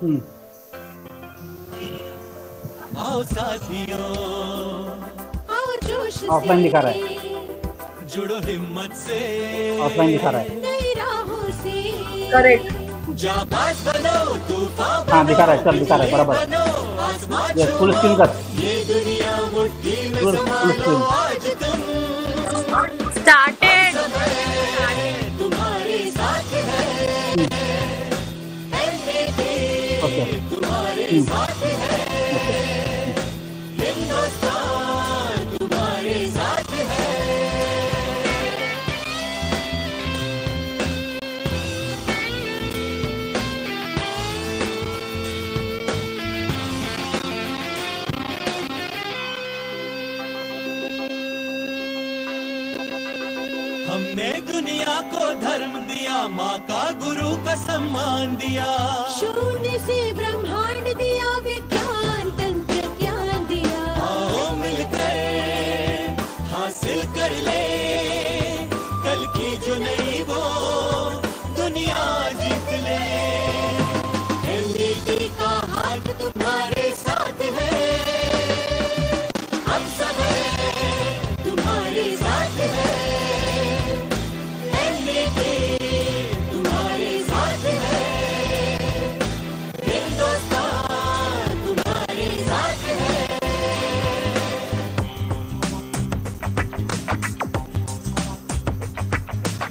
आओ साथियों, आओ जोश से, ऑफलाइन दिखा रहा है, जुड़ो हिम्मत से, ऑफलाइन दिखा रहा है, नई राहों से, करेक्ट, जाबाज बनो, तूफान बनो, हाँ दिखा रहा है, चल दिखा रहा है बराबर, ये फुल स्क्रीन कर, ये दुनिया मुट्ठी में फुल संभालो स्क्रीन, आज तुम, स्टार्टेड, तुम्हारे साथ है, ओके, तुम्हारे साथ है, हिंदुस्तान तुम्हारे साथ है। हमने दुनिया को धर्म दिया, माँ का गुरु का सम्मान दिया, शून्य से ब्रह्मांड दिया, विज्ञान तंत्र ज्ञान दिया, आओ मिलकर हासिल कर ले कल की जो नई वो दुनिया जीत ले। एमडीटी का हाथ तुम्हारे साथ है, हम सब तुम्हारे साथ है, तुम्हारे साथ है, हिंदुस्तान तुम्हारे साथ है।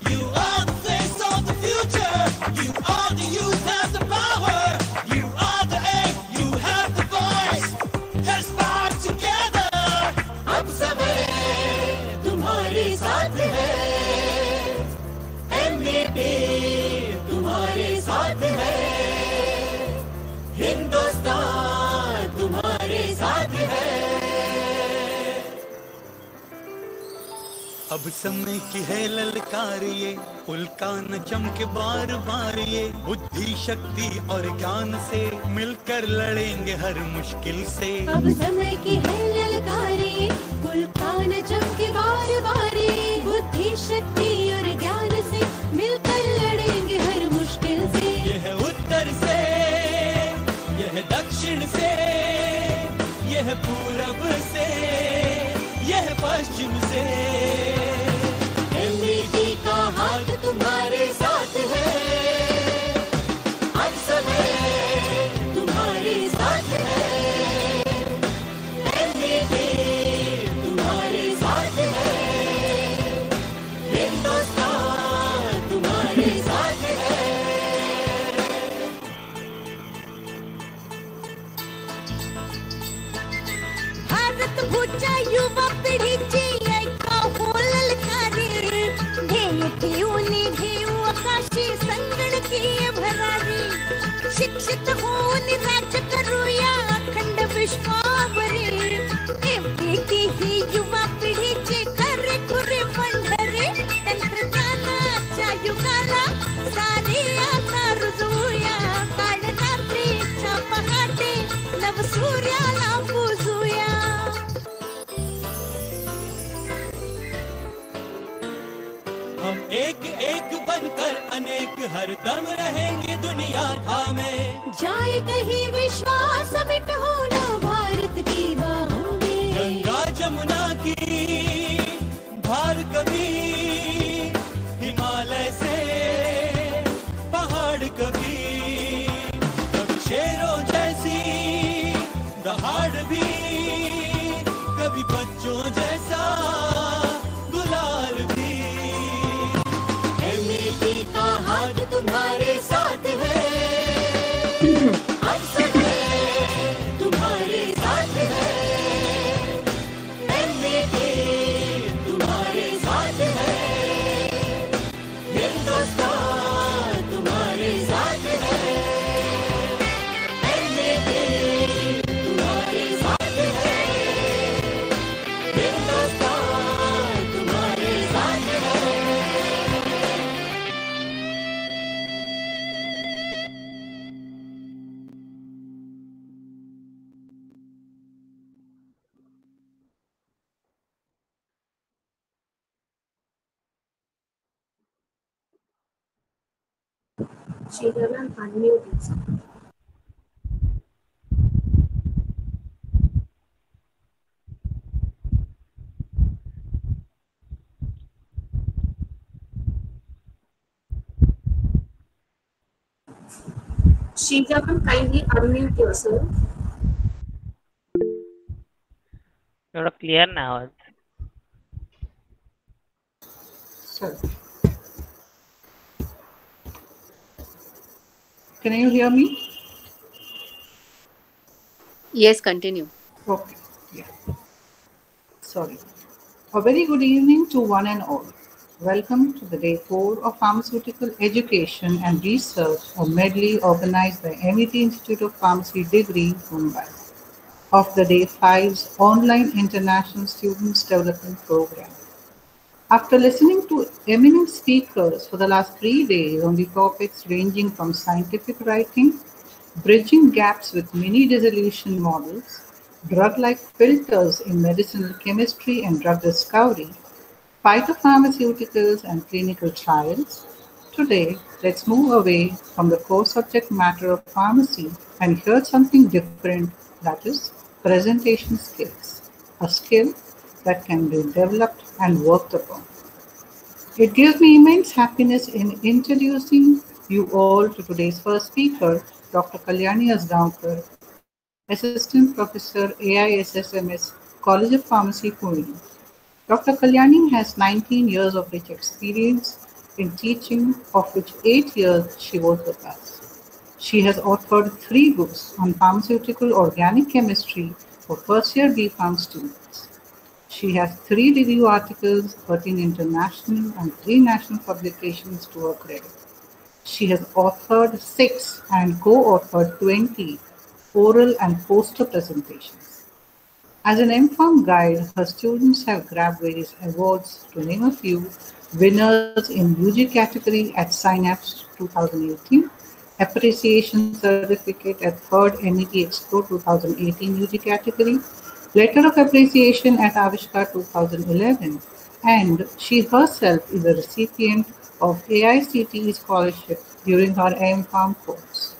You are the face of the future. You are the youth, have the power. You are the aim, you have the voice. Let's fight together. हम सब तुम्हारे साथ है, तुम्हारे साथ है, हिंदुस्तान तुम्हारे साथ है। अब समय की है ललकार ये, उल्का न चमके बार बार ये, बुद्धि शक्ति और ज्ञान से मिलकर लड़ेंगे हर मुश्किल से। अब समय की है ललकार ये, उल्का न चमके बार बार ये, बुद्धि शक्ति और ज्ञान से मिलकर लड़ेंगे हर मुश्किल से। यह उत्तर से, यह दक्षिण से, यह पूरब से, यह पश्चिम से, एमडीटी का हाथ तुम्हारे साथ है, हम सब तुम्हारे साथ है, एमडीटी तुम्हारे साथ है, हिंदुस्तान तुम्हारे साथ है। भारत भूचा युवा पिढीची ऐका बोलल कार्य, ध्येय ठेवून घेऊ आकाशी संगणकीय भरारी, शिक्षित होऊन राज्य करूया अखंड विश्वावरी, एमडीटी ही युवा पिढीची खरेखुरे पंढरी, तंत्रज्ञानाच्या युगाला सारी आता रुजवूया, काळ रात्रीच्या पहाटे नव सूर्याला पूजूया। हम एक एक बनकर अनेक, हर दम रहेंगे दुनिया थामे, जाए कहीं विश्वास मिट होना भारत की बाहों में, गंगा जमुना की धार कभी, हिमालय से पहाड़ कभी, कभी शेरों जैसी दहाड़ भी, कभी बच्चों जैसा गुलाल भी। एमडीटी का हाथ तुम्हारे साथ है, हम सब तुम्हारे साथ है, एमडीटी तुम्हारे साथ है, हिंदुस्तान तुम्हारे साथ है, एमडीटी तुम्हारे साथ है, हिंदुस्तान तुम्हारे साथ है। Sheeja ma'am, unmute yourself. Sheeja, kindly unmute yourself. You're clear now. Sure. Can you hear me? Yes, continue. Okay. Yeah. Sorry. A very good evening to one and all. Welcome to the day 4 of Pharmaceutical Education and Research, a medley organized by MET Institute of Pharmacy Degree, Mumbai, of the day 5's Online International Students Development Program. After listening to eminent speakers for the last 3 days on the topics ranging from scientific writing, bridging gaps with mini-dissolution models, drug-like filters in medicinal chemistry and drug discovery, phytopharmaceuticals and clinical trials, today let's move away from the core subject matter of pharmacy and hear something different, that is presentation skills, a skill that can be developed and worked upon. It gives me immense happiness in introducing you all to today's first speaker, Dr. Kalyani Asgaonkar, Assistant Professor AISSMS, College of Pharmacy, Pune. Dr. Kalyani has 19 years of rich experience in teaching, of which 8 years she was with us. She has authored 3 books on pharmaceutical organic chemistry for first-year B.Pharm students. She has 3 review articles, 13 international and 3 national publications to her credit. She has authored 6 and co-authored 20 oral and poster presentations. As an M.Pharm guide, her students have grabbed various awards, to name a few: winners in UG category at Synapse 2018, appreciation certificate at 3rd MET Expo 2018 UG category, letter of appreciation at Avishkar 2011, and she herself is a recipient of AICTE scholarship during her M.Pharm course.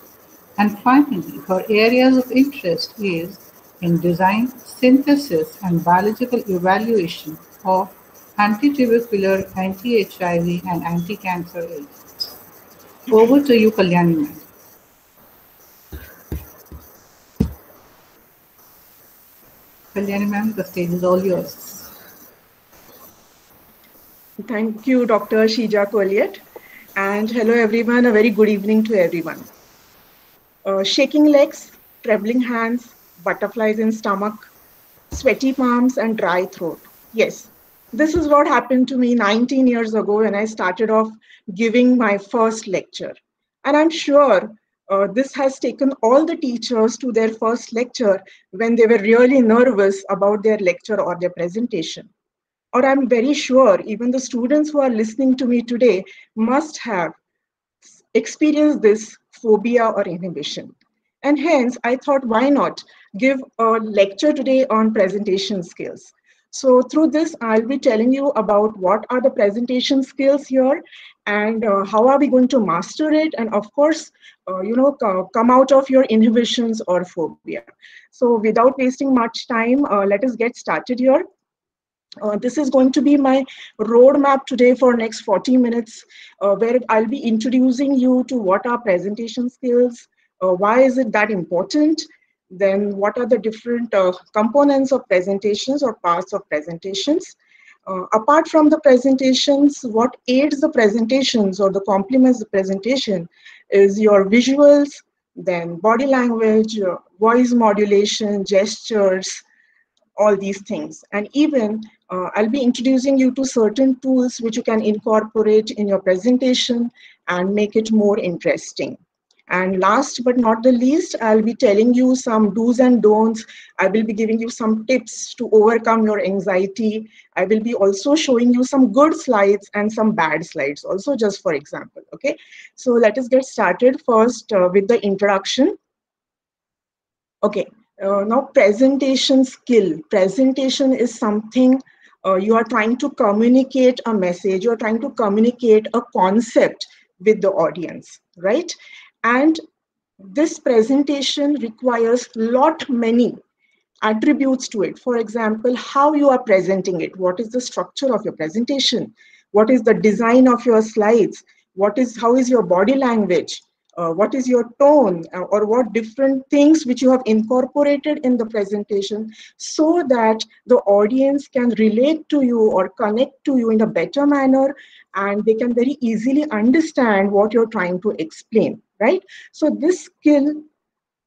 And finally, her areas of interest is in design, synthesis, and biological evaluation of anti-tubercular, anti-HIV, and anti-cancer agents. Over to you, Kalyani ma'am. Kalyani ma'am, the stage is all yours. Thank you, Dr. Sheeja Koliyote. And hello, everyone. A very good evening to everyone. Shaking legs, trembling hands, butterflies in stomach, sweaty palms, and dry throat. Yes, this is what happened to me 19 years ago when I started off giving my first lecture. And I'm sure this has taken all the teachers to their first lecture when they were really nervous about their lecture or their presentation. Or I'm very sure even the students who are listening to me today must have experienced this phobia or inhibition. And hence, I thought, why not give a lecture today on presentation skills? So through this, I'll be telling you about what are the presentation skills here and how are we going to master it? And of course, come out of your inhibitions or phobia. So without wasting much time, let us get started here. This is going to be my roadmap today for next 40 minutes, where I'll be introducing you to what are presentation skills, why is it that important, then what are the different components of presentations or parts of presentations. Apart from the presentations, what aids the presentations or the complements the presentation is your visuals, then body language, voice modulation, gestures, all these things. And even I'll be introducing you to certain tools which you can incorporate in your presentation and make it more interesting. And last but not the least, I'll be telling you some do's and don'ts. I will be giving you some tips to overcome your anxiety. I will be also showing you some good slides and some bad slides also, just for example, okay? So let us get started first with the introduction. Okay. Now, presentation skill. Presentation is something you are trying to communicate a message, you are trying to communicate a concept with the audience, right? And this presentation requires many attributes to it. For example, how you are presenting it, what is the structure of your presentation, what is the design of your slides, how is your body language, what is your tone, or what different things which you have incorporated in the presentation, so that the audience can relate to you or connect to you in a better manner, and they can very easily understand what you're trying to explain, right? So this skill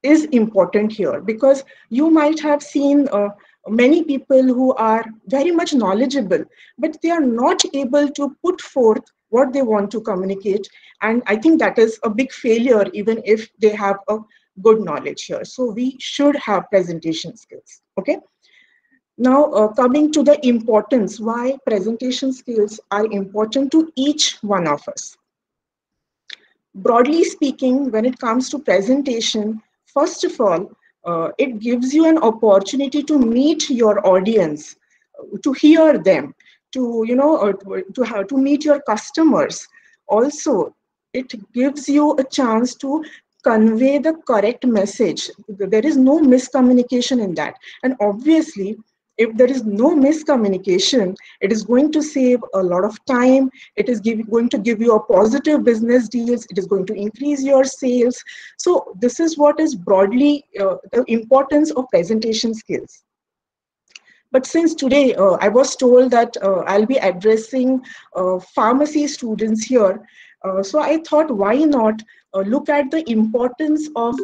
is important here, because you might have seen many people who are very much knowledgeable, but they are not able to put forth what they want to communicate. And I think that is a big failure, even if they have a good knowledge here. So we should have presentation skills. Okay. Now, coming to the importance, why presentation skills are important to each one of us. Broadly speaking, when it comes to presentation, first of all, it gives you an opportunity to meet your audience, to hear them, to to meet your customers. Also, it gives you a chance to convey the correct message. There is no miscommunication in that, and obviously, if there is no miscommunication, it is going to save a lot of time. It is going to give you a positive business deals. It is going to increase your sales. So this is what is broadly the importance of presentation skills. But since today I was told that I'll be addressing pharmacy students here, so I thought, why not look at the importance of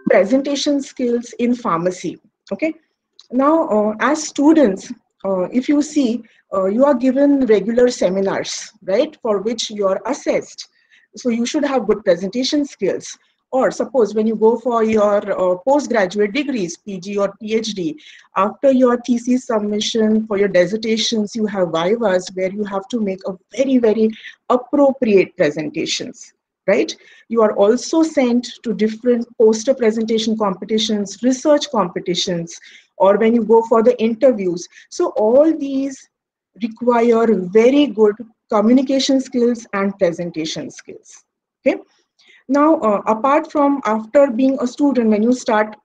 presentation skills in pharmacy. Okay. Now, as students, if you see, you are given regular seminars, right, for which you are assessed. So you should have good presentation skills. Or suppose when you go for your postgraduate degrees, PG or PhD, after your thesis submission for your dissertations, you have vivas where you have to make a very, very appropriate presentations. Right? You are also sent to different poster presentation competitions, research competitions, or when you go for the interviews. So all these require very good communication skills and presentation skills. Okay. Now, apart from after being a student, when you start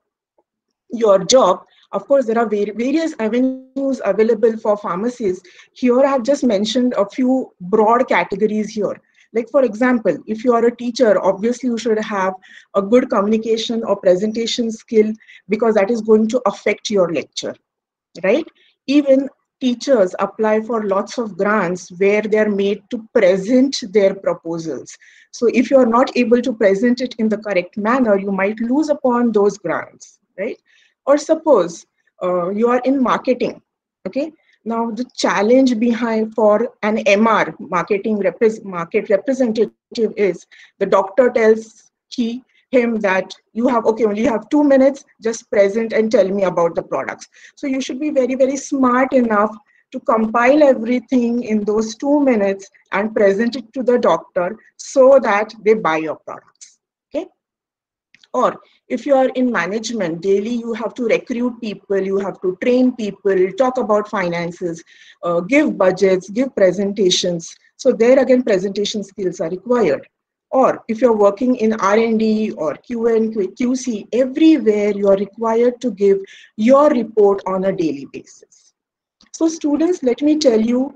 your job, of course, there are various avenues available for pharmacies. Here, I have just mentioned a few broad categories here. Like, for example, if you are a teacher, obviously you should have a good communication or presentation skill, because that is going to affect your lecture, right? Even teachers apply for lots of grants where they are made to present their proposals. So if you are not able to present it in the correct manner, you might lose upon those grants, right? Or suppose you are in marketing, okay? Now, the challenge behind for an MR, market representative, is the doctor tells him that only have 2 minutes, just present and tell me about the products. So you should be very, very smart enough to compile everything in those 2 minutes and present it to the doctor so that they buy your products. Okay. Or if you are in management, daily you have to recruit people, you have to train people, talk about finances, give budgets, give presentations. So there again, presentation skills are required. Or if you're working in R&D or QC, everywhere you are required to give your report on a daily basis. So students, let me tell you,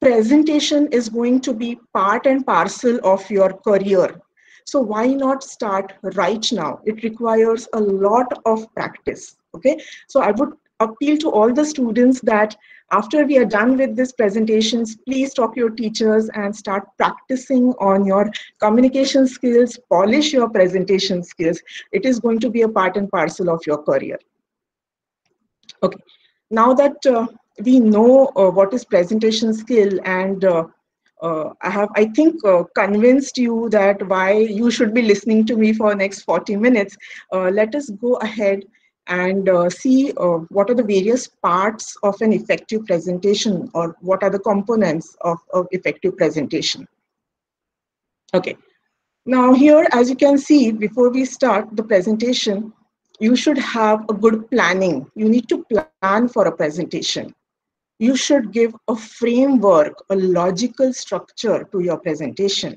presentation is going to be part and parcel of your career. So why not start right now? It requires a lot of practice. Okay. So I would appeal to all the students that after we are done with these presentations, please talk to your teachers and start practicing on your communication skills, polish your presentation skills. It is going to be a part and parcel of your career. Okay. Now that we know what is presentation skill, and I have, I think, convinced you that why you should be listening to me for the next 40 minutes. Let us go ahead and see what are the various parts of an effective presentation, or what are the components of effective presentation. Okay. Now here, as you can see, before we start the presentation, you should have a good planning. You need to plan for a presentation. You should give a framework, a logical structure to your presentation.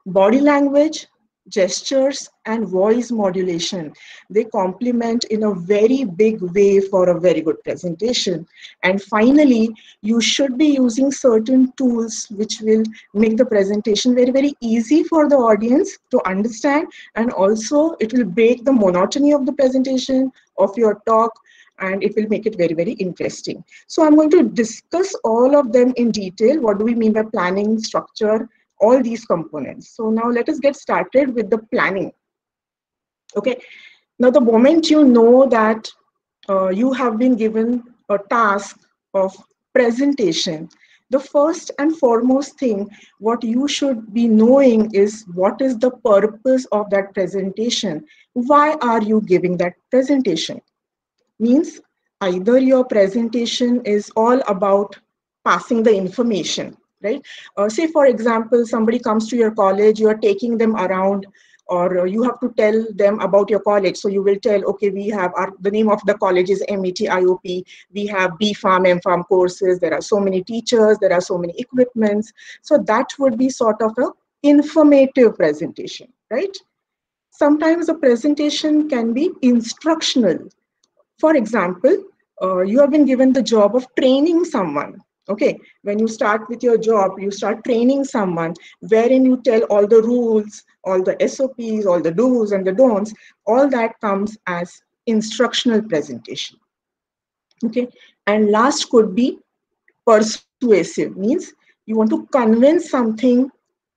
Body language gestures, and voice modulation. They complement in a very big way for a very good presentation. And finally, you should be using certain tools which will make the presentation very, very easy for the audience to understand, and also it will break the monotony of the presentation, of your talk, and it will make it very, very interesting. So I'm going to discuss all of them in detail. What do we mean by planning, structure, all these components. So now let us get started with the planning. Okay, now the moment you know that you have been given a task of presentation, the first and foremost thing what you should be knowing is what is the purpose of that presentation. Why are you giving that presentation? Means either your presentation is all about passing the information, right? Say for example, somebody comes to your college, you are taking them around, or you have to tell them about your college. So you will tell, okay, we have the name of the college is METIOP, we have B Pharm, M Pharm courses, there are so many teachers, there are so many equipments. So that would be sort of an informative presentation, right? Sometimes the presentation can be instructional. For example, you have been given the job of training someone. Okay, when you start with your job, you start training someone, wherein you tell all the rules, all the SOPs, all the do's and the don'ts. All that comes as instructional presentation. Okay, and last could be persuasive, means you want to convince something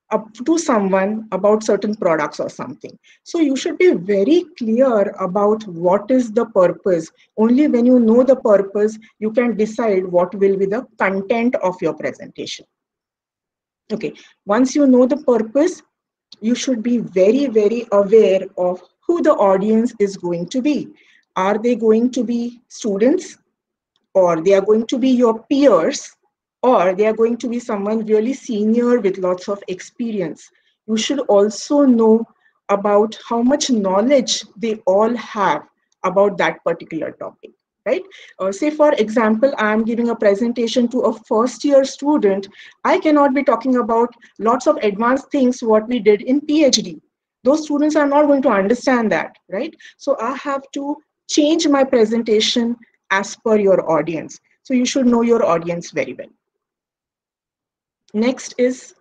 up to someone about certain products or something. So you should be very clear about what is the purpose. Only when you know the purpose, you can decide what will be the content of your presentation. Okay, once you know the purpose, you should be very, very aware of who the audience is going to be. Are they going to be students, or they are going to be your peers, or they are going to be someone really senior with lots of experience? You should also know about how much knowledge they all have about that particular topic, right? Say for example, I am giving a presentation to a first year student. I cannot be talking about lots of advanced things what we did in PhD. Those students are not going to understand that, right? So I have to change my presentation as per your audience. So you should know your audience very well. Next is,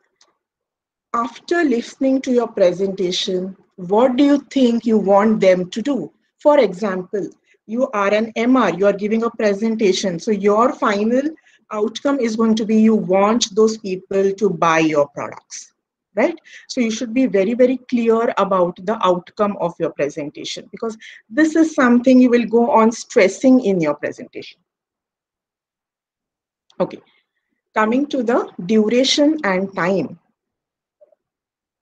after listening to your presentation, what do you think you want them to do? For example, you are an MR, you are giving a presentation. So your final outcome is going to be you want those people to buy your products, right? So you should be very, very clear about the outcome of your presentation, because this is something you will go on stressing in your presentation. Okay, coming to the duration and time.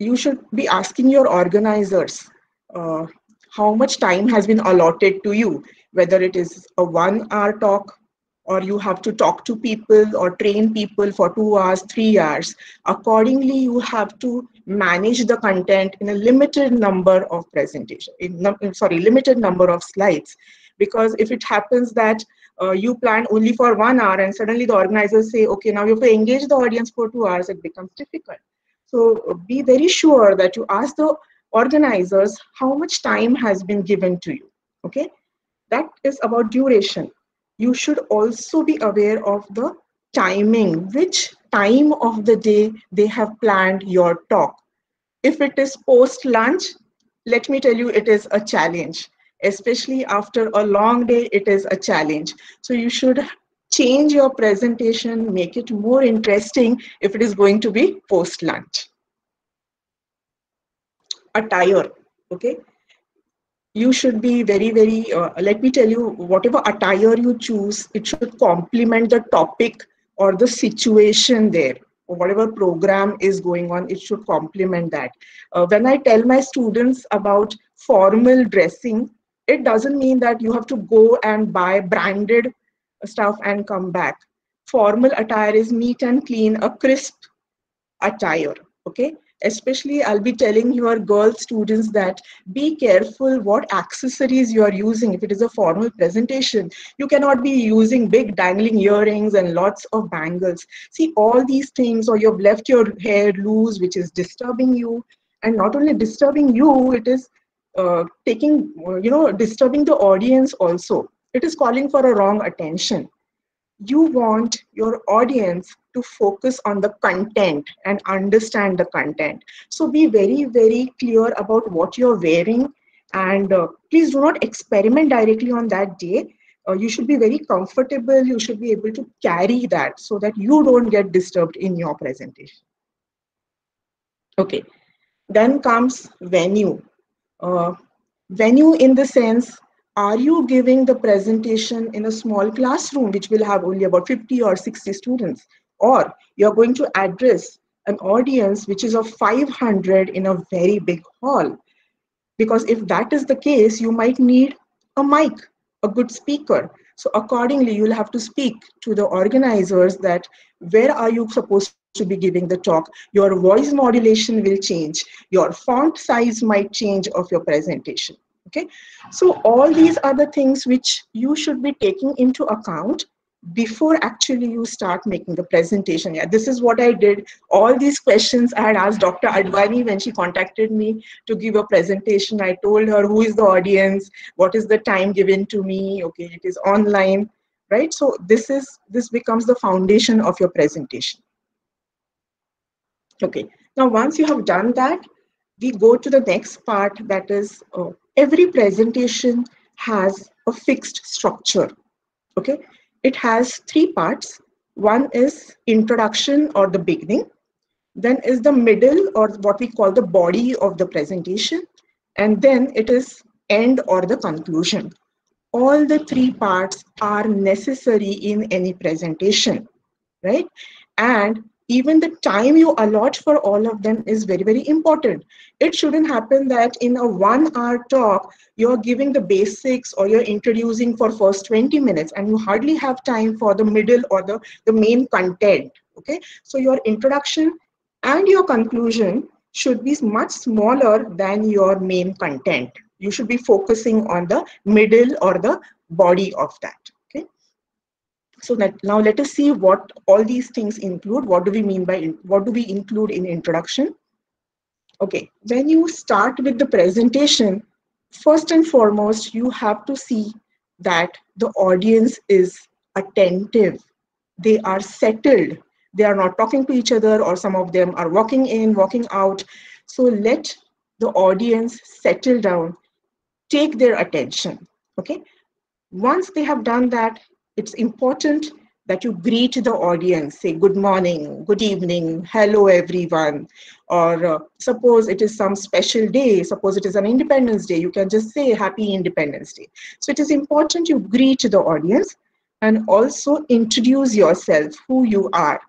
You should be asking your organizers how much time has been allotted to you, whether it is a 1 hour talk, or you have to talk to people or train people for 2 hours, 3 hours. Accordingly, you have to manage the content in a limited number of limited number of slides. Because if it happens that you plan only for 1 hour and suddenly the organizers say, okay, now you have to engage the audience for 2 hours, it becomes difficult. So be very sure that you ask the organizers how much time has been given to you. Okay, that is about duration. You should also be aware of the timing, which time of the day they have planned your talk. If it is post lunch, let me tell you, it is a challenge. Especially after a long day, it is a challenge. So you should change your presentation, make it more interesting if it is going to be post lunch. Attire, okay? You should be very, very, let me tell you, whatever attire you choose, it should complement the topic or the situation there, or whatever program is going on, it should complement that. When I tell my students about formal dressing, it doesn't mean that you have to go and buy branded stuff and come back. Formal attire is neat and clean, a crisp attire, okay? Especially, I'll be telling your girl students that be careful what accessories you are using. If it is a formal presentation, you cannot be using big dangling earrings and lots of bangles. See, all these things, or you've left your hair loose, which is disturbing you, And not only disturbing you, it is disturbing the audience also. It is calling for a wrong attention. You want your audience to focus on the content and understand the content. So be very, very clear about what you're wearing, and please do not experiment directly on that day. You should be very comfortable. You should be able to carry that so that you don't get disturbed in your presentation. Okay, then comes venue. Venue in the sense, are you giving the presentation in a small classroom which will have only about 50 or 60 students, or you're going to address an audience which is of 500 in a very big hall? Because if that is the case, you might need a mic, a good speaker. So accordingly, you'll have to speak to the organizers that where are you supposed to be giving the talk? Your voice modulation will change. Your font size might change of your presentation. Okay, so all these are the things which you should be taking into account before actually you start making the presentation. Yeah, this is what I did. All these questions I had asked Dr. Advani when she contacted me to give a presentation. I told her who is the audience, what is the time given to me. Okay, it is online, right? So this becomes the foundation of your presentation. Okay, now once you have done that, we go to the next part, that is every presentation has a fixed structure. Okay, it has three parts. One is introduction or the beginning, then is the middle or what we call the body of the presentation, and then it is end or the conclusion. All the three parts are necessary in any presentation, right? And even the time you allot for all of them is very, very important. It shouldn't happen that in a 1 hour talk, you're giving the basics or you're introducing for first 20 minutes and you hardly have time for the middle or the main content, okay? So your introduction and your conclusion should be much smaller than your main content. You should be focusing on the middle or the body of that. So now let us see what all these things include. What do we mean by, what do we include in introduction? Okay, when you start with the presentation, first and foremost, you have to see that the audience is attentive. They are settled. They are not talking to each other, or some of them are walking in, walking out. So let the audience settle down, take their attention, okay? Once they have done that, it's important that you greet the audience, say good morning, good evening, hello everyone, or suppose it is some special day, suppose it is an Independence Day, you can just say Happy Independence Day. So it is important you greet the audience and also introduce yourself, who you are.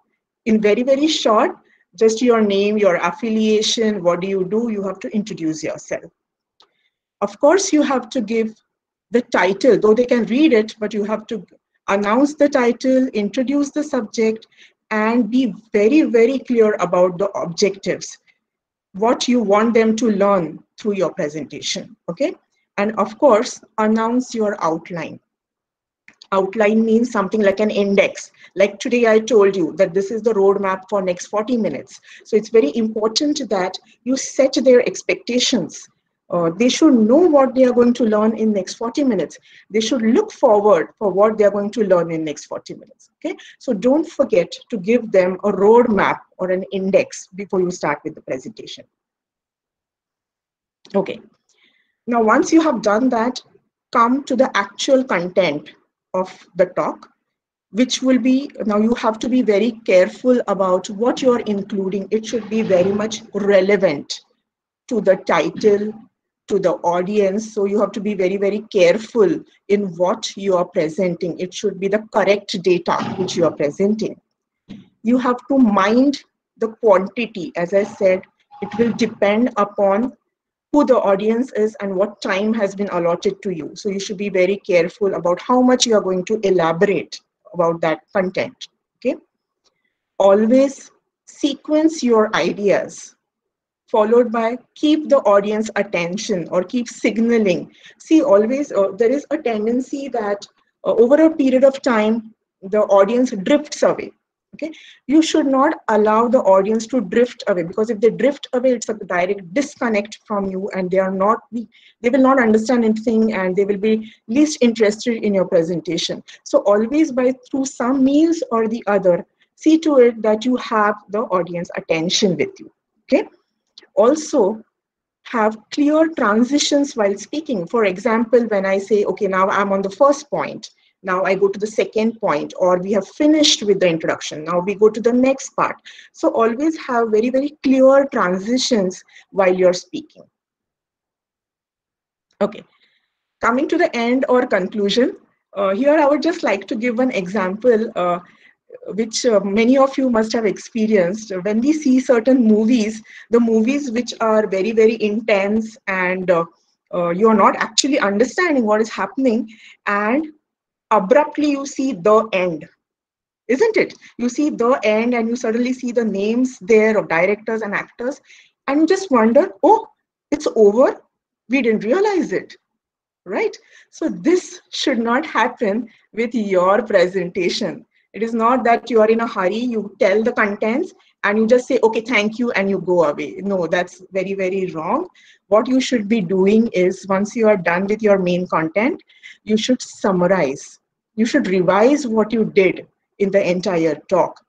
In very, very short, just your name, your affiliation, what do, you have to introduce yourself. Of course, you have to give the title, though they can read it, but you have to announce the title, introduce the subject, and be very, very clear about the objectives, what you want them to learn through your presentation, okay? And of course, announce your outline. Outline means something like an index. Like today I told you that this is the roadmap for next 40 minutes. So it's very important that you set their expectations. They should know what they are going to learn in next 40 minutes. They should look forward for what they are going to learn in next 40 minutes. Okay, so don't forget to give them a roadmap or an index before you start with the presentation. Okay, now once you have done that, come to the actual content of the talk, which will be, now you have to be very careful about what you're including. It should be very much relevant to the title, to the audience. So you have to be very, very careful in what you are presenting. It should be the correct data which you are presenting. You have to mind the quantity. As I said, it will depend upon who the audience is and what time has been allotted to you. So you should be very careful about how much you are going to elaborate about that content, okay? Always sequence your ideas, followed by keep the audience attention or keep signaling. See, always there is a tendency that over a period of time, the audience drifts away, Okay, you should not allow the audience to drift away, because if they drift away, it's a direct disconnect from you, and they will not understand anything, and they will be least interested in your presentation. So always, through some means or the other, see to it that you have the audience attention with you. Okay, also have clear transitions while speaking. For example, when I say, okay, now I'm on the first point, now I go to the second point, or we have finished with the introduction, now we go to the next part. So always have very, very clear transitions while you're speaking. Okay, coming to the end or conclusion, here I would just like to give an example which many of you must have experienced. When we see certain movies, the movies which are very, very intense, and you are not actually understanding what is happening, and abruptly you see the end, isn't it? You see the end, and you suddenly see the names there of directors and actors, and you just wonder, oh, it's over, we didn't realize it, right? So this should not happen with your presentation. It is not that you are in a hurry, you tell the contents and you just say, okay, thank you, and you go away. No, that's very, very wrong. What you should be doing is, once you are done with your main content, you should summarize. You should revise what you did in the entire talk,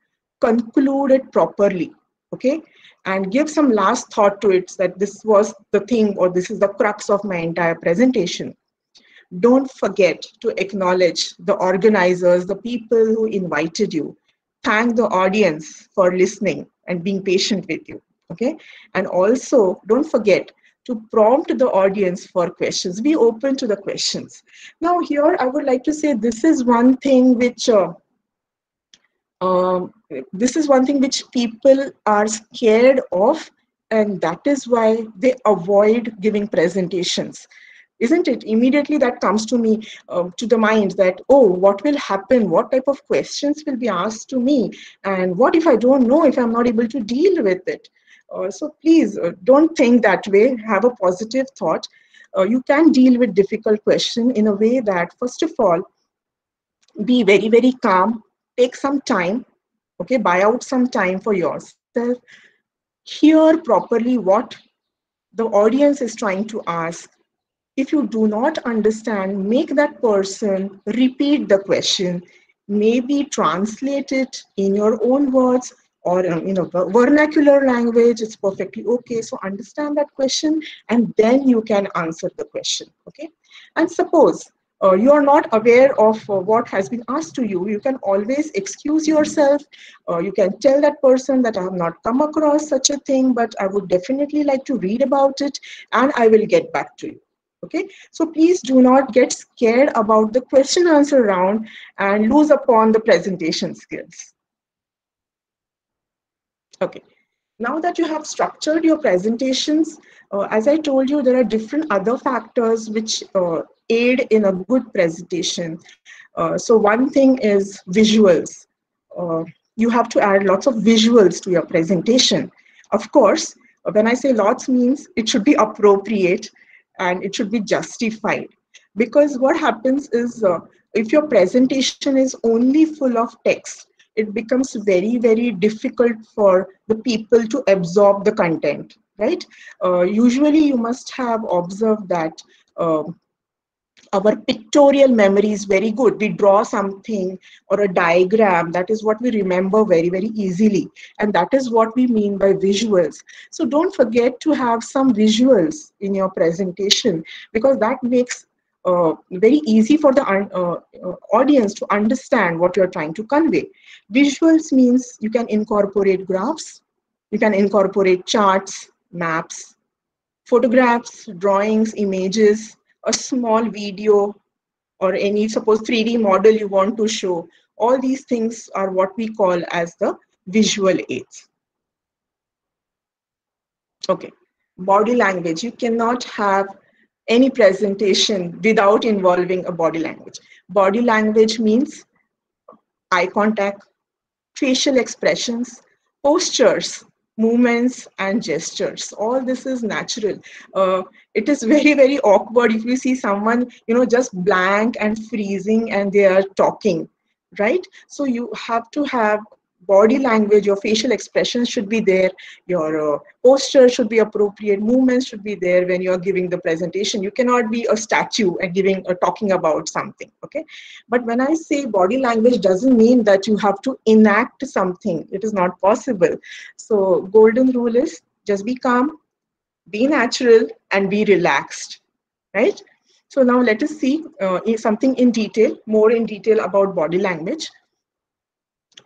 conclude it properly, okay? And give some last thought to it, that this was the thing, or this is the crux of my entire presentation. Don't forget to acknowledge the organizers, the people who invited you. Thank the audience for listening and being patient with you, okay? And also, don't forget to prompt the audience for questions. Be open to the questions. Now here, I would like to say this is one thing which people are scared of, and that is why they avoid giving presentations. Isn't it? Immediately that comes to me, to the mind, that, oh, what will happen? What type of questions will be asked to me? And what if I don't know, if I'm not able to deal with it? So please don't think that way. Have a positive thought. You can deal with difficult questions in a way that, first of all, be very, very calm. Take some time, okay? Buy out some time for yourself. Hear properly what the audience is trying to ask. If you do not understand, make that person repeat the question, maybe translate it in your own words, or in a vernacular language. It's perfectly okay. So understand that question, and then you can answer the question, okay? And suppose you are not aware of what has been asked to you, you can always excuse yourself. You can tell that person that I have not come across such a thing, but I would definitely like to read about it, and I will get back to you. Okay, so please do not get scared about the question answer round and lose upon the presentation skills. Okay, now that you have structured your presentations, as I told you, there are different other factors which aid in a good presentation. So one thing is visuals. You have to add lots of visuals to your presentation. Of course, when I say lots, means it should be appropriate and it should be justified. Because what happens is, if your presentation is only full of text, it becomes very, very difficult for the people to absorb the content, right? Usually you must have observed that our pictorial memory is very good. We draw something or a diagram, that is what we remember very, very easily. And that is what we mean by visuals. So don't forget to have some visuals in your presentation, because that makes very easy for the audience to understand what you're trying to convey. Visuals means you can incorporate graphs, you can incorporate charts, maps, photographs, drawings, images, a small video, or any, suppose 3D model you want to show. All these things are what we call as the visual aids. Okay, body language. You cannot have any presentation without involving a body language. Body language means eye contact, facial expressions, postures, movements, and gestures. All this is natural. It is very, very awkward if you see someone, just blank and freezing and they are talking, right? So you have to have body language, your facial expressions should be there, your posture should be appropriate, movements should be there when you're giving the presentation. You cannot be a statue and giving or talking about something, okay? But when I say body language doesn't mean that you have to enact something. It is not possible. So golden rule is just be calm, be natural, and be relaxed, right? So now let us see something in detail, more in detail about body language.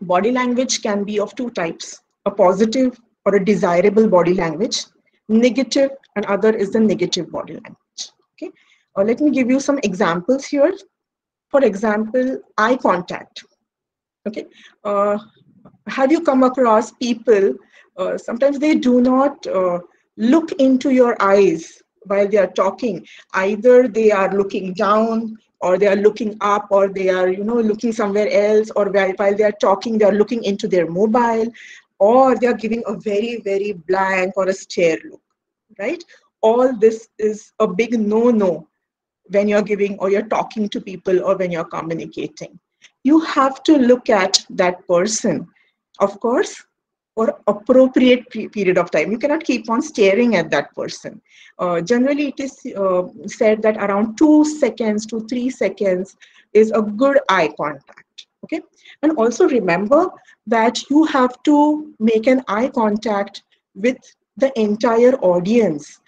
Body language can be of two types, a positive or a desirable body language, negative, and other is the negative body language. Okay, let me give you some examples here. For example, eye contact. Okay, have you come across people, sometimes they do not look into your eyes while they are talking. Either they are looking down, or they are looking up, or they are, looking somewhere else, or while they are talking, they are looking into their mobile, or they are giving a very, very blank or a stare look, right? All this is a big no-no when you're giving or you're talking to people or when you're communicating. You have to look at that person, of course, for appropriate period of time. You cannot keep on staring at that person. Generally, it is said that around 2 seconds to 3 seconds is a good eye contact. Okay, and also remember that you have to make an eye contact with the entire audience.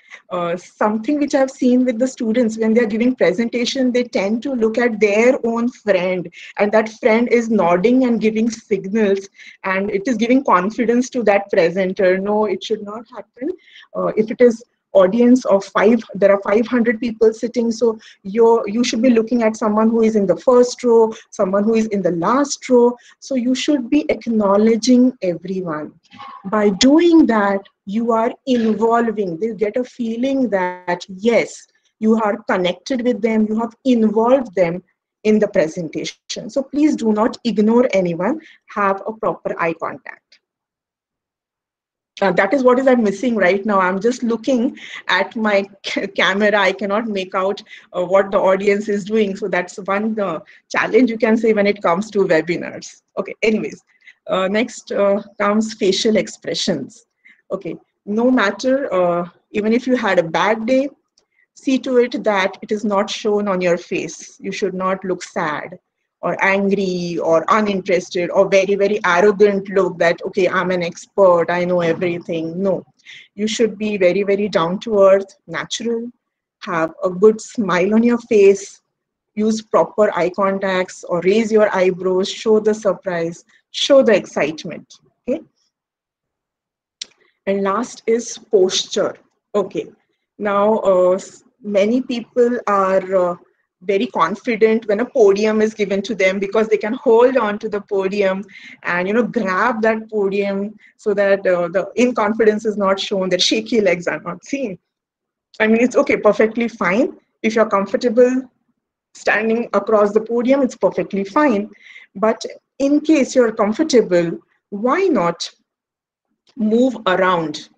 Something which I've seen with the students, when they're giving presentation, they tend to look at their own friend, and that friend is nodding and giving signals, and it is giving confidence to that presenter. No, it should not happen. If it is audience of 5, there are 500 people sitting, so you should be looking at someone who is in the first row, someone who is in the last row. So you should be acknowledging everyone. By doing that, you are involving. They get a feeling that yes, you are connected with them, you have involved them in the presentation. So please do not ignore anyone. Have a proper eye contact. That is what I'm missing right now. I'm just looking at my camera. I cannot make out what the audience is doing. So that's one challenge, you can say, when it comes to webinars. Okay, anyways, next comes facial expressions. Okay, no matter, even if you had a bad day, see to it that it is not shown on your face. You should not look sad or angry or uninterested or very, very arrogant look that, okay, I'm an expert, I know everything. No, you should be very, very down to earth, natural, have a good smile on your face, use proper eye contacts or raise your eyebrows, show the surprise, show the excitement, okay? And last is posture. Okay, now many people are very confident when a podium is given to them, because they can hold on to the podium and grab that podium so that the inconfidence is not shown, their shaky legs are not seen. I mean, it's okay, perfectly fine. If you're comfortable standing across the podium, it's perfectly fine. But in case you're comfortable, why not move around,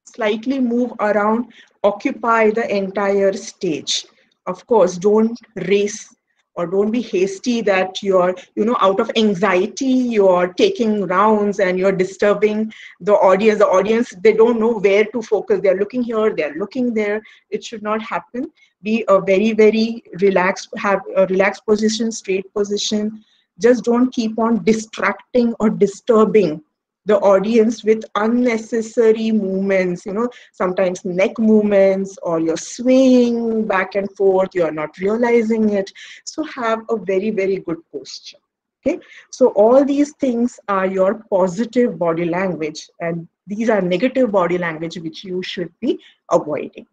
slightly move around, occupy the entire stage. Of course, don't race or don't be hasty that you're, out of anxiety, you're taking rounds and you're disturbing the audience. The audience, they don't know where to focus. They're looking here, they're looking there. It should not happen. Be a very, very relaxed, have a relaxed position, straight position. Just don't keep on distracting or disturbing the audience with unnecessary movements, sometimes neck movements, or you're swaying back and forth, you're not realizing it. So have a very, very good posture. Okay, so all these things are your positive body language, and these are negative body language which you should be avoiding.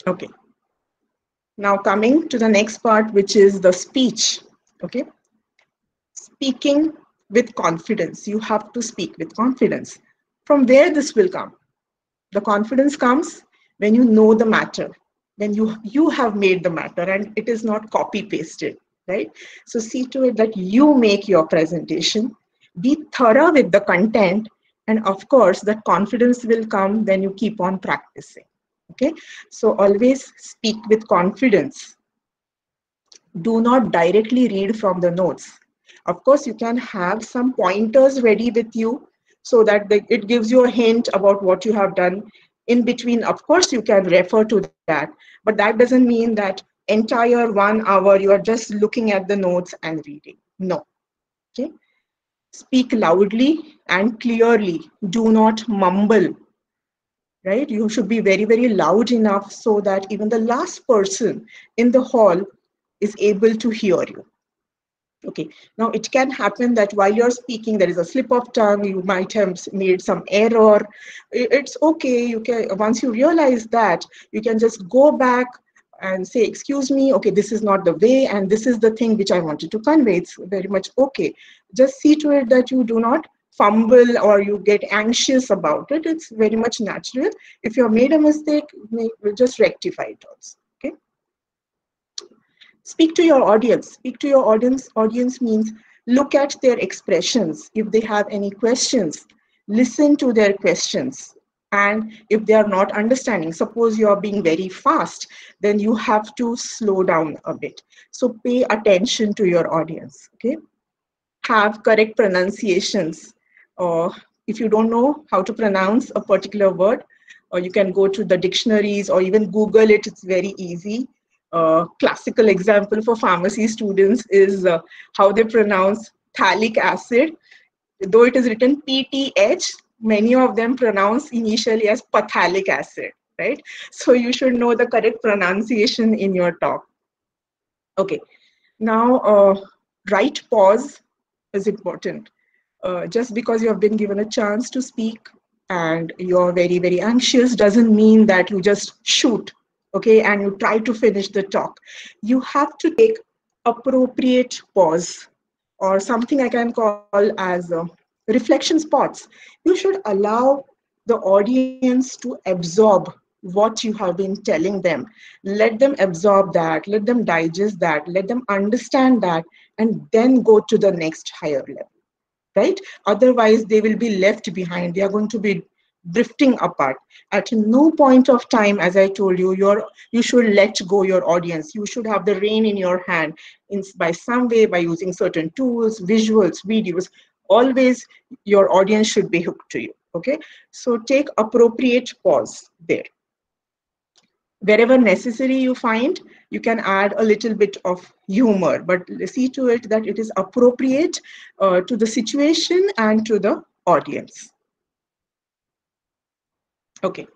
Okay, now coming to the next part, which is the speech. Okay, speaking with confidence. You have to speak with confidence. From where this will come? The confidence comes when you know the matter, when you have made the matter and it is not copy pasted, right? So see to it that you make your presentation, be thorough with the content, and of course that confidence will come when you keep on practicing. Okay, so always speak with confidence. Do not directly read from the notes. Of course, you can have some pointers ready with you so that it gives you a hint about what you have done in between. Of course, you can refer to that, but that doesn't mean that entire 1 hour you are just looking at the notes and reading. No. Okay. Speak loudly and clearly. Do not mumble. Right? You should be very, very loud enough so that even the last person in the hall is able to hear you. Okay, now it can happen that while you're speaking, there is a slip of tongue, you might have made some error. It's okay, you can, once you realize that, you can just go back and say, excuse me, okay, this is not the way, and this is the thing which I wanted to convey. It's very much okay. Just see to it that you do not fumble or you get anxious about it. It's very much natural. If you have made a mistake, we'll just rectify it also. Okay. Speak to your audience. Speak to your audience. Audience means look at their expressions. If they have any questions, listen to their questions. And if they are not understanding, suppose you are being very fast, then you have to slow down a bit. So pay attention to your audience. Okay. Have correct pronunciations. If you don't know how to pronounce a particular word, you can go to the dictionaries or even Google it. It's very easy. Classical example for pharmacy students is how they pronounce phthalic acid. Though it is written PTH, many of them pronounce initially as phthalic acid, right? So you should know the correct pronunciation in your talk. Okay, now right pause is important. Just because you have been given a chance to speak and you're very, very anxious doesn't mean that you just shoot, okay, and you try to finish the talk. You have to take appropriate pause, or something I can call as reflection spots. You should allow the audience to absorb what you have been telling them. Let them absorb that, let them digest that, let them understand that, and then go to the next higher level, right? Otherwise, they will be left behind. They are going to be drifting apart. At no point of time, as I told you, you should let go your audience. You should have the rein in your hand by some way, by using certain tools, visuals, videos. Always your audience should be hooked to you, okay? So take appropriate pause there. Wherever necessary you find, you can add a little bit of humor, but see to it that it is appropriate to the situation and to the audience. Okay,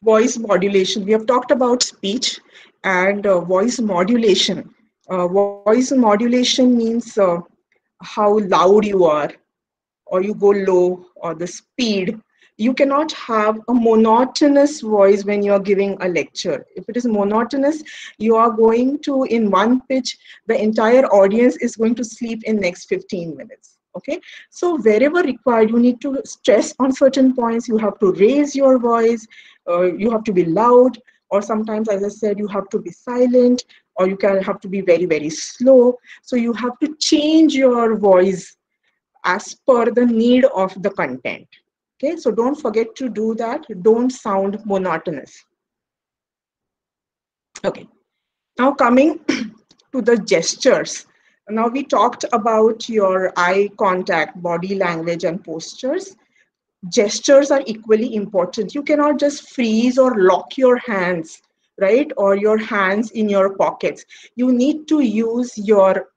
voice modulation. We have talked about speech and voice modulation. Voice modulation means how loud you are, or you go low, or the speed. You cannot have a monotonous voice when you are giving a lecture. If it is monotonous, you are going to, in one pitch, the entire audience is going to sleep in next 15 minutes. Okay, so wherever required, you need to stress on certain points. You have to raise your voice, you have to be loud, or sometimes, as I said, you have to be silent, or you can have to be very, very slow. So you have to change your voice as per the need of the content. Okay, so don't forget to do that. Don't sound monotonous. Okay, now coming to the gestures. Now we talked about your eye contact, body language, and postures. Gestures are equally important. You cannot just freeze or lock your hands, right? Or your hands in your pockets. You need to use your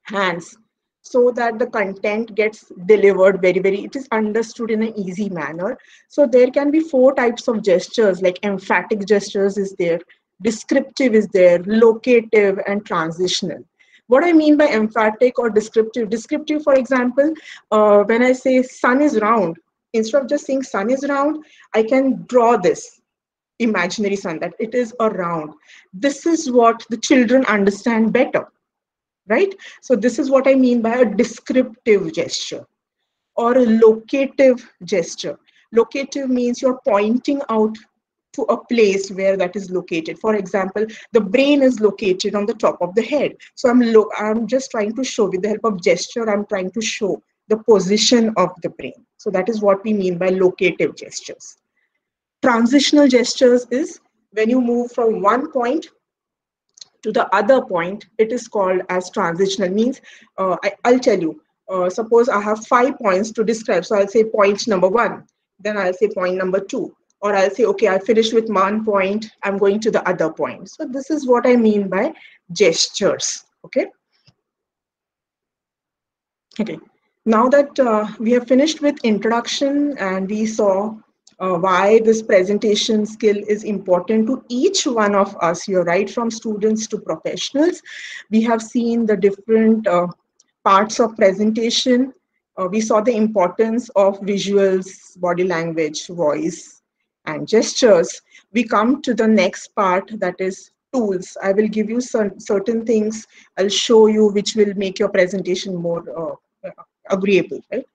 hands so that the content gets delivered it is understood in an easy manner. So there can be 4 types of gestures, like emphatic gestures is there, descriptive is there, locative, and transitional. What I mean by emphatic or descriptive, for example, when I say sun is round, instead of just saying sun is round, I can draw this imaginary sun, that it is a round. This is what the children understand better. Right? So this is what I mean by a descriptive gesture or a locative gesture. Locative means you're pointing out to a place where that is located. For example, the brain is located on the top of the head. So I'm just trying to show, with the help of gesture, I'm trying to show the position of the brain. So that is what we mean by locative gestures. Transitional gestures is when you move from one point to the other point, it is called as transitional. Means I'll tell you, suppose I have 5 points to describe. So I'll say point number 1, then I'll say point number 2. Or I'll say, okay, I finished with 1 point, I'm going to the other point. So this is what I mean by gestures, okay? Okay, now that we have finished with introduction and we saw why this presentation skill is important to each one of us here, right from students to professionals. We have seen the different parts of presentation. We saw the importance of visuals, body language, voice, and gestures. We come to the next part, that is tools. I will give you some certain things. I'll show you which will make your presentation more agreeable, right?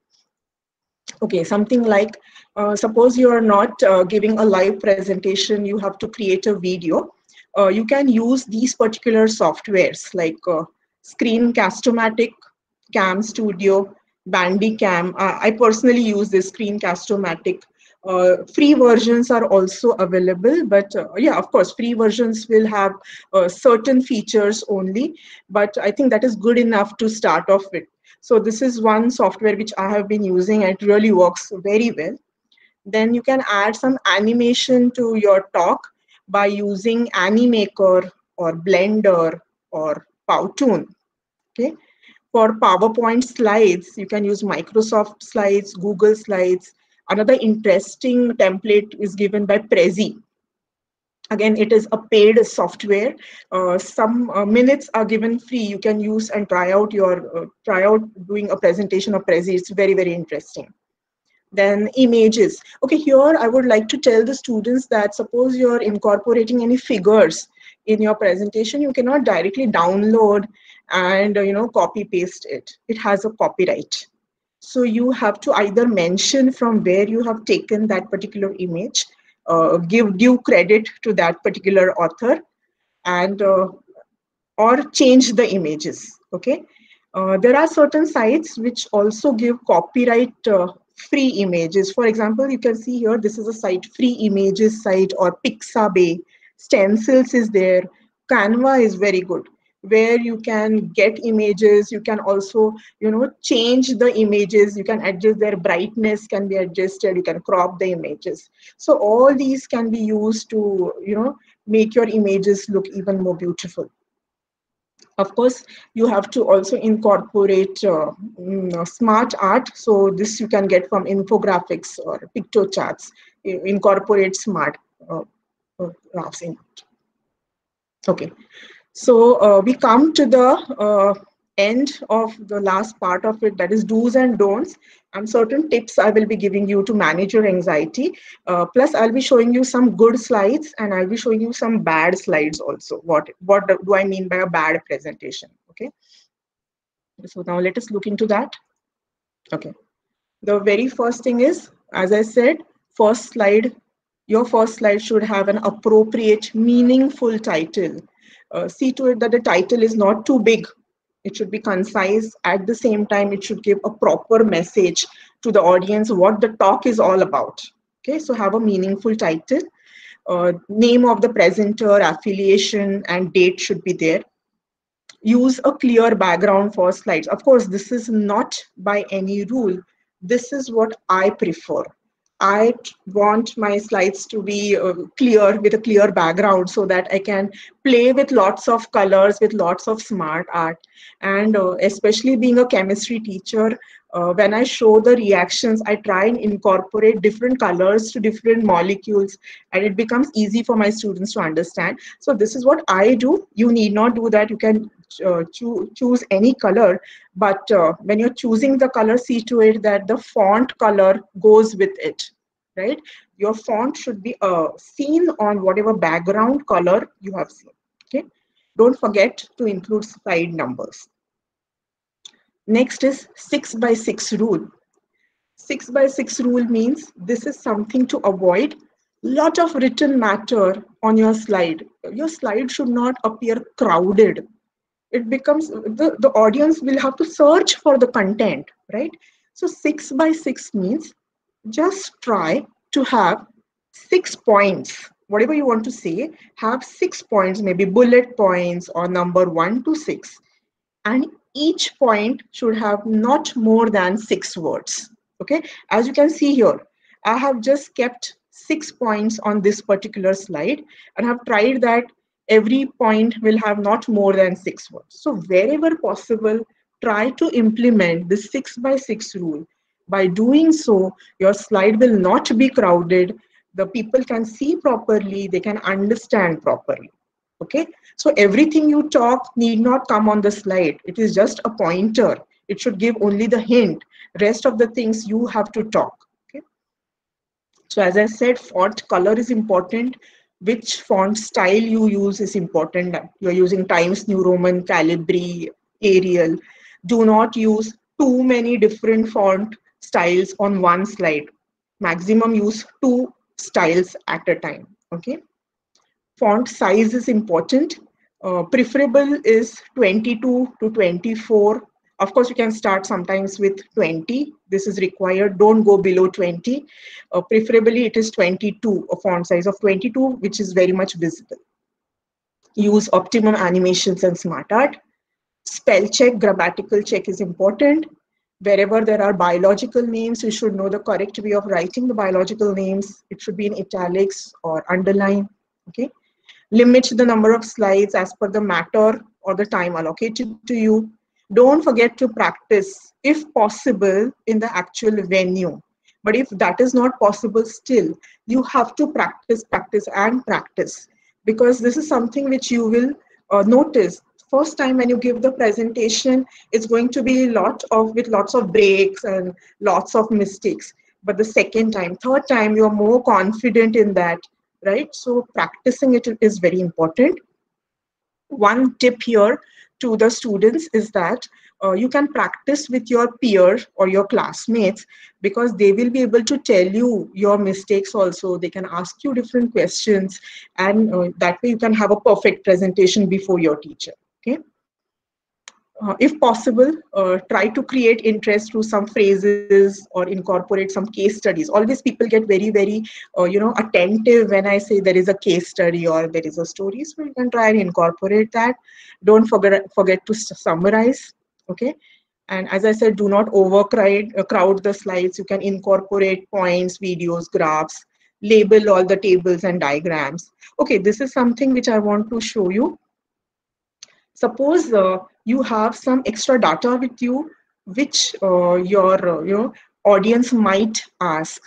Okay, something like, suppose you are not giving a live presentation, you have to create a video. You can use these particular softwares like Screencast-O-Matic, Cam Studio, Bandicam. I personally use this Screencast-O-Matic. Free versions are also available, but yeah, of course, free versions will have certain features only, but I think that is good enough to start off with. So this is one software which I have been using and it really works very well. Then you can add some animation to your talk by using Animaker or Blender or Powtoon. Okay. For PowerPoint slides, you can use Microsoft Slides, Google Slides. Another interesting template is given by Prezi. Again, it is a paid software. Some minutes are given free. You can use and try out doing a presentation of Prezi. It's very, very interesting. Then images. Okay, here I would like to tell the students that suppose you're incorporating any figures in your presentation, you cannot directly download and copy paste it. It has a copyright. So you have to either mention from where you have taken that particular image, give due credit to that particular author, and or change the images. Okay, there are certain sites which also give copyright free images. For example, you can see here, this is a site, free images site, or Pixabay. Stencils is there. Canva is very good, where you can get images. You can also change the images. You can adjust their brightness, can be adjusted. You can crop the images. So all these can be used to make your images look even more beautiful. Of course, you have to also incorporate smart art. So this you can get from infographics or pictocharts. Incorporate smart graphs in it. Okay. So we come to the end of the last part of it, that is do's and don'ts, and certain tips I will be giving you to manage your anxiety. Plus, I'll be showing you some good slides and I'll be showing you some bad slides also. What do I mean by a bad presentation? Okay. So now let us look into that. Okay. The very first thing is, as I said, your first slide should have an appropriate, meaningful title. See to it that the title is not too big. It should be concise. At the same time, it should give a proper message to the audience what the talk is all about. Okay, so have a meaningful title. Name of the presenter, affiliation, and date should be there. Use a clear background for slides. Of course, this is not by any rule. This is what I prefer. I want my slides to be clear, with a clear background, so that I can play with lots of colors, with lots of smart art. And especially being a chemistry teacher, when I show the reactions, I try and incorporate different colors to different molecules, and it becomes easy for my students to understand. So this is what I do. You need not do that. You can choose any color, but when you're choosing the color, see to it that the font color goes with it, right? Your font should be seen on whatever background color you have seen. Okay, don't forget to include slide numbers. Next is 6x6 rule. 6x6 rule means this is something to avoid. Lot of written matter on your slide. Your slide should not appear crowded. It becomes, the audience will have to search for the content, right? So 6x6 means just try to have 6 points. whatever you want to say, have 6 points, maybe bullet points or number 1 to 6. And each point should have not more than 6 words. Okay, as you can see here, I have just kept 6 points on this particular slide and have tried that every point will have not more than 6 words. So wherever possible, try to implement the 6 by 6 rule. By doing so, your slide will not be crowded. The people can see properly, they can understand properly. Okay, so everything you talk need not come on the slide. It is just a pointer. It should give only the hint. Rest of the things you have to talk. Okay, so as I said, font color is important. Which font style you use is important. You're using Times New Roman, Calibri, Ariel. Do not use too many different font styles on one slide. Maximum use 2 styles at a time. Okay. Font size is important. Preferable is 22 to 24. Of course, you can start sometimes with 20. This is required. Don't go below 20. Preferably, it is 22, a font size of 22, which is very much visible. Use optimum animations and smart art. Spell check, grammatical check is important. Wherever there are biological names, you should know the correct way of writing the biological names. It should be in italics or underline. Okay. Limit the number of slides as per the matter or the time allocated to you. Don't forget to practice, if possible, in the actual venue. But if that is not possible still, you have to practice, practice, and practice. Because this is something which you will notice. First time when you give the presentation, it's going to be with lots of breaks and lots of mistakes. But the second time, third time, you're more confident in that. Right? So practicing it is very important. One tip here to the students is that you can practice with your peers or your classmates, because they will be able to tell you your mistakes also. They can ask you different questions, and that way you can have a perfect presentation before your teacher. Okay. If possible, try to create interest through some phrases or incorporate some case studies. Always people get very attentive when I say there is a case study or there is a story. So you can try and incorporate that. Don't forget to summarize. Okay. And as I said, do not crowd the slides. You can incorporate points, videos, graphs, label all the tables and diagrams. Okay, this is something which I want to show you. Suppose you have some extra data with you, which your audience might ask,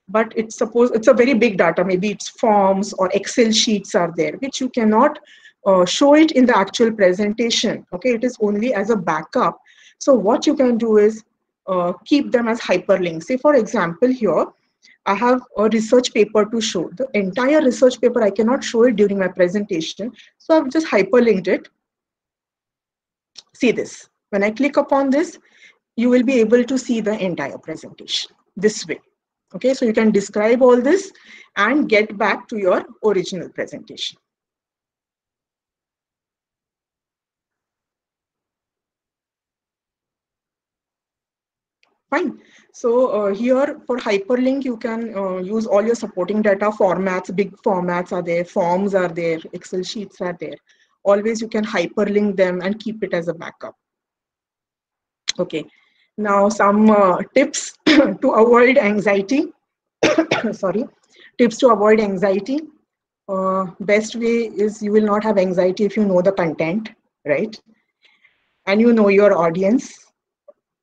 but it's a very big data. Maybe it's forms or Excel sheets are there, which you cannot show it in the actual presentation. Okay, it is only as a backup. So what you can do is keep them as hyperlinks. Say for example here, I have a research paper to show. The entire research paper I cannot show it during my presentation, so I've just hyperlinked it. See this. When I click upon this, you will be able to see the entire presentation this way. Okay, so you can describe all this and get back to your original presentation. Fine. So here for hyperlink, you can use all your supporting data formats. Big formats are there, forms are there, Excel sheets are there. Always you can hyperlink them and keep it as a backup. Okay, now some tips to avoid anxiety. Sorry, tips to avoid anxiety. Best way is you will not have anxiety if you know the content, right? And you know your audience.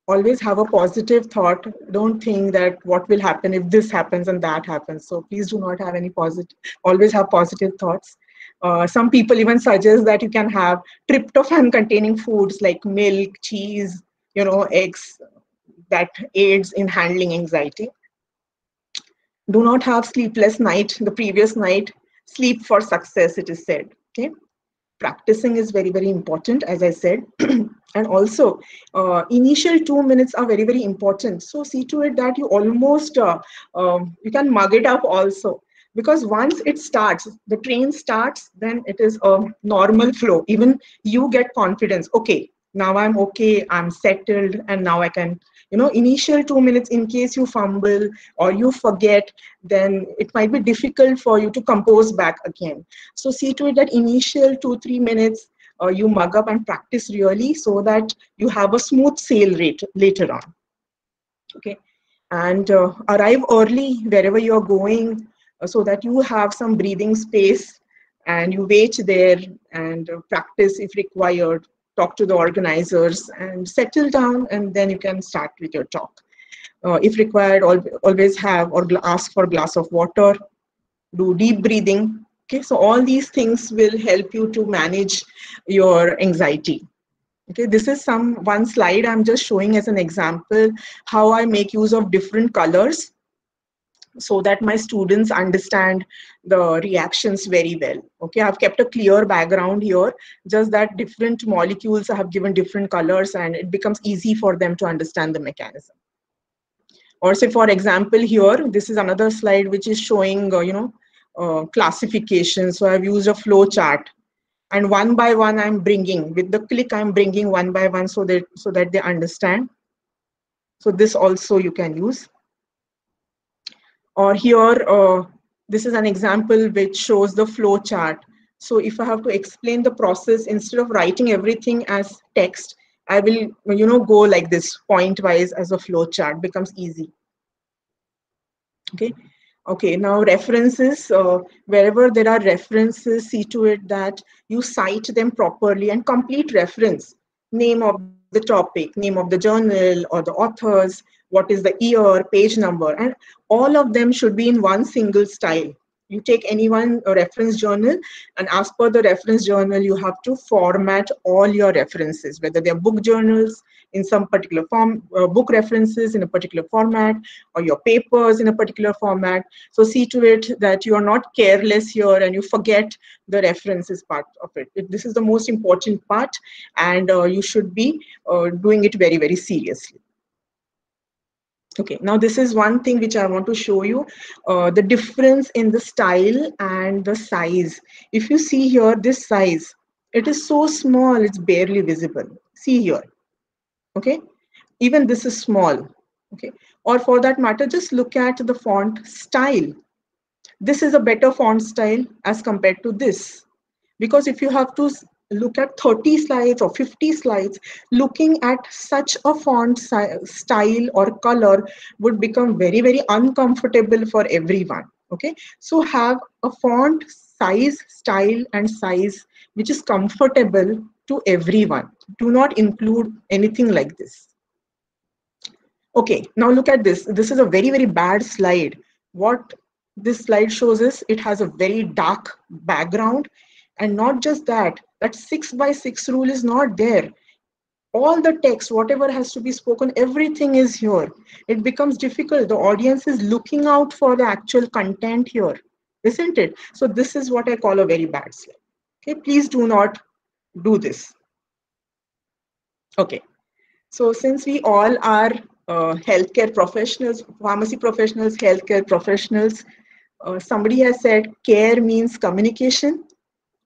Always have a positive thought. Don't think that what will happen if this happens and that happens. So please do not have any positive, always have positive thoughts. Some people even suggest that you can have tryptophan containing foods like milk, cheese, eggs, that aids in handling anxiety. Do not have sleepless night the previous night. Sleep for success, it is said. Okay. Practicing is very, very important, as I said. And also, initial 2 minutes are very, very important. So see to it that you almost, you can mug it up also. Because once it starts, the train starts, then it is a normal flow. Even you get confidence. Okay, now I'm okay, I'm settled, and now I can, initial 2 minutes, in case you fumble or you forget, then it might be difficult for you to compose back again. So see to it that initial 2-3 minutes you mug up and practice really, so that you have a smooth sail rate later on. Okay, and arrive early wherever you're going, so that you have some breathing space, and you wait there and practice if required, talk to the organizers and settle down, and then you can start with your talk. If required, always have or ask for a glass of water, do deep breathing. Okay, so all these things will help you to manage your anxiety. Okay, this is one slide I'm just showing as an example how I make use of different colors so that my students understand the reactions very well. Okay, I've kept a clear background here, just that different molecules I have given different colors, and it becomes easy for them to understand the mechanism. Or say, for example, here, this is another slide which is showing, classification. So I've used a flow chart, and one by one I'm bringing, with the click I'm bringing one by one so that they understand. So this also you can use. Or here, this is an example which shows the flow chart. So if I have to explain the process, instead of writing everything as text, I will, go like this, point-wise as a flow chart, becomes easy. Okay. Okay, now references, wherever there are references, see to it that you cite them properly, and complete reference, name of the topic, name of the journal or the authors, what is the year, page number, and all of them should be in one single style. You take a reference journal, and as per the reference journal, you have to format all your references, whether they're book journals in some particular form, book references in a particular format, or your papers in a particular format. So see to it that you are not careless here and you forget the references part of it. This is the most important part, and you should be doing it very, very seriously. Okay, now this is one thing which I want to show you, the difference in the style and the size. If you see here, this size, it is so small, it's barely visible. See here, okay? Even this is small, okay? Or for that matter, just look at the font style. This is a better font style as compared to this. Because if you have to look at 30 slides or 50 slides, looking at such a font style or color would become very, very uncomfortable for everyone. Okay, so have a font size, style, and size which is comfortable to everyone. Do not include anything like this. Okay, now look at this. This is a very, very bad slide. What this slide shows is it has a very dark background. And not just that, that 6x6 rule is not there. All the text, whatever has to be spoken, everything is here. It becomes difficult. The audience is looking out for the actual content here, isn't it? So this is what I call a very bad slide. Okay, please do not do this. Okay, so since we all are healthcare professionals, pharmacy professionals, healthcare professionals, somebody has said care means communication,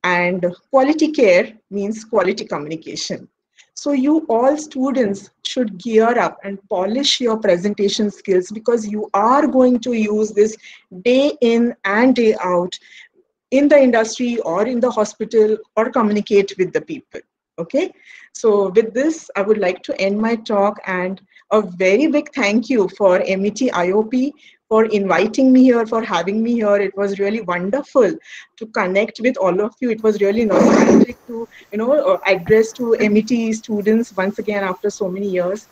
and quality care means quality communication. So you all students should gear up and polish your presentation skills, because you are going to use this day in and day out in the industry or in the hospital, or communicate with the people. Okay, so with this, I would like to end my talk, and a very big thank you for MET IOP for inviting me here, for having me here. It was really wonderful to connect with all of you. It was really nostalgic to, address to MET students once again after so many years.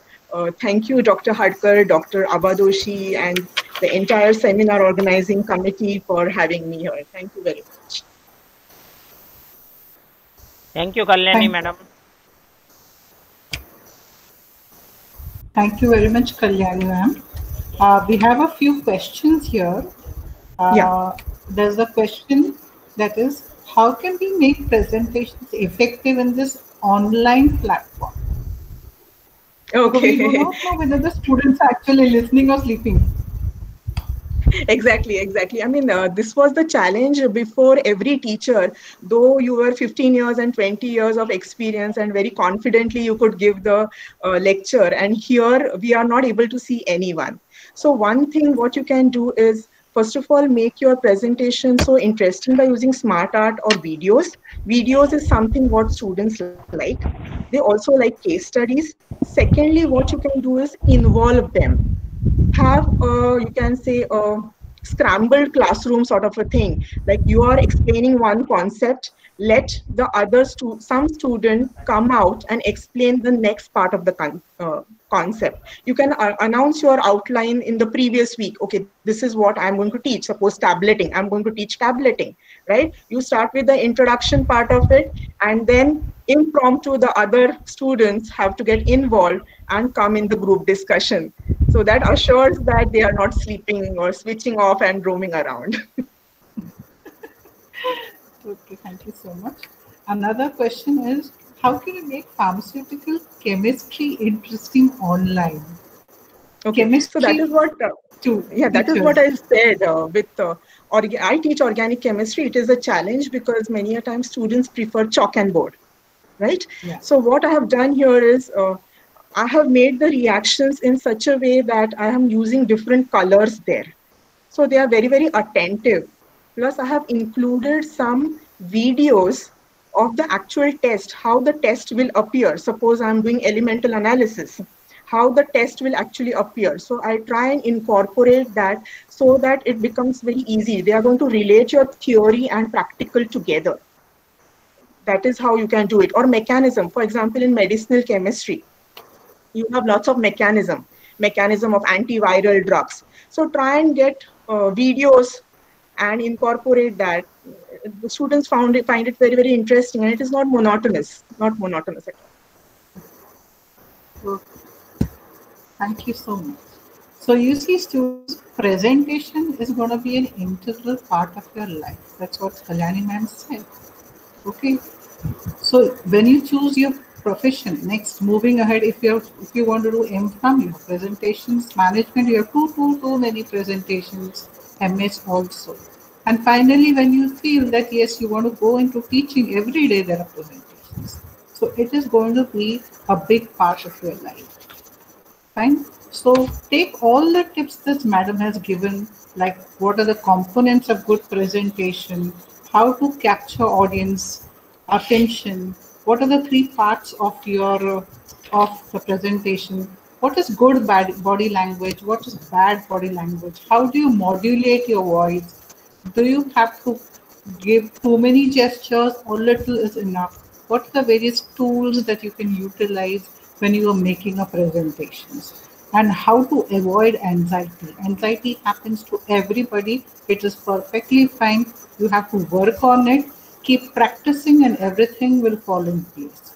Thank you, Dr. Hadkar, Dr. Abadoshi, and the entire seminar organizing committee for having me here. Thank you very much. Thank you, Kalyani madam. Thank you very much, Kalyani ma'am. We have a few questions here. There's a question that is, how can we make presentations effective in this online platform? Okay. So we do not know whether the students are actually listening or sleeping. Exactly. I mean, this was the challenge before every teacher. Though you were 15 years and 20 years of experience, and very confidently you could give the lecture. And here we are not able to see anyone. So one thing what you can do is, first of all, make your presentation so interesting by using smart art or videos. Videos is something what students like. They also like case studies. Secondly, what you can do is involve them. Have you can say a scrambled classroom sort of a thing, like you are explaining one concept, let the some student come out and explain the next part of the concept. You can announce your outline in the previous week. Okay, this is what I'm going to teach. Suppose tableting, I'm going to teach tableting, right? You start with the introduction part of it, and then impromptu the other students have to get involved and come in the group discussion. So that assures that they are not sleeping or switching off and roaming around. Okay, thank you so much. Another question is, how can you make pharmaceutical chemistry interesting online? Okay, Chemistry so that is what. That is what I said. I teach organic chemistry. It is a challenge because many a time students prefer chalk and board, right? Yeah. So what I have done here is, I have made the reactions in such a way that I am using different colors there. So they are very, very attentive. Plus, I have included some videos of the actual test, how the test will appear. Suppose I'm doing elemental analysis, how the test will actually appear. So I try and incorporate that so that it becomes very easy. They are going to relate your theory and practical together. That is how you can do it. Or mechanism, for example, in medicinal chemistry, you have lots of mechanism of antiviral drugs. So try and get videos and incorporate that. The students find it very, very interesting, and it is not monotonous at all. Thank you so much. So you see, students, presentation is going to be an integral part of your life. That's what Kalyani ma'am said. Okay. So when you choose your profession, next, moving ahead, if you want to do MPharm, you have presentations, management, you have too many presentations, MS also. And finally, when you feel that, yes, you want to go into teaching, every day there are presentations. So it is going to be a big part of your life. Fine. So take all the tips that madam has given, like what are the components of good presentation, how to capture audience attention, what are the three parts of your of the presentation, what is good body language, what is bad body language, how do you modulate your voice, do you have to give too many gestures or little is enough, what are the various tools that you can utilize when you are making a presentations, and how to avoid anxiety. Anxiety happens to everybody. It is perfectly fine. You have to work on it, keep practicing, and everything will fall in place.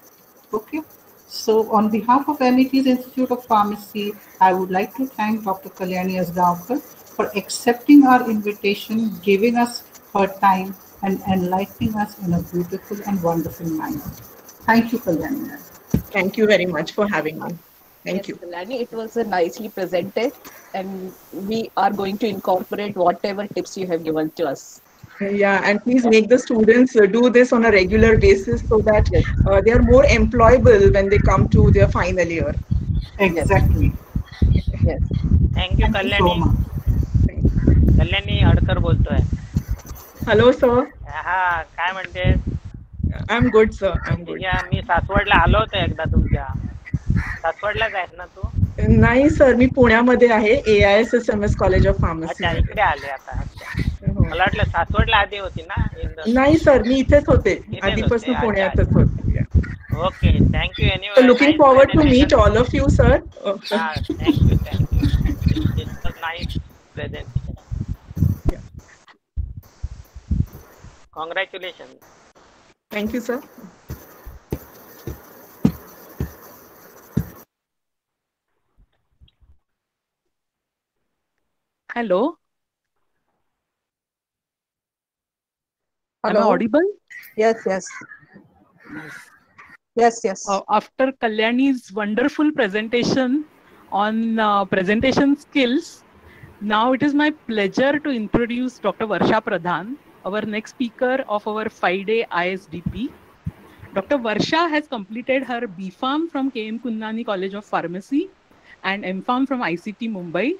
Okay. So on behalf of MIT's Institute of Pharmacy, I would like to thank Dr. Kalyani Asgaonkar for accepting our invitation, giving us her time, and enlightening us in a beautiful and wonderful manner. Thank you, Kalyani. Thank you very much for having me. Thank you. Kalyani, it was nicely presented, and we are going to incorporate whatever tips you have given to us. Yeah, and please make the students do this on a regular basis so that they are more employable when they come to their final year. Exactly. Yes. Thank you, Kalyani. Kalyani Adkar बोलतोय. Hello, sir. हा, काय म्हणतेस? I'm good, sir. I'm good. मी सासवडला आलो होतो एकदा तुमच्या. सासवडलाच आहेस ना तू? नाही सर, मी पुण्यामध्ये आहे, AISSMS कॉलेज ऑफ फार्मसी. अच्छा, इकडे आले आता. मला वाटलं सासवडला आधी होती ना? नाही सर, मी इथेच होते, आधीपासून पुण्यातच होते. Okay, thank you anyway. Looking forward to meet all of you sir. Thank you. It was nice presentation. Congratulations. Thank you, sir. Hello. Hello. Am I audible? Yes. After Kalyani's wonderful presentation on presentation skills, Now it is my pleasure to introduce Dr. Varsha Pradhan, our next speaker of our 5-day ISDP. Dr. Varsha has completed her B.Pharm from K.M. Kunnani College of Pharmacy and M.Pharm from ICT Mumbai.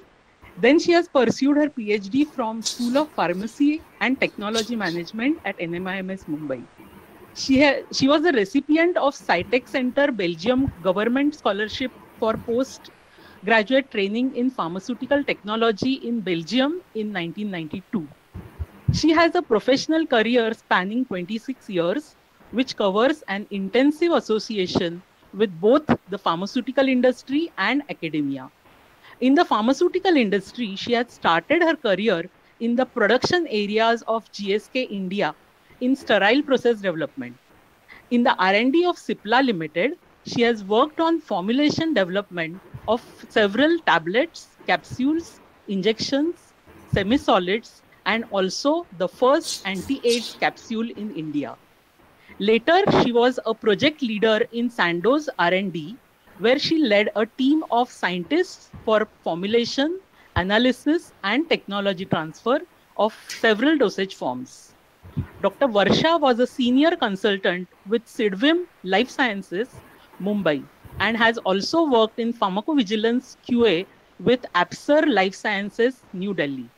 Then she has pursued her PhD from School of Pharmacy and Technology Management at NMIMS Mumbai. She was the recipient of Scitech Center Belgium Government Scholarship for Postgraduate Training in Pharmaceutical Technology in Belgium in 1992. She has a professional career spanning 26 years, which covers an intensive association with both the pharmaceutical industry and academia. In the pharmaceutical industry, she has started her career in the production areas of GSK India in sterile process development. In the R&D of Cipla Limited, she has worked on formulation development of several tablets, capsules, injections, semi-solids, and also the first anti-AIDS capsule in India. Later, she was a project leader in Sandoz R&D, where she led a team of scientists for formulation, analysis, and technology transfer of several dosage forms. Dr. Varsha was a senior consultant with Sidvim Life Sciences, Mumbai, and has also worked in pharmacovigilance QA with Apsar Life Sciences, New Delhi.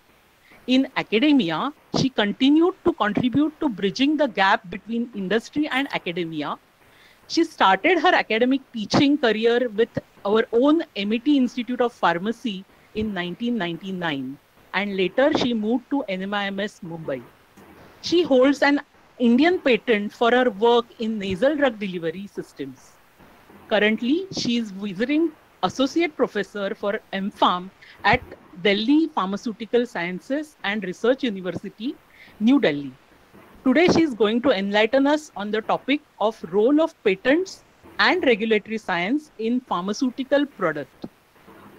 In academia, she continued to contribute to bridging the gap between industry and academia. She started her academic teaching career with our own MET Institute of Pharmacy in 1999, and later she moved to NMIMS Mumbai. She holds an Indian patent for her work in nasal drug delivery systems. Currently, she is visiting Associate Professor for M.Pharm at Delhi Pharmaceutical Sciences and Research University, New Delhi. Today, she is going to enlighten us on the topic of role of patents and regulatory science in pharmaceutical product.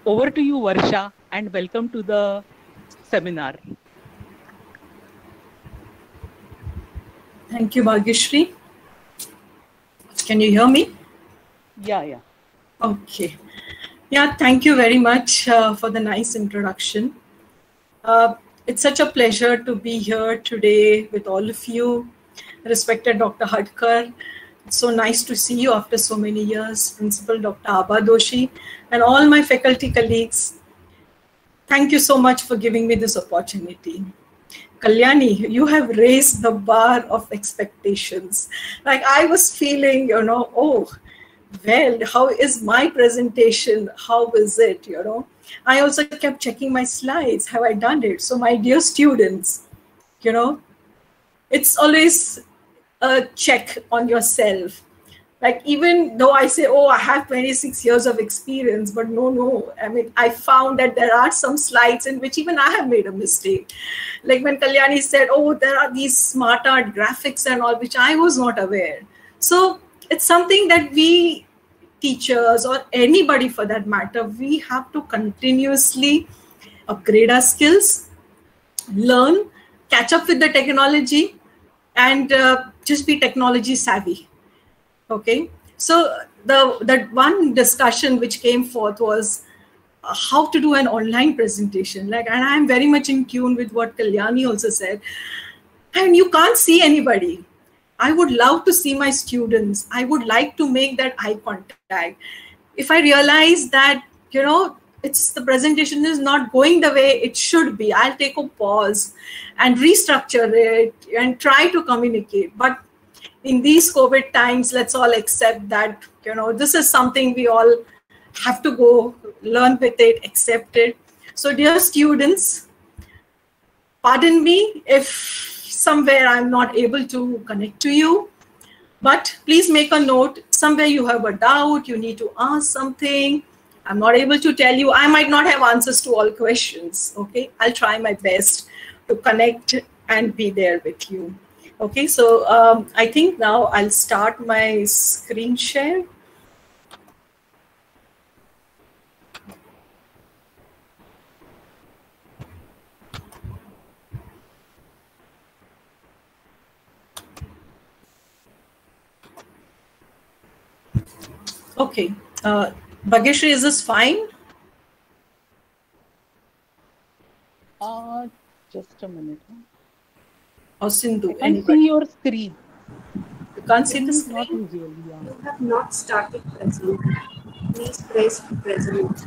Over to you, Varsha, and welcome to the seminar. Thank you, Bhagyashri. Can you hear me? Yeah. Okay. Yeah, thank you very much for the nice introduction. It's such a pleasure to be here today with all of you. Respected Dr. Hadkar, it's so nice to see you after so many years. Principal Dr. Abba Doshi, and all my faculty colleagues. Thank you so much for giving me this opportunity. Kalyani, you have raised the bar of expectations. Like I was feeling, oh, well, how is my presentation? How is it, I also kept checking my slides. Have I done it? So my dear students, it's always a check on yourself. Like even though I say, oh, I have 26 years of experience, but no. I mean, I found that there are some slides in which even I have made a mistake. Like when Kalyani said, oh, there are these smart art graphics and all, which I was not aware. So it's something that we teachers or anybody for that matter, we have to continuously upgrade our skills, learn, catch up with the technology, and just be technology savvy. Okay, so the one discussion which came forth was how to do an online presentation. And I'm very much in tune with what Kalyani also said. And you can't see anybody. I would love to see my students. I would like to make that eye contact. If I realize that, it's the presentation is not going the way it should be, I'll take a pause and restructure it and try to communicate. But in these COVID times, let's all accept that, this is something we all have to go learn with it, accept it. So dear students, pardon me if somewhere I'm not able to connect to you, but please make a note. Somewhere you have a doubt, you need to ask something. I'm not able to tell you. I might not have answers to all questions. Okay, I'll try my best to connect and be there with you. Okay, so I think now I'll start my screen share. Okay, Bhagyashri, is this fine? Just a minute. Or Sindhu? I can see your screen. You can't see the Not screen? visually, yeah. You have not started present. Please press present.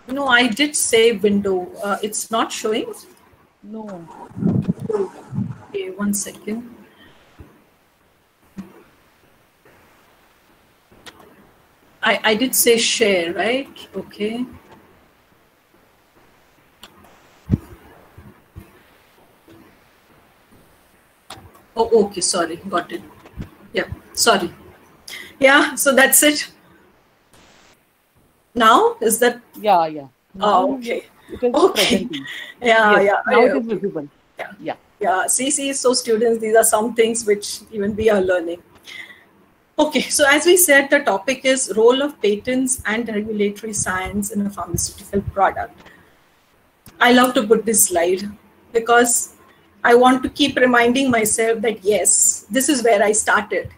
No, I did say window. It's not showing? No. Okay, 1 second. I did say share, right? Okay. Oh, okay, sorry, got it. Yeah, sorry. Yeah, so that's it. Now, is that? Yeah, yeah. Oh, okay. It is Okay. presenting. Yeah, Yes, yeah. now it okay. is visible. Yeah. Yeah. Yeah, see, so students, these are some things which even we are learning. Okay, so as we said, the topic is role of patents and regulatory science in a pharmaceutical product. I love to put this slide because I want to keep reminding myself that yes, this is where I started.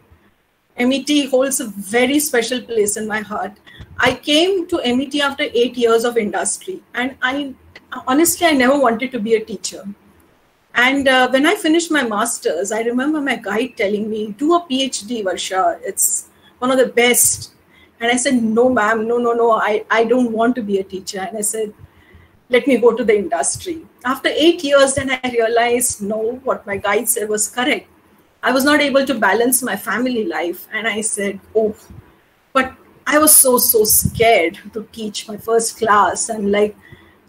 MET holds a very special place in my heart. I came to MET after 8 years of industry, and honestly, I never wanted to be a teacher. And when I finished my master's, I remember my guide telling me, do a PhD, Varsha. It's one of the best. And I said, no, ma'am, no, I don't want to be a teacher. And I said, let me go to the industry. After 8 years, then I realized, no, what my guide said was correct. I was not able to balance my family life. And I said, oh, but I was so scared to teach my first class. And like,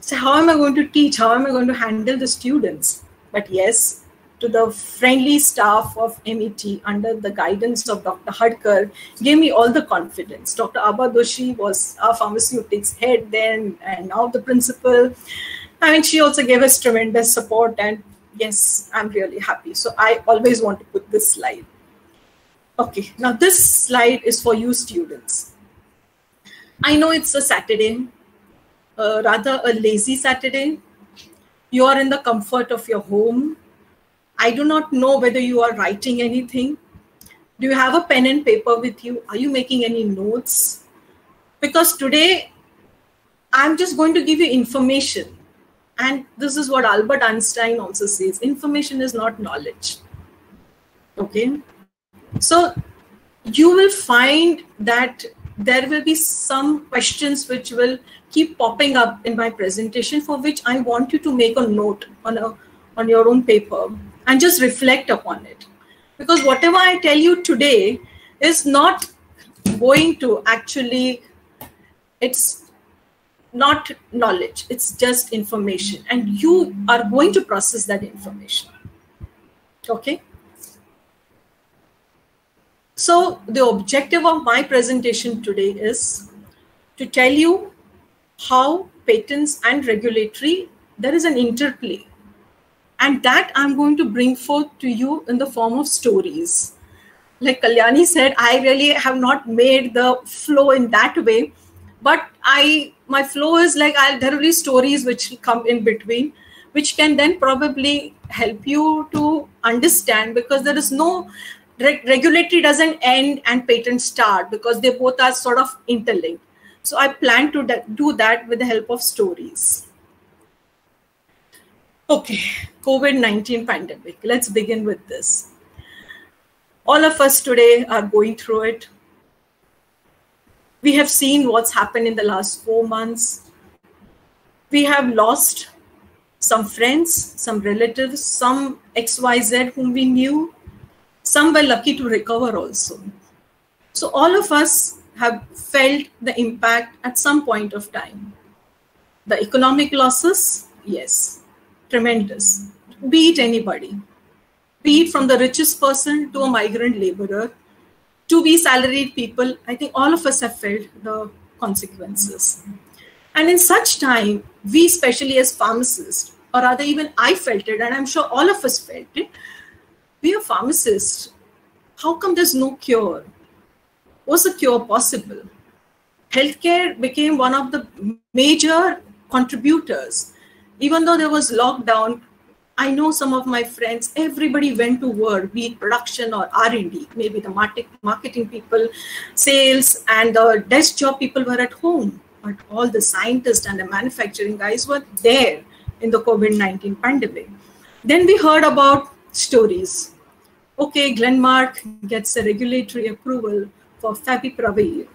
so how am I going to teach? How am I going to handle the students? But yes, to the friendly staff of MET under the guidance of Dr. Hadkar gave me all the confidence. Dr. Joshi was our pharmaceutics head then and now the principal. I mean, she also gave us tremendous support, and yes, I'm really happy. So I always want to put this slide. Okay, now this slide is for you students. I know it's a Saturday, rather a lazy Saturday. You are in the comfort of your home. I do not know whether you are writing anything. Do you have a pen and paper with you? Are you making any notes? Because today, I'm just going to give you information. And this is what Albert Einstein also says. Information is not knowledge. Okay? So you will find that there will be some questions which will keep popping up in my presentation, for which I want you to make a note on your own paper and just reflect upon it. Because whatever I tell you today is not going to actually, it's not knowledge, it's just information. And you are going to process that information. Okay? So the objective of my presentation today is to tell you how patents and regulatory, there is an interplay. And that I'm going to bring forth to you in the form of stories. Like Kalyani said, I really have not made the flow in that way, but my flow is like, there will be stories which come in between, which can then probably help you to understand, because there is no, regulatory doesn't end and patents start, because they both are sort of interlinked. So I plan to do that with the help of stories. Okay, COVID-19 pandemic. Let's begin with this. All of us today are going through it. We have seen what's happened in the last 4 months. We have lost some friends, some relatives, some XYZ whom we knew. Some were lucky to recover also. So all of us have felt the impact at some point of time. The economic losses, yes, tremendous. Be it anybody, be it from the richest person to a migrant laborer, to be salaried people, I think all of us have felt the consequences. And in such time, we especially as pharmacists, or rather even I felt it, and I'm sure all of us felt it, we are pharmacists. How come there's no cure? Was a cure possible? Healthcare became one of the major contributors. Even though there was lockdown, I know some of my friends, everybody went to work, be it production or R&D, maybe the marketing people, sales, and the desk job people were at home. but all the scientists and the manufacturing guys were there in the COVID-19 pandemic. Then we heard about stories. Okay, Glenmark gets a regulatory approval for Favipiravir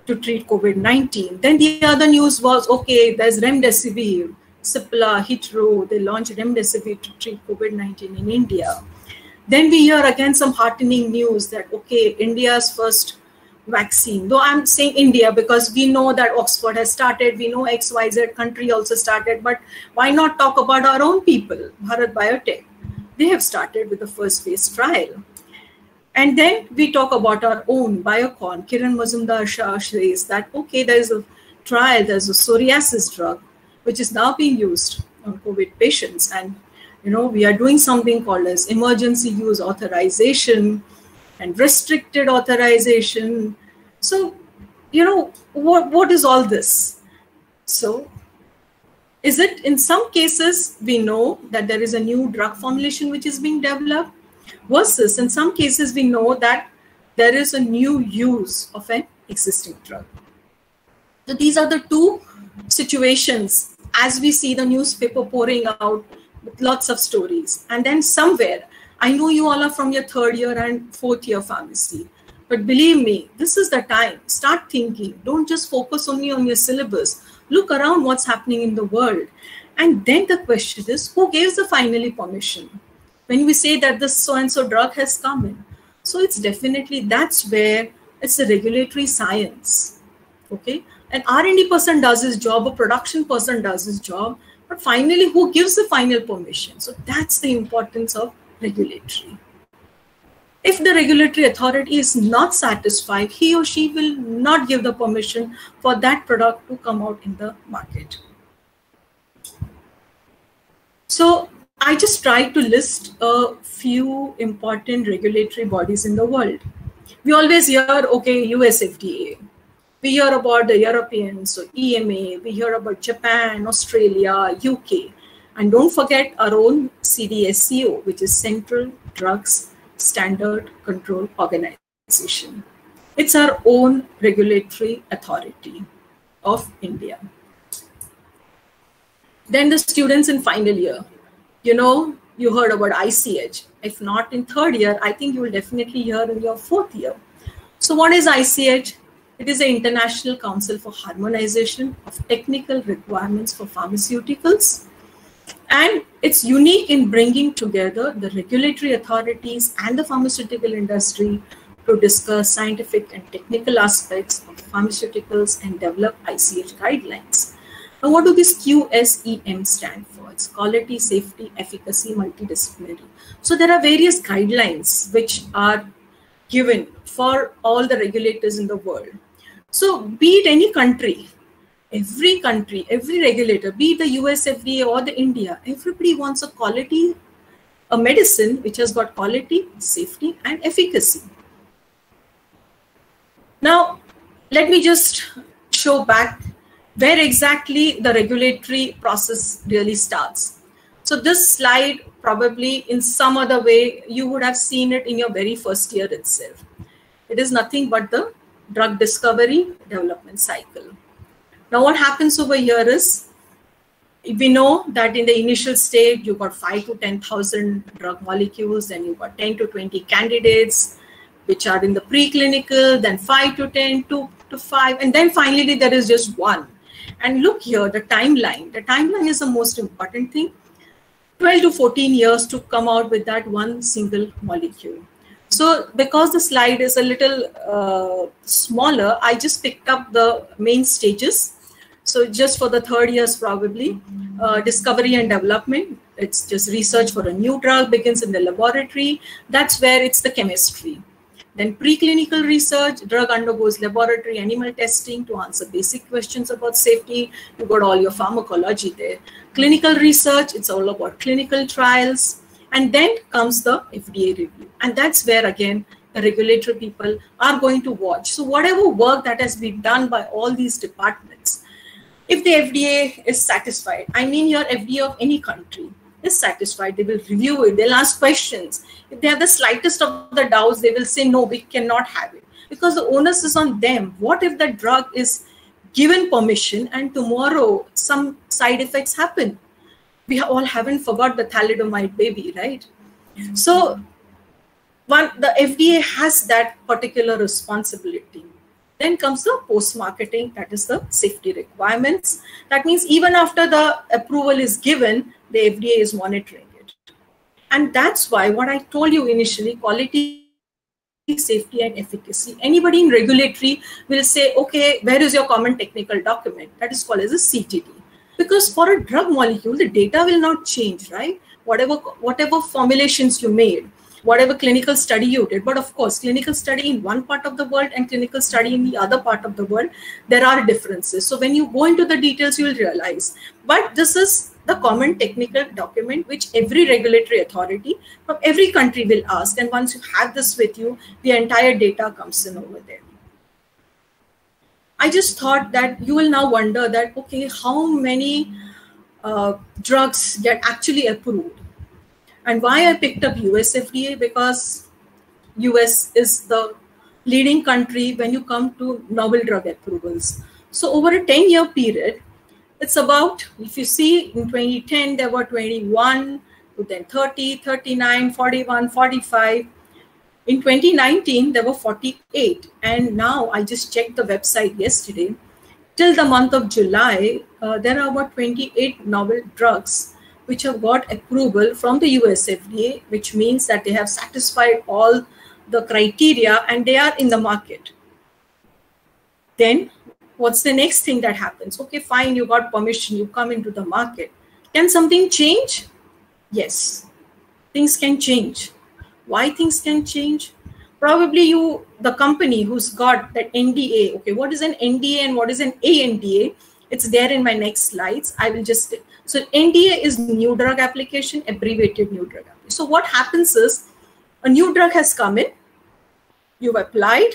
to treat COVID-19. Then the other news was, okay, there's Remdesivir, Cipla, Hitro, they launched Remdesivir to treat COVID-19 in India. Then we hear again some heartening news that, okay, India's first vaccine, though I'm saying India because we know that Oxford has started, we know XYZ country also started, but why not talk about our own people, Bharat Biotech? They have started with the first phase trial. And then we talk about our own Biocon. Kiran Mazumdar-Shah says that, okay, there's a trial, there's a psoriasis drug, which is now being used on COVID patients. And, you know, we are doing something called as emergency use authorization and restricted authorization. So, you know, what is all this? So, is it in some cases we know that there is a new drug formulation which is being developed, versus in some cases we know that there is a new use of an existing drug. So these are the two situations as we see the newspaper pouring out with lots of stories. And then somewhere, I know you all are from your third year and fourth year pharmacy, but believe me, this is the time. Start thinking. Don't just focus only on your syllabus. Look around what's happening in the world. And then the question is, who gives the finally permission? When we say that this so-and-so drug has come in. So it's definitely, that's where it's a regulatory science. Okay. An R&D person does his job, a production person does his job, but finally who gives the final permission? So that's the importance of regulatory. If the regulatory authority is not satisfied, he or she will not give the permission for that product to come out in the market. So I just tried to list a few important regulatory bodies in the world. We always hear, okay, US FDA. We hear about the Europeans, so EMA. We hear about Japan, Australia, UK. And don't forget our own CDSCO, which is Central Drugs Standard Control Organization. It's our own regulatory authority of India. Then the students in final year. You know, you heard about ICH. If not in third year, I think you will definitely hear in your fourth year. So what is ICH? It is the International Council for Harmonization of Technical Requirements for Pharmaceuticals. And it's unique in bringing together the regulatory authorities and the pharmaceutical industry to discuss scientific and technical aspects of pharmaceuticals and develop ICH guidelines. Now, what do these QSEM stand for? It's quality, safety, efficacy, multidisciplinary. So there are various guidelines which are given for all the regulators in the world. So be it any country, every regulator, be it the US FDA or the India, everybody wants a quality, a medicine which has got quality, safety, and efficacy. Now, let me just show back where exactly the regulatory process really starts. So this slide, probably in some other way, you would have seen it in your very first year itself. It is nothing but the drug discovery development cycle. Now what happens over here is, we know that in the initial stage, you've got 5 to 10,000 drug molecules, then you've got 10 to 20 candidates, which are in the preclinical, then 5 to 10, 2 to 5, and then finally there is just one. And look here, the timeline. The timeline is the most important thing. 12 to 14 years to come out with that one single molecule. So because the slide is a little smaller, I just picked up the main stages. So just for the third years probably, discovery and development, it's just research for a new drug begins in the laboratory. That's where it's the chemistry. Then preclinical research, drug undergoes laboratory animal testing to answer basic questions about safety. You've got all your pharmacology there. Clinical research, it's all about clinical trials. And then comes the FDA review. And that's where, again, the regulatory people are going to watch. So whatever work that has been done by all these departments, if the FDA is satisfied, I mean your FDA of any country is satisfied, they will review it, they'll ask questions. If they have the slightest of the doubts, they will say, no, we cannot have it. Because the onus is on them. What if the drug is given permission and tomorrow some side effects happen. We all haven't forgot the thalidomide baby, right? So the FDA has that particular responsibility. Then comes the post-marketing, that is the safety requirements. That means even after the approval is given, the FDA is monitoring it. And that's why what I told you initially, quality, safety and efficacy. Anybody in regulatory will say, okay, where is your common technical document? That is called as a CTD. Because for a drug molecule, the data will not change, right? Whatever formulations you made, whatever clinical study you did. But of course, clinical study in one part of the world and clinical study in the other part of the world, there are differences. So when you go into the details, you will realize. But this is the common technical document which every regulatory authority from every country will ask. And once you have this with you, the entire data comes in over there. I just thought that you will now wonder that, okay, how many drugs get actually approved? And why I picked up US FDA, because US is the leading country when you come to novel drug approvals. So over a 10-year period, it's about, if you see in 2010, there were 21, then 30, 39, 41, 45. In 2019, there were 48. And now I just checked the website yesterday. Till the month of July, there are about 28 novel drugs which have got approval from the US FDA, which means that they have satisfied all the criteria and they are in the market. Then what's the next thing that happens? Okay, fine, you got permission, you come into the market. Can something change? Yes, things can change. Why things can change? Probably the company who's got that NDA, okay, what is an NDA and what is an ANDA? It's there in my next slides. I will just, so NDA is new drug application, abbreviated new drug application. So what happens is a new drug has come in, you've applied,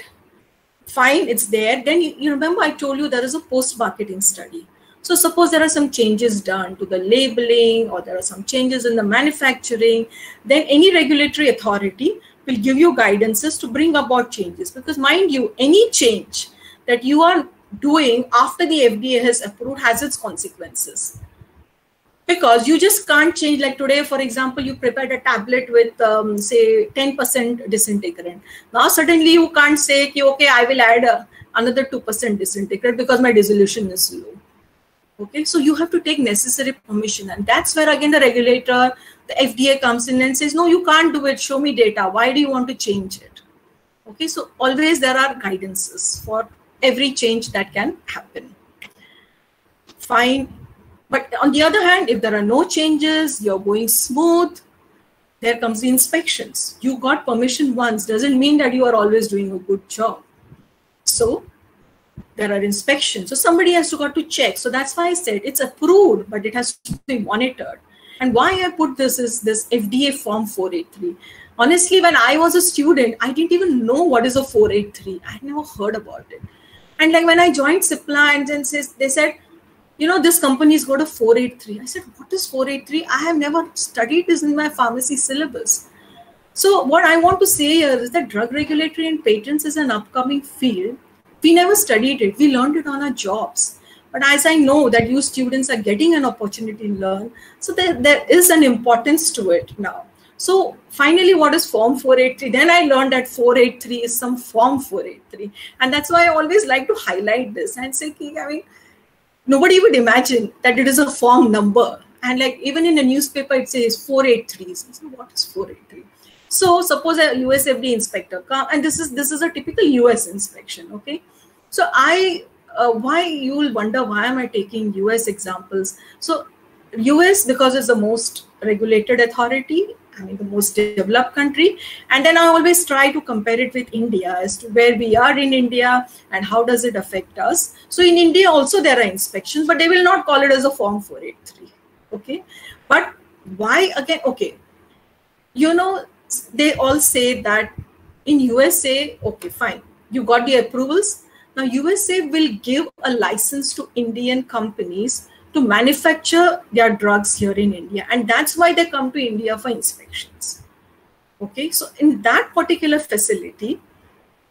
fine, it's there. Then you remember I told you there is a post-marketing study. So suppose there are some changes done to the labeling or there are some changes in the manufacturing, then any regulatory authority will give you guidances to bring about changes. Because mind you, any change that you are doing after the FDA has approved has its consequences. Because you just can't change, like today, for example, you prepared a tablet with, say, 10% disintegrant. Now, suddenly you can't say, okay, I will add another 2% disintegrant because my dissolution is low. Okay, so you have to take necessary permission. And that's where, again, the regulator, the FDA comes in and says, no, you can't do it. Show me data. Why do you want to change it? Okay, so always there are guidances for every change that can happen. Fine. But on the other hand, if there are no changes, you're going smooth, there comes the inspections. You got permission once, doesn't mean that you are always doing a good job. So there are inspections. So somebody has to go to check. So that's why I said it's approved, but it has to be monitored. And why I put this is this FDA Form 483. Honestly, when I was a student, I didn't even know what is a 483. I had never heard about it. And like when I joined Cipla and then they said, you know, this company's got a 483. I said, what is 483? I have never studied this in my pharmacy syllabus. So what I want to say here is that drug regulatory and patents is an upcoming field. We never studied it. We learned it on our jobs. But as I know that you students are getting an opportunity to learn, so there is an importance to it now. So finally, what is Form 483? Then I learned that 483 is some Form 483. And that's why I always like to highlight this and say, I mean, nobody would imagine that it is a form number. And like even in a newspaper, it says 483. So what is 483? So suppose a US FDA inspector come, and this is a typical US inspection, okay? So why you will wonder, why am I taking US examples? So US, because it's the most regulated authority, I mean the most developed country, and then I always try to compare it with India as to where we are in India and how does it affect us. So in India also there are inspections, but they will not call it as a Form 483, okay? But why again? Okay, you know, they all say that in USA, okay, fine, you got the approvals. Now USA will give a license to Indian companies to manufacture their drugs here in India. And that's why they come to India for inspections. Okay, so in that particular facility,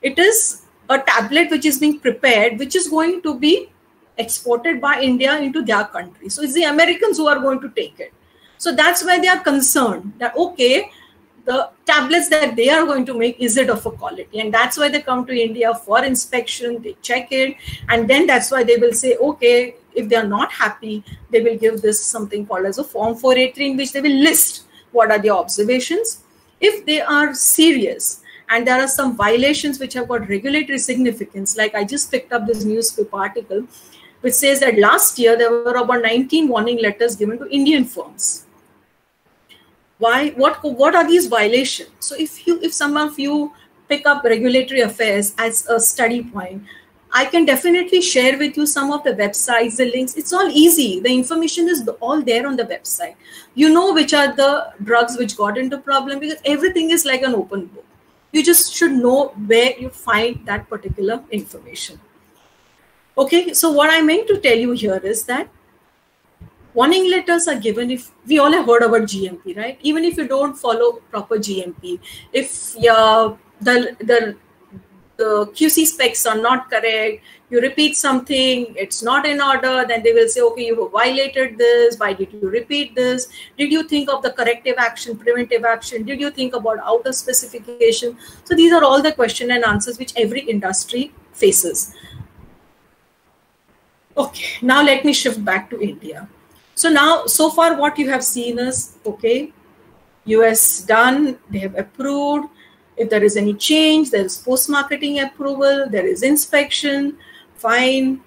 it is a tablet which is being prepared, which is going to be exported by India into their country. So it's the Americans who are going to take it. So that's why they are concerned that, okay, the tablets that they are going to make, is it of a quality? And that's why they come to India for inspection, they check it, and then that's why they will say, okay, if they are not happy, they will give this something called as a Form 483, in which they will list what are the observations. If they are serious and there are some violations which have got regulatory significance, like I just picked up this newspaper article, which says that last year there were about 19 warning letters given to Indian firms. Why? What are these violations? So if some of you pick up regulatory affairs as a study point, I can definitely share with you some of the websites, the links. It's all easy. The information is all there on the website. You know which are the drugs which got into problem, because everything is like an open book. You just should know where you find that particular information. Okay, so what I meant to tell you here is that warning letters are given if we all have heard about GMP, right? Even if you don't follow proper GMP, if the QC specs are not correct, you repeat something, it's not in order, then they will say, okay, you have violated this. Why did you repeat this? Did you think of the corrective action, preventive action? Did you think about outer specification? So these are all the question and answers which every industry faces. Okay, now let me shift back to India. So now, so far what you have seen is, okay, US done, they have approved. If there is any change, there is post-marketing approval, there is inspection, fine.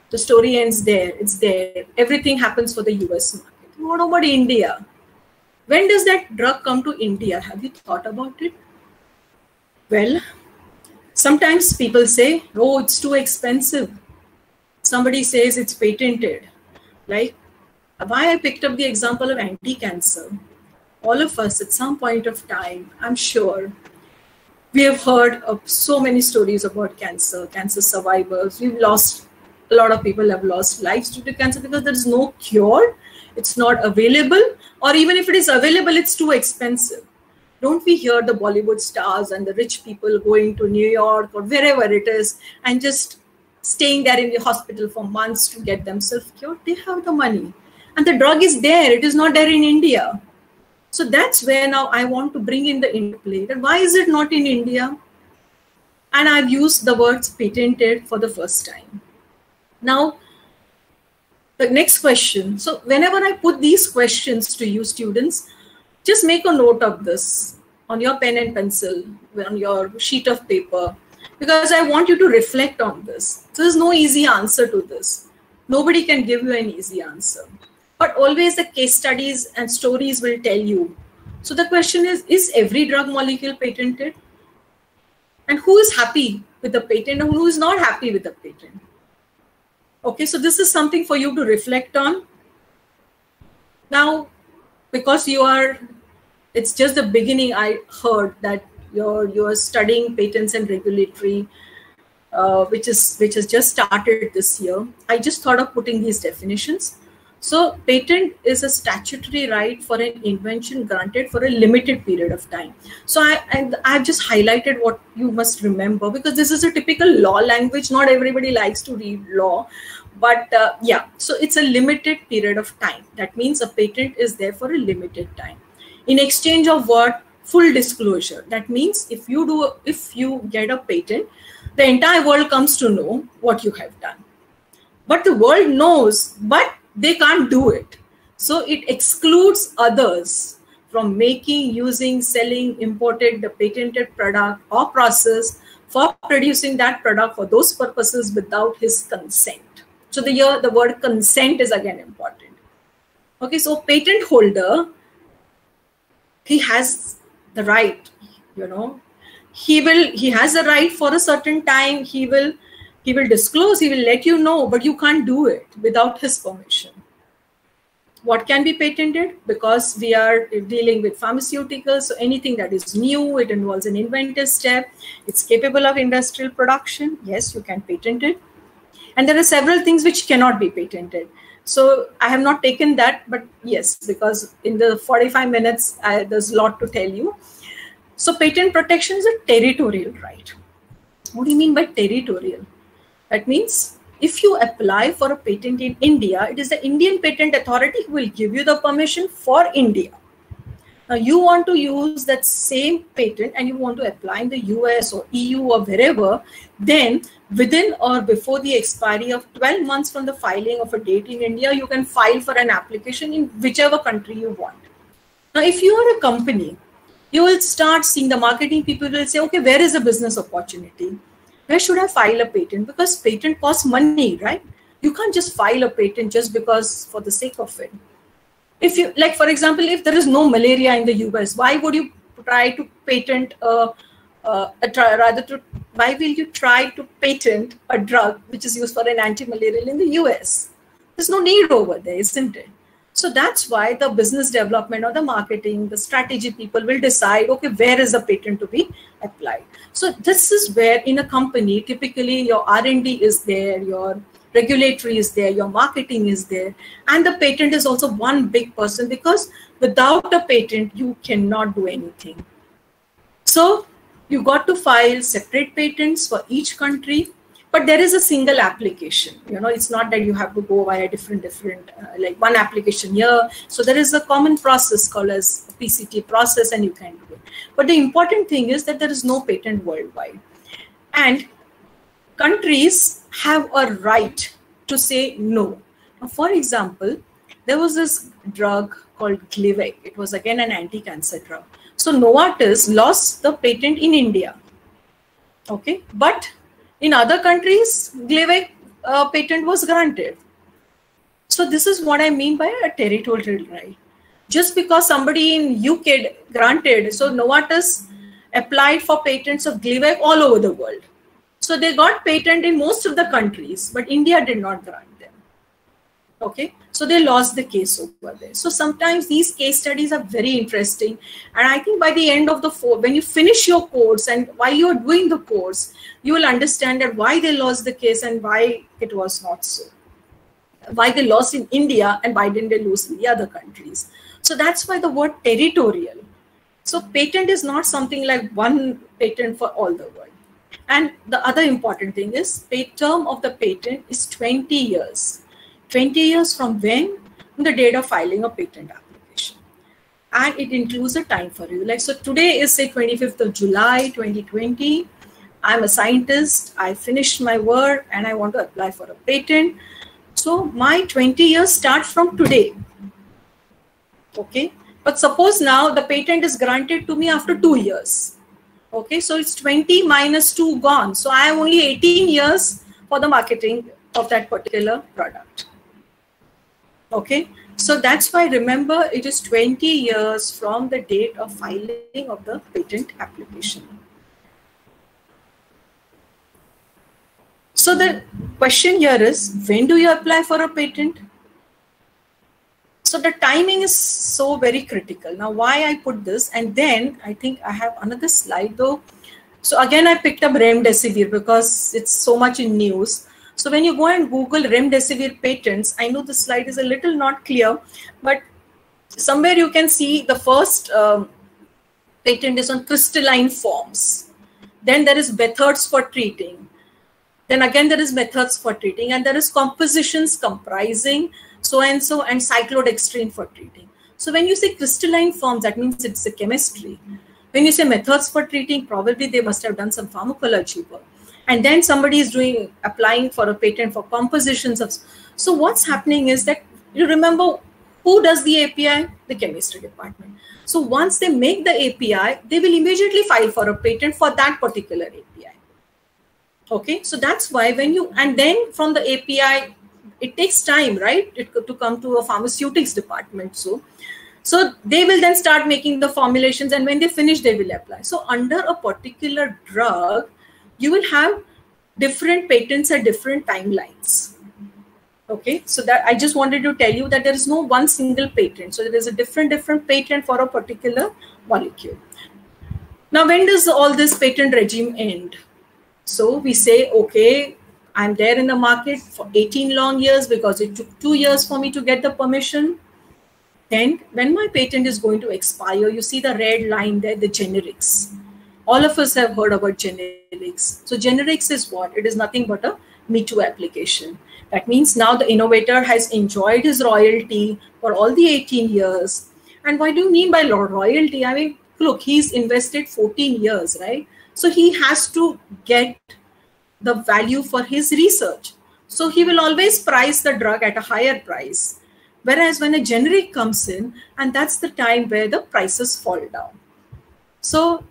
The story ends there, it's there. Everything happens for the US market. What about India? When does that drug come to India? Have you thought about it? Well, sometimes people say, oh, it's too expensive. Somebody says it's patented. Like, why I picked up the example of anti-cancer. All of us at some point of time, I'm sure, we have heard of so many stories about cancer, cancer survivors. We've lost, a lot of people have lost lives due to cancer because there is no cure. It's not available, or even if it is available, it's too expensive. Don't we hear the Bollywood stars and the rich people going to New York or wherever it is and just staying there in the hospital for months to get themselves cured? They have the money. And the drug is there. It is not there in India. So that's where now I want to bring in the interplay. That why is it not in India? And I've used the words patented for the first time. Now, the next question. So whenever I put these questions to you students, just make a note of this on your pen and pencil, on your sheet of paper, because I want you to reflect on this. So there's no easy answer to this. Nobody can give you an easy answer. But always the case studies and stories will tell you. So the question is every drug molecule patented? And who is happy with the patent and who is not happy with the patent? Okay, so this is something for you to reflect on. Now, because it's just the beginning, I heard that you're studying patents and regulatory, which has just started this year. I just thought of putting these definitions. So patent is a statutory right for an invention granted for a limited period of time. So I've just highlighted what you must remember, because this is a typical law language. Not everybody likes to read law, but yeah, so it's a limited period of time. That means a patent is there for a limited time. In exchange of what? Full disclosure. That means if you get a patent, the entire world comes to know what you have done. But the world knows, but they can't do it. So it excludes others from making, using, selling, imported the patented product or process for producing that product for those purposes without his consent. So the word consent is again important. Okay, so patent holder, he has the right, he has a right for a certain time. He will disclose, he will let you know, but you can't do it without his permission. What can be patented? Because we are dealing with pharmaceuticals, so anything that is new, it involves an inventive step, it's capable of industrial production, yes, you can patent it. And there are several things which cannot be patented. So I have not taken that, but yes, because in the 45 minutes, there's a lot to tell you. So patent protection is a territorial right. What do you mean by territorial? That means if you apply for a patent in India, it is the Indian Patent Authority who will give you the permission for India. Now you want to use that same patent and you want to apply in the US or EU or wherever, then within or before the expiry of 12 months from the filing of a date in India, you can file for an application in whichever country you want. Now, if you are a company, you will start seeing the marketing people will say, okay, where is the business opportunity? Where should I file a patent? Because patent costs money, right? You can't just file a patent just because for the sake of it. If you, like, for example, if there is no malaria in the US, why would you try to patent why will you try to patent a drug which is used for an anti-malarial in the US? There's no need over there, isn't it? So that's why the business development or the marketing, the strategy people will decide, okay, where is the patent to be applied? So this is where in a company, typically your R&D is there, your regulatory is there, your marketing is there, and the patent is also one big person, because without a patent, you cannot do anything. So you got to file separate patents for each country, but there is a single application. You know, it's not that you have to go via different like one application here. So there is a common process called as a PCT process, and you can do it. But the important thing is that there is no patent worldwide. And countries have a right to say no. Now, for example, there was this drug called Convey. It was again an anti-cancer drug. So Novartis lost the patent in India. Okay, but in other countries, Convey patent was granted. So this is what I mean by a territorial right. Just because somebody in UK granted, so Novartis applied for patents of Convey all over the world. So they got patent in most of the countries, but India did not grant them. Okay, so they lost the case over there. So sometimes these case studies are very interesting. And I think by the end of the when you finish your course and while you're doing the course, you will understand that why they lost the case and why it was not so. Why they lost in India and why didn't they lose in the other countries. So that's why the word territorial. So patent is not something like one patent for all the world. And the other important thing is term of the patent is 20 years. 20 years from when? From the date of filing a patent application. And it includes a time for review. Like, so today is say 25th of July, 2020. I'm a scientist. I finished my work and I want to apply for a patent. So my 20 years start from today. Okay. But suppose now the patent is granted to me after 2 years. Okay. So it's 20 minus 2 gone. So I have only 18 years for the marketing of that particular product. Okay, so that's why remember it is 20 years from the date of filing of the patent application. So the question here is, when do you apply for a patent? So the timing is so very critical. Now why I put this, and then I think I have another slide though. So again, I picked up remdesivir because it's so much in news. So when you go and Google remdesivir patents, I know the slide is a little not clear, but somewhere you can see the first patent is on crystalline forms. Then there is methods for treating. Then again, there is methods for treating, and there is compositions comprising so-and-so and cyclodextrin for treating. So when you say crystalline forms, that means it's a chemistry. When you say methods for treating, probably they must have done some pharmacology work. And then somebody is applying for a patent for compositions of. So what's happening is that, you remember who does the API? The chemistry department. So once they make the API, they will immediately file for a patent for that particular API. Okay, so that's why when you, and then from the API, it takes time, right? To come to a pharmaceutics department. So they will then start making the formulations, and when they finish, they will apply. So under a particular drug, you will have different patents at different timelines. Okay, so that I just wanted to tell you that there is no one single patent. So there is a different patent for a particular molecule. Now, when does all this patent regime end? So we say, okay, I'm there in the market for 18 long years because it took 2 years for me to get the permission. Then when my patent is going to expire, you see the red line there, the generics. All of us have heard about generics. So generics is what? It is nothing but a Me Too application. That means now the innovator has enjoyed his royalty for all the 18 years. And what do you mean by royalty? I mean, look, he's invested 14 years, right? So he has to get the value for his research. So he will always price the drug at a higher price. Whereas when a generic comes in, and that's the time where the prices fall down. So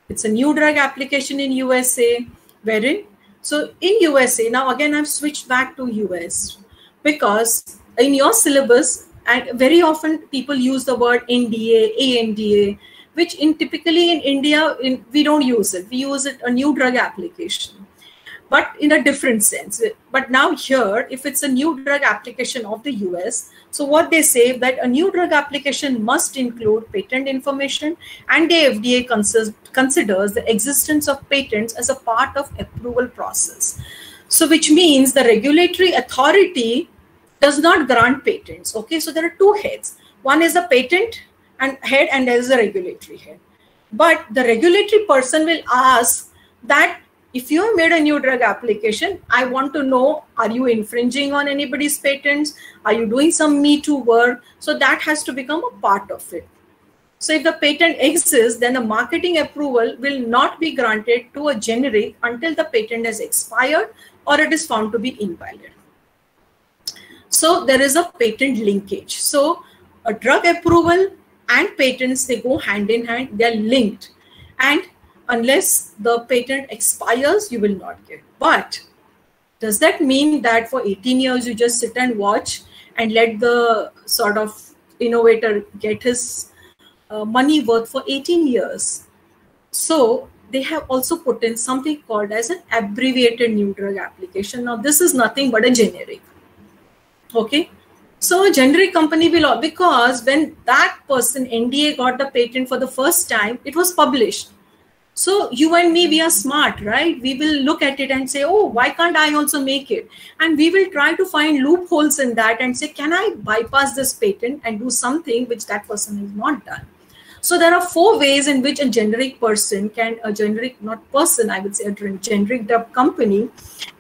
it's a new drug application in USA, wherein, so in USA, now again, I've switched back to US because in your syllabus, and very often people use the word NDA, ANDA, which typically in India, we don't use it. We use it a new drug application, but in a different sense. But now here, if it's a new drug application of the US, so what they say that a new drug application must include patent information, and the FDA considers the existence of patents as a part of approval process. So which means the regulatory authority does not grant patents. Okay, so there are two heads. One is a patent and head, and there is a regulatory head. But the regulatory person will ask that if you have made a new drug application, I want to know, are you infringing on anybody's patents? Are you doing some Me Too work? So that has to become a part of it. So if the patent exists, then the marketing approval will not be granted to a generic until the patent has expired or it is found to be invalid. So there is a patent linkage. So a drug approval and patents, they go hand in hand, they are linked. And unless the patent expires, you will not get. But does that mean that for 18 years, you just sit and watch and let the sort of innovator get his money worth for 18 years? So they have also put in something called as an abbreviated new drug application. Now, this is nothing but a generic. Okay. So a generic company will, because when that person, NDA, got the patent for the first time, it was published. So you and me, we are smart, right? We will look at it and say, oh, why can't I also make it? And we will try to find loopholes in that and say, can I bypass this patent and do something which that person has not done? So there are 4 ways in which a generic person can, a generic, not person, I would say a generic drug company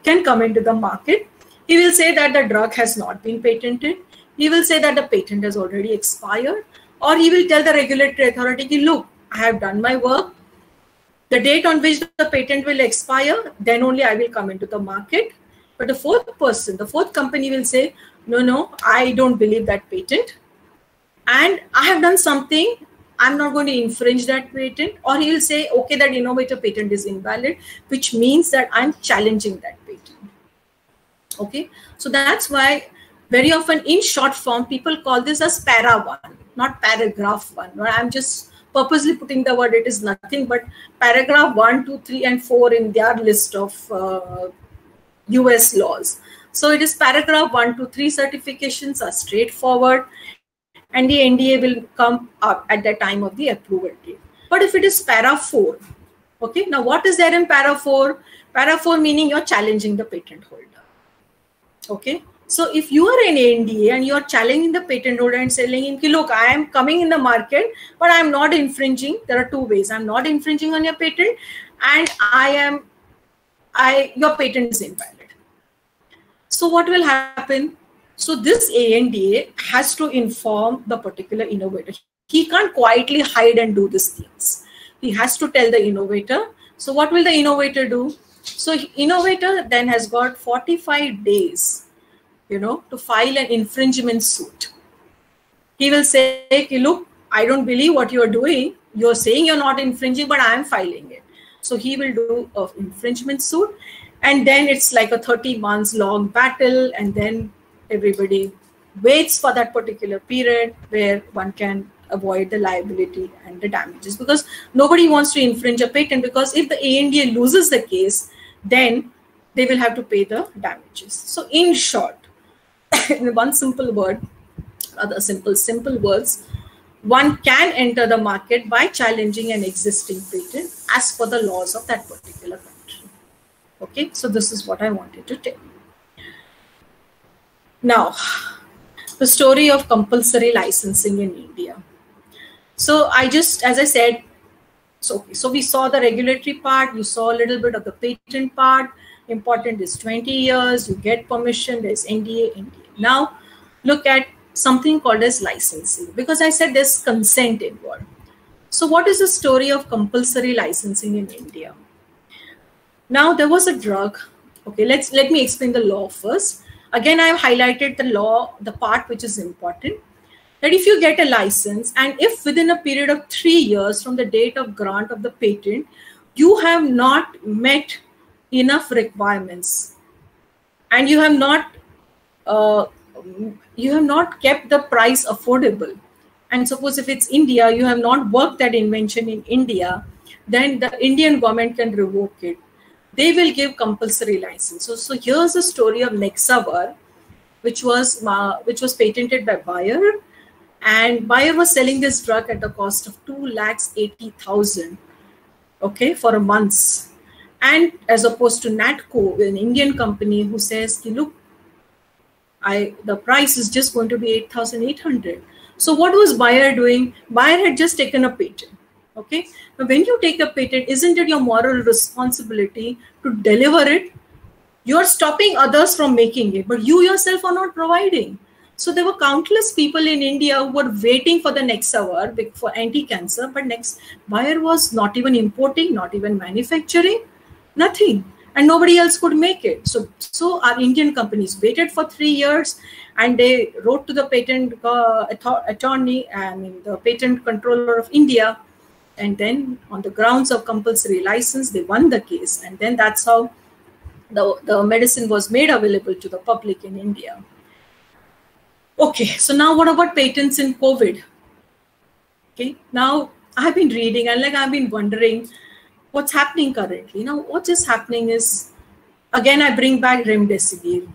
can come into the market. He will say that the drug has not been patented. He will say that the patent has already expired. Or he will tell the regulatory authority, look, I have done my work. The date on which the patent will expire, then only I will come into the market. But the fourth person, the fourth company will say, no, I don't believe that patent. And I have done something, I'm not going to infringe that patent. Or he will say, okay, that innovator patent is invalid, which means that I'm challenging that patent. Okay, so that's why very often in short form, people call this as para 1, not paragraph 1. I'm just purposely putting the word, it is nothing but paragraph 1, 2, 3, and 4 in their list of US laws. So it is paragraph 1 to 3 certifications are straightforward, and the NDA will come up at the time of the approval date. But if it is para 4, okay, now what is there in para 4? Para 4 meaning you're challenging the patent holder. Okay, so if you are an NDA and you are challenging the patent holder and telling him, look, I am coming in the market, but I am not infringing. There are 2 ways. I'm not infringing on your patent, and your patent is invalid. So what will happen? So this ANDA has to inform the particular innovator. He can't quietly hide and do these things. He has to tell the innovator. So what will the innovator do? So innovator then has got 45 days, to file an infringement suit. He will say, look, I don't believe what you are doing. You're saying you're not infringing, but I'm filing it. So he will do an infringement suit. And then it's like a 30 months long battle. And then everybody waits for that particular period where one can avoid the liability and the damages, because nobody wants to infringe a patent, because if the ANDA loses the case, then they will have to pay the damages. So in short, in one simple word, other simple words, one can enter the market by challenging an existing patent as per the laws of that particular country. Okay, so this is what I wanted to tell you. Now, the story of compulsory licensing in India. So as I said, so we saw the regulatory part, you saw a little bit of the patent part. important is 20 years, you get permission, there's NDA. Now, look at something called as licensing, because I said there's consent involved. So what is the story of compulsory licensing in India? Now, there was a drug. Okay, let me explain the law first. Again, I've highlighted the law, the part which is important, that if you get a license and if within a period of 3 years from the date of grant of the patent, you have not met enough requirements and you have not kept the price affordable, and suppose if it's India, you have not worked that invention in India, then the Indian government can revoke it. They will give compulsory license. So here's the story of Nexavar, which was patented by Bayer, and Bayer was selling this drug at a cost of 2,80,000, okay, for a month. And as opposed to Natco, an Indian company who says, look, the price is just going to be 8,800. So what was Bayer doing? Bayer had just taken a patent. Okay. Now, when you take a patent, isn't it your moral responsibility to deliver it? You're stopping others from making it, but you yourself are not providing. So there were countless people in India who were waiting for the Nexavar for anti-cancer, but Bayer was not even importing, not even manufacturing, nothing. And nobody else could make it. So our Indian companies waited for 3 years, and they wrote to the patent attorney and the patent controller of India. And then on the grounds of compulsory license, they won the case. And then that's how the medicine was made available to the public in India. Okay, so now what about patents in COVID? Okay, now I've been reading and I've been wondering what's happening currently. Now, what is happening is, again, I bring back Remdesivir.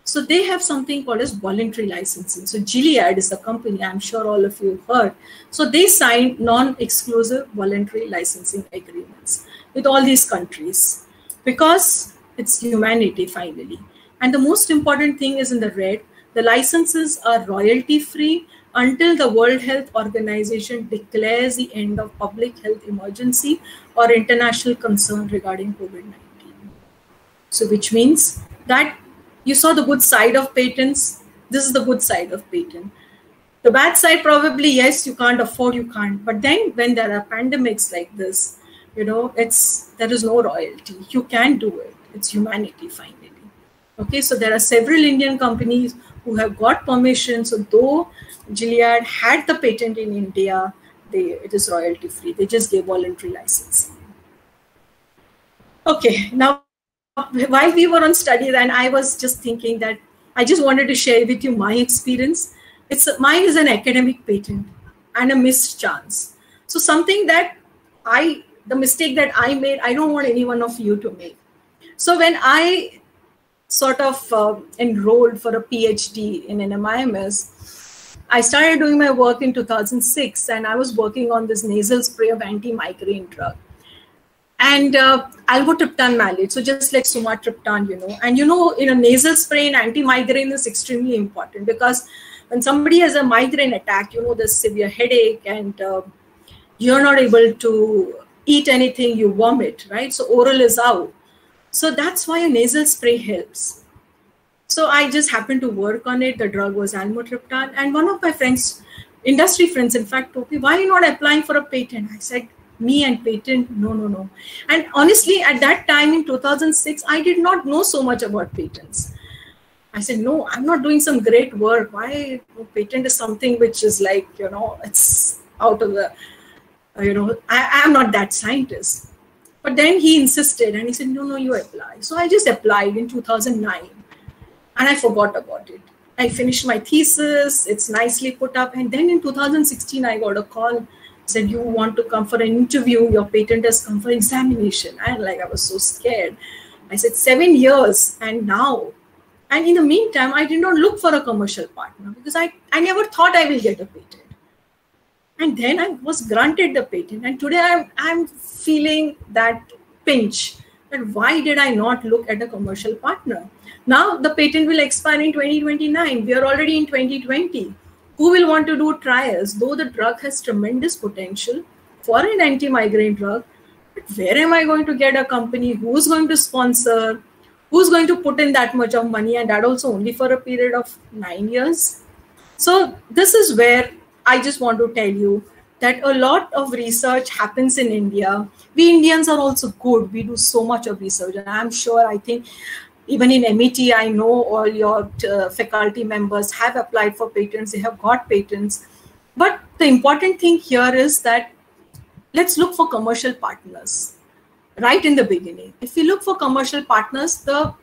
So they have something called as voluntary licensing. So Gilead is a company, I'm sure all of you have heard. So they signed non-exclusive voluntary licensing agreements with all these countries because it's humanity finally. And the most important thing is in the red, the licenses are royalty-free until the World Health Organization declares the end of public health emergency or international concern regarding COVID-19. So which means that you saw the good side of patents. This is the good side of patent. The bad side probably, yes, you can't afford, you can't. But then when there are pandemics like this, there is no royalty. You can do it. It's humanity finally. Okay, so there are several Indian companies who have got permission. So though Gilead had the patent in India, it is royalty free. They just gave voluntary licensing. Okay, now while we were on study, then I was just thinking that I just wanted to share with you my experience. Mine is an academic patent and a missed chance. So something that the mistake that I made, I don't want any one of you to make. So when I sort of enrolled for a PhD in an MIMS, I started doing my work in 2006, and I was working on this nasal spray of anti-migraine drug. And alvotriptan malate, so just like sumatriptan, And in a nasal spray in anti-migraine is extremely important because when somebody has a migraine attack, there's severe headache and you're not able to eat anything, you vomit, right? So oral is out. So that's why a nasal spray helps. So I just happened to work on it. The drug was almotriptan. And one of my friends, industry friends, in fact, told me, why are you not applying for a patent? I said, me and patent? No. And honestly, at that time in 2006, I did not know so much about patents. I said, no, I'm not doing some great work. Why? Patent is something which is like, it's out of the, I'm not that scientist. But then he insisted and he said, no, you apply. So I just applied in 2009 and I forgot about it. I finished my thesis, it's nicely put up. And then in 2016, I got a call, said, you want to come for an interview, your patent has come for examination. And I was so scared. I said, 7 years and now. And in the meantime, I did not look for a commercial partner because I never thought I will get a patent. And then I was granted the patent. And today I'm feeling that pinch that why did I not look at a commercial partner? Now the patent will expire in 2029. We are already in 2020. Who will want to do trials? Though the drug has tremendous potential for an anti-migraine drug, but where am I going to get a company? Who's going to sponsor? Who's going to put in that much of money, and that also only for a period of 9 years? So this is where I just want to tell you that a lot of research happens in India. We Indians are also good. We do so much of research. And I'm sure, I think, even in MET, I know all your faculty members have applied for patents. They have got patents. But the important thing here is that let's look for commercial partners right in the beginning. If we look for commercial partners, the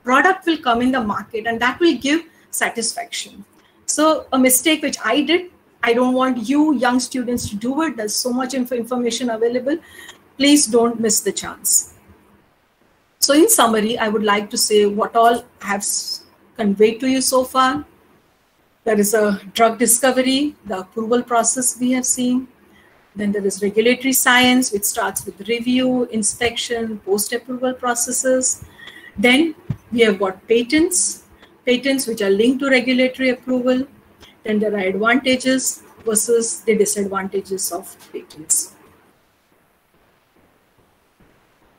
product will come in the market, and that will give satisfaction. So a mistake which I did, I don't want you young students to do it. There's so much information available. Please don't miss the chance. So in summary, I would like to say what all I have conveyed to you so far. There is a drug discovery, the approval process we have seen. Then there is regulatory science, which starts with review, inspection, post-approval processes. Then we have got patents which are linked to regulatory approval. Then there are advantages versus the disadvantages of patents.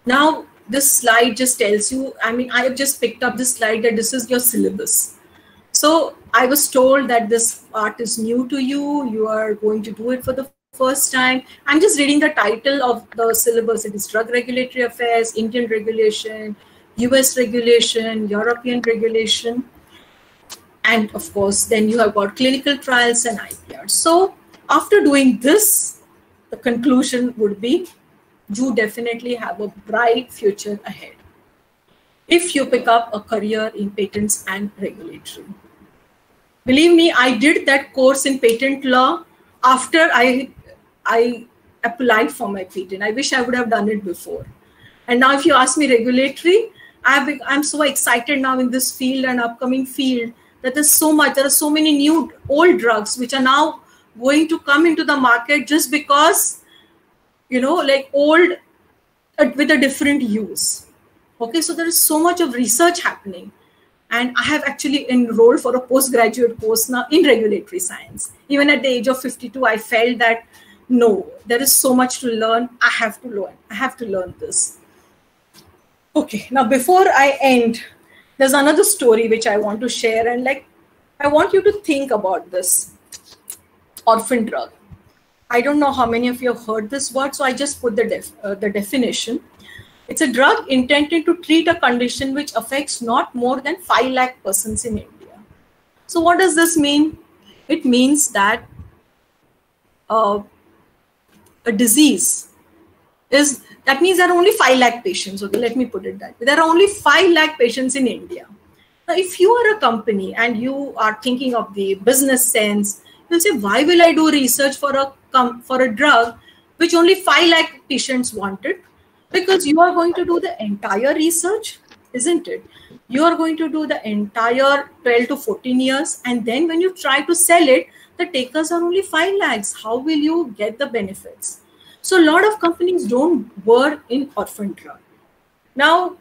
Now, this slide just tells you, I mean, I have just picked up this slide that this is your syllabus. So I was told that this part is new to you. You are going to do it for the first time. I'm just reading the title of the syllabus. It is Drug Regulatory Affairs, Indian Regulation, US Regulation, European Regulation. And of course, then you have got clinical trials and IPR. So after doing this, the conclusion would be, you definitely have a bright future ahead if you pick up a career in patents and regulatory. Believe me, I did that course in patent law after I applied for my patent. I wish I would have done it before. And now if you ask me regulatory, I'm so excited now in this field and upcoming field that there are so many new old drugs which are now going to come into the market just because, you know, like old with a different use. Okay, so there is so much of research happening. And I have actually enrolled for a postgraduate course now in regulatory science. Even at the age of 52, I felt that, no, there is so much to learn. I have to learn this. Okay, now before I end, there's another story which I want to share. And like, I want you to think about this. Orphan drug. I don't know how many of you have heard this word, so I just put the definition. It's a drug intended to treat a condition which affects not more than 5 lakh persons in India. So what does this mean? It means that a disease is, that means there are only 5 lakh patients. Okay, let me put it that way. There are only 5 lakh patients in India. Now, if you are a company and you are thinking of the business sense, you'll say, why will I do research for a drug which only 5 lakh patients wanted? Because you are going to do the entire research, isn't it? You are going to do the entire 12 to 14 years. And then when you try to sell it, the takers are only 5 lakhs. How will you get the benefits? So a lot of companies don't work in orphan drug. Now,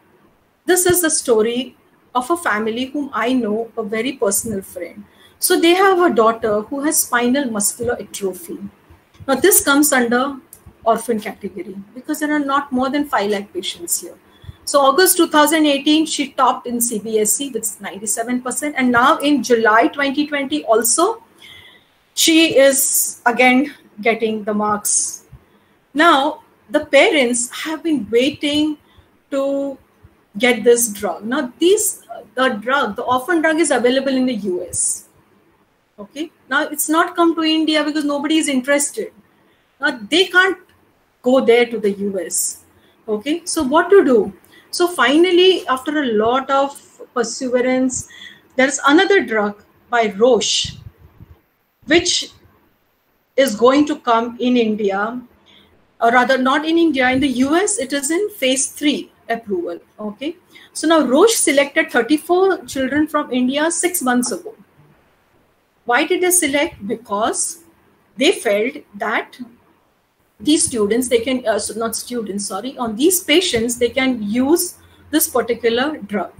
this is the story of a family whom I know, a very personal friend. So they have a daughter who has spinal muscular atrophy. Now this comes under orphan category because there are not more than 5 lakh patients here. So August 2018, she topped in CBSE with 97%. And now in July 2020 also, she is again getting the marks. Now, the parents have been waiting to get this drug. Now, the orphan drug is available in the US. Okay. Now, it's not come to India because nobody is interested. Now, they can't go there to the US. Okay. So, what to do? So, finally, after a lot of perseverance, there's another drug by Roche, which is going to come in India, or rather not in India, in the US, it is in phase 3 approval. Okay. So now Roche selected 34 children from India 6 months ago. Why did they select? Because they felt that these students, they can, on these patients, they can use this particular drug.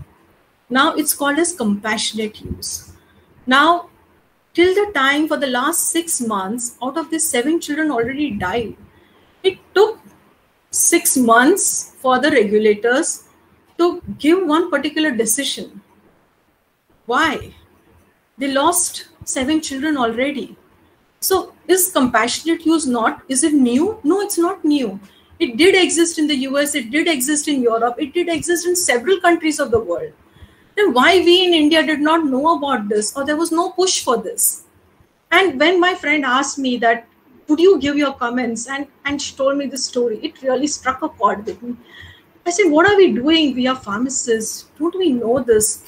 Now it's called as compassionate use. Now, till the time for the last 6 months, out of these 7 children already died. It took 6 months for the regulators to give one particular decision. Why? They lost 7 children already. So is compassionate use not, is it new? No, it's not new. It did exist in the US, it did exist in Europe, it did exist in several countries of the world. Then why we in India did not know about this, or there was no push for this? And when my friend asked me that, would you give your comments? And she told me this story, it really struck a chord with me. I said, what are we doing? We are pharmacists. Don't we know this?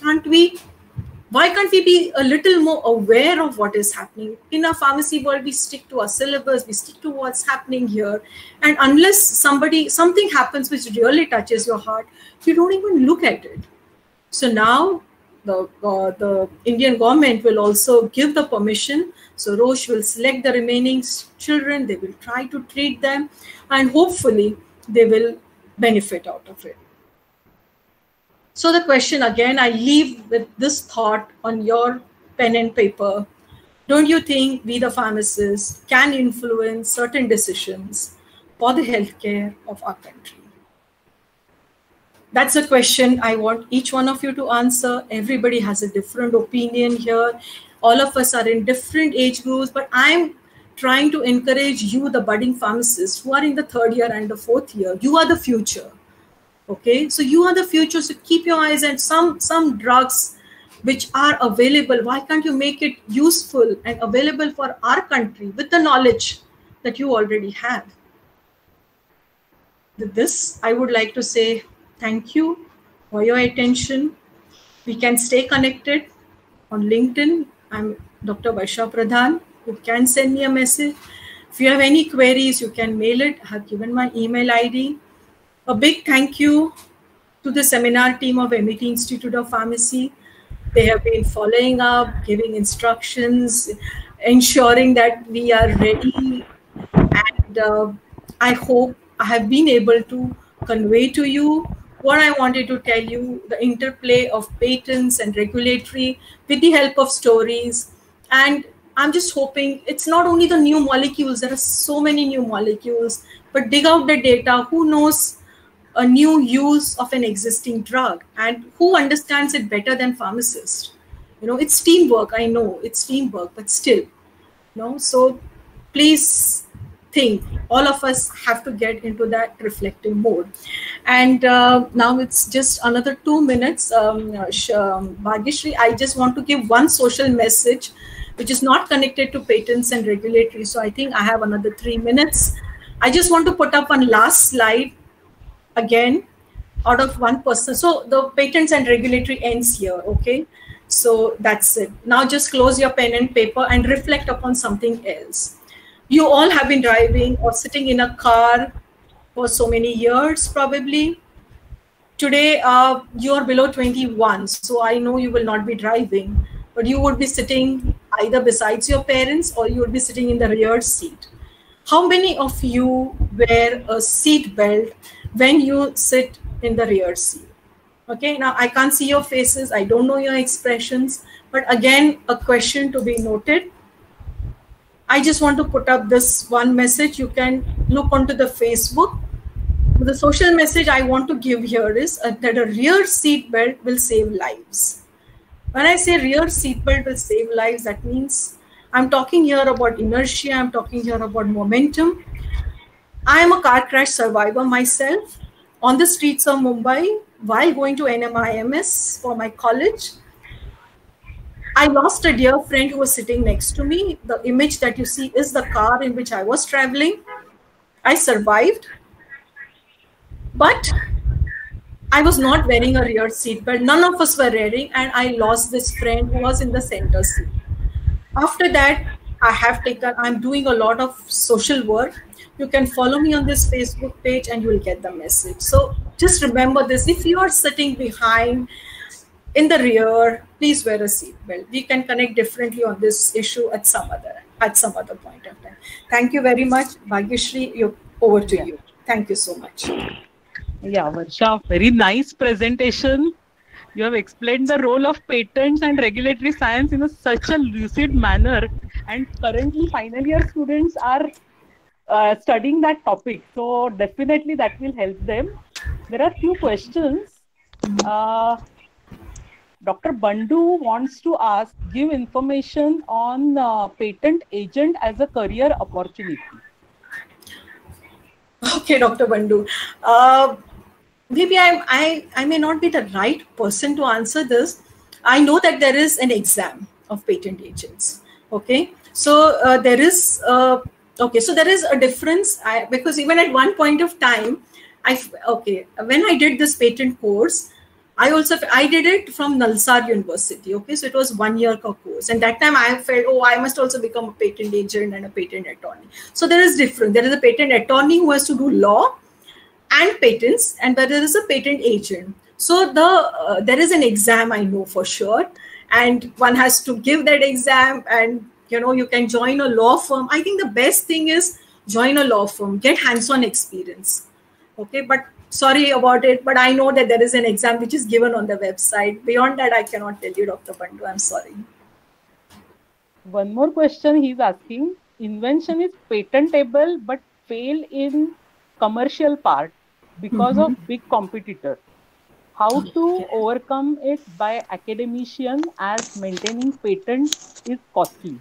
Why can't we be a little more aware of what is happening? In our pharmacy world, we stick to our syllabus, we stick to what's happening here. And unless something happens which really touches your heart, you don't even look at it. So now the Indian government will also give the permission. So Roche will select the remaining children, they will try to treat them, and hopefully they will benefit out of it. So the question again, I leave with this thought on your pen and paper. Don't you think we the pharmacists can influence certain decisions for the healthcare of our country? That's a question I want each one of you to answer. Everybody has a different opinion here. All of us are in different age groups, but I'm trying to encourage you, the budding pharmacists who are in the 3rd year and the 4th year. You are the future. Okay, so you are the future. So keep your eyes on some drugs which are available. Why can't you make it useful and available for our country with the knowledge that you already have? With this, I would like to say thank you for your attention. We can stay connected on LinkedIn. I'm Dr. Varsha Pradhan. You can send me a message. If you have any queries, you can mail it. I have given my email ID. A big thank you to the seminar team of MIT Institute of Pharmacy. They have been following up, giving instructions, ensuring that we are ready. And I hope I have been able to convey to you what I wanted to tell you, the interplay of patents and regulatory with the help of stories. And I'm just hoping it's not only the new molecules, there are so many new molecules, but dig out the data. Who knows a new use of an existing drug, and who understands it better than pharmacists? It's teamwork. I know it's teamwork, but still, so please think, all of us have to get into that reflective mode. And now it's just another 2 minutes. Bhagyashri, I just want to give one social message which is not connected to patents and regulatory. So I think I have another 3 minutes. I just want to put up one last slide again out of one person. So the patents and regulatory ends here, okay? So that's it. Now just close your pen and paper and reflect upon something else. You all have been driving or sitting in a car for so many years, probably. Today, you are below 21, so I know you will not be driving, but you would be sitting either besides your parents or you would be sitting in the rear seat. How many of you wear a seat belt when you sit in the rear seat? Okay, now I can't see your faces, I don't know your expressions, but again, a question to be noted. I just want to put up this one message. You can look onto the Facebook. The social message I want to give here is that a rear seat belt will save lives. When I say rear seat belt will save lives, that means I'm talking here about inertia, I'm talking here about momentum. I am a car crash survivor myself on the streets of Mumbai while going to NMIMS for my college. I lost a dear friend who was sitting next to me. The image that you see is the car in which I was traveling. I survived, but I was not wearing a rear seat belt. None of us were wearing, and I lost this friend who was in the center seat. After that, I'm doing a lot of social work. You can follow me on this Facebook page and you will get the message. So just remember this. If you are sitting behind, in the rear, please wear a seat belt. We can connect differently on this issue at some other point of time. Thank you very much. Bhagyashri, over to you. Thank you so much. Yeah, Varsha, very nice presentation. You have explained the role of patents and regulatory science in such a lucid manner. And currently, final year students are studying that topic. So definitely that will help them. There are few questions. Dr. Bandhu wants to ask, give information on patent agent as a career opportunity. Okay, Dr. Bandhu. Maybe I may not be the right person to answer this. I know that there is an exam of patent agents. Okay, so there is there is a difference. Because even at one point of time, when I did this patent course, I did it from Nalsar University. Okay, so it was 1 year course, and that time I felt, I must also become a patent agent and a patent attorney. So there is difference. There is a patent attorney who has to do law and patents, and there is a patent agent. So there is an exam, I know for sure, and one has to give that exam, and you can join a law firm. I think the best thing is join a law firm, get hands-on experience. Okay, but sorry about it, but I know that there is an exam which is given on the website. Beyond that, I cannot tell you, Dr. Bandhu. I'm sorry. One more question he's asking. Invention is patentable but fail in commercial part because of big competitor. How to overcome it by academician as maintaining patent is costly?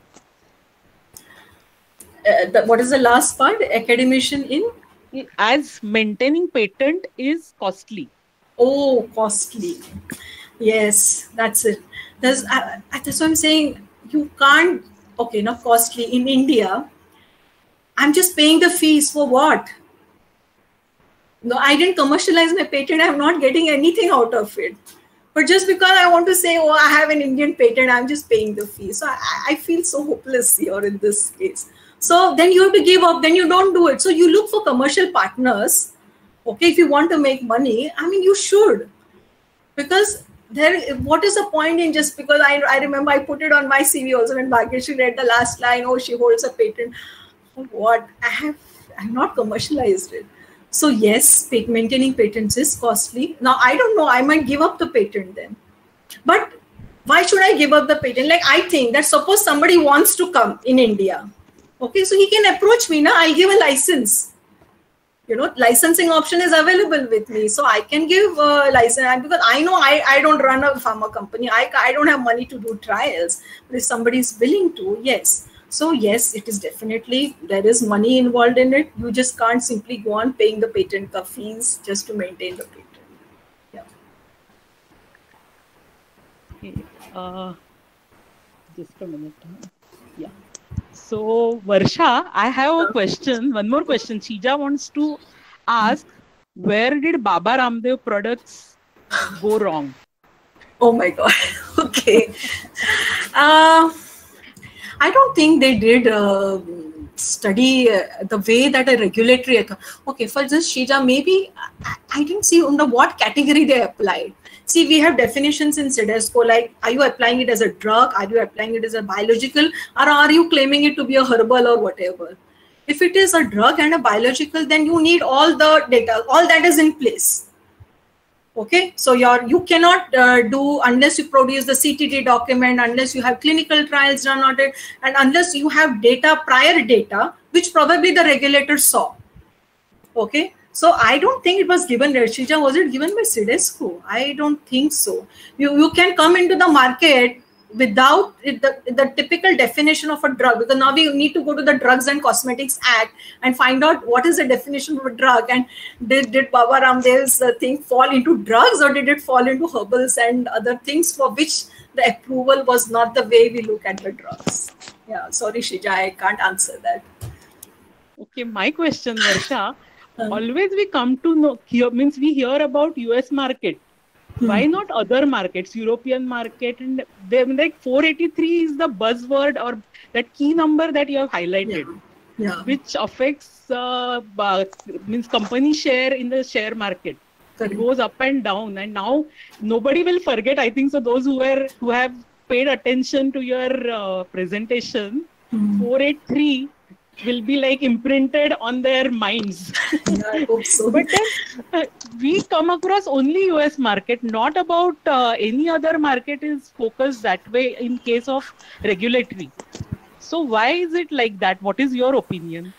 What is the last part? Academician in? As maintaining patent is costly. Oh, costly. Yes, that's it. That's what I'm saying. You can't, not costly. In India, I'm just paying the fees for what? No, I didn't commercialize my patent. I'm not getting anything out of it. But just because I want to say, I have an Indian patent, I'm just paying the fee. So I feel so hopeless here in this case. So then you have to give up, then you don't do it. So you look for commercial partners. Okay, if you want to make money, you should. Because what is the point in just because I remember I put it on my CV also when Bhagyashri read the last line, she holds a patent. What? I have not commercialized it. So yes, maintaining patents is costly. Now, I don't know, I might give up the patent then. But why should I give up the patent? Like, I think that suppose somebody wants to come in India. Okay, so he can approach me now. I'll give a license. Licensing option is available with me. So I can give a license because I know I don't run a pharma company. I don't have money to do trials. But if somebody is willing to, yes. So yes, it is definitely, there is money involved in it. You just can't simply go on paying the patent fees just to maintain the patent. Yeah. Okay. Just a minute. Yeah. So Varsha, I have a question. One more question. Sheeja wants to ask, where did Baba Ramdev products go wrong? Oh my God. Okay. I don't think they did study the way that a regulatory. Okay, for this Sheeja, maybe I didn't see under what category they applied. See, we have definitions in CEDESCO, like, are you applying it as a drug? Are you applying it as a biological? Or are you claiming it to be a herbal or whatever? If it is a drug and a biological, then you need all the data. All that is in place. Okay, so you cannot do unless you produce the CTD document, unless you have clinical trials done on it, and unless you have prior data, which probably the regulator saw. Okay, so I don't think it was given. Sheeja, was it given by CEDESCO? I don't think so. You can come into the market without the typical definition of a drug, because now we need to go to the Drugs and Cosmetics Act and find out what is the definition of a drug, and did Baba Ramdev's thing fall into drugs, or did it fall into herbals and other things for which the approval was not the way we look at the drugs. Yeah, sorry Sheeja, I can't answer that. Okay, my question, Varsha, always we come to we hear about US market. Why not other markets, European market? And they, like 483 is the buzzword or that key number that you have highlighted, which affects company share in the share market. It goes up and down, and now nobody will forget. I think so. Those who have paid attention to your presentation, 483 will be like imprinted on their minds. Yeah, I hope so. But then we come across only US market, not about any other market is focused that way in case of regulatory. So why is it like that? What is your opinion?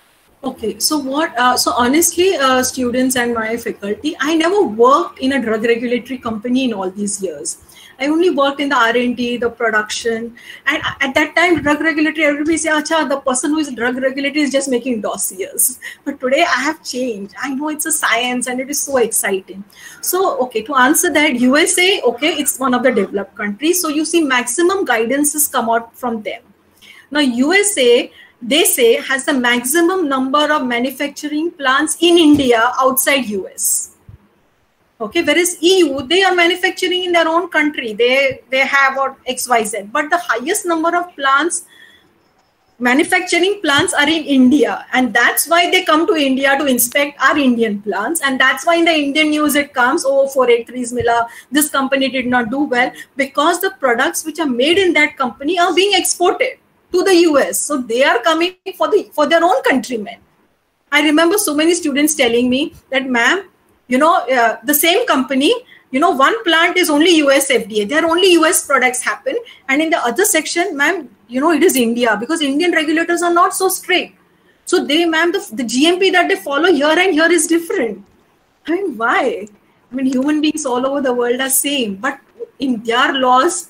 Okay, so what? So honestly, students and my faculty, I never worked in a drug regulatory company in all these years. I only worked in the R&D, the production, and at that time, drug regulatory, everybody say, "Acha, the person who is drug regulatory is just making dossiers." But today, I have changed. I know it's a science, and it is so exciting. So, okay, to answer that, USA, okay, it's one of the developed countries. So you see, maximum guidances come out from them. Now, USA, they say, has the maximum number of manufacturing plants in India outside US. Okay, whereas EU, they are manufacturing in their own country. They have what XYZ, but the highest number of plants, manufacturing plants, are in India, and that's why they come to India to inspect our Indian plants, and that's why in the Indian news it comes, oh, 483s Mila, this company did not do well, because the products which are made in that company are being exported to the US, so they are coming for their own countrymen. I remember so many students telling me that, ma'am, you know, the same company, you know, one plant is only US FDA. There only US products happen. And in the other section, ma'am, you know, it is India, because Indian regulators are not so strict. So they, ma'am, the GMP that they follow here and here is different. I mean, why? I mean, human beings all over the world are same. But in their laws,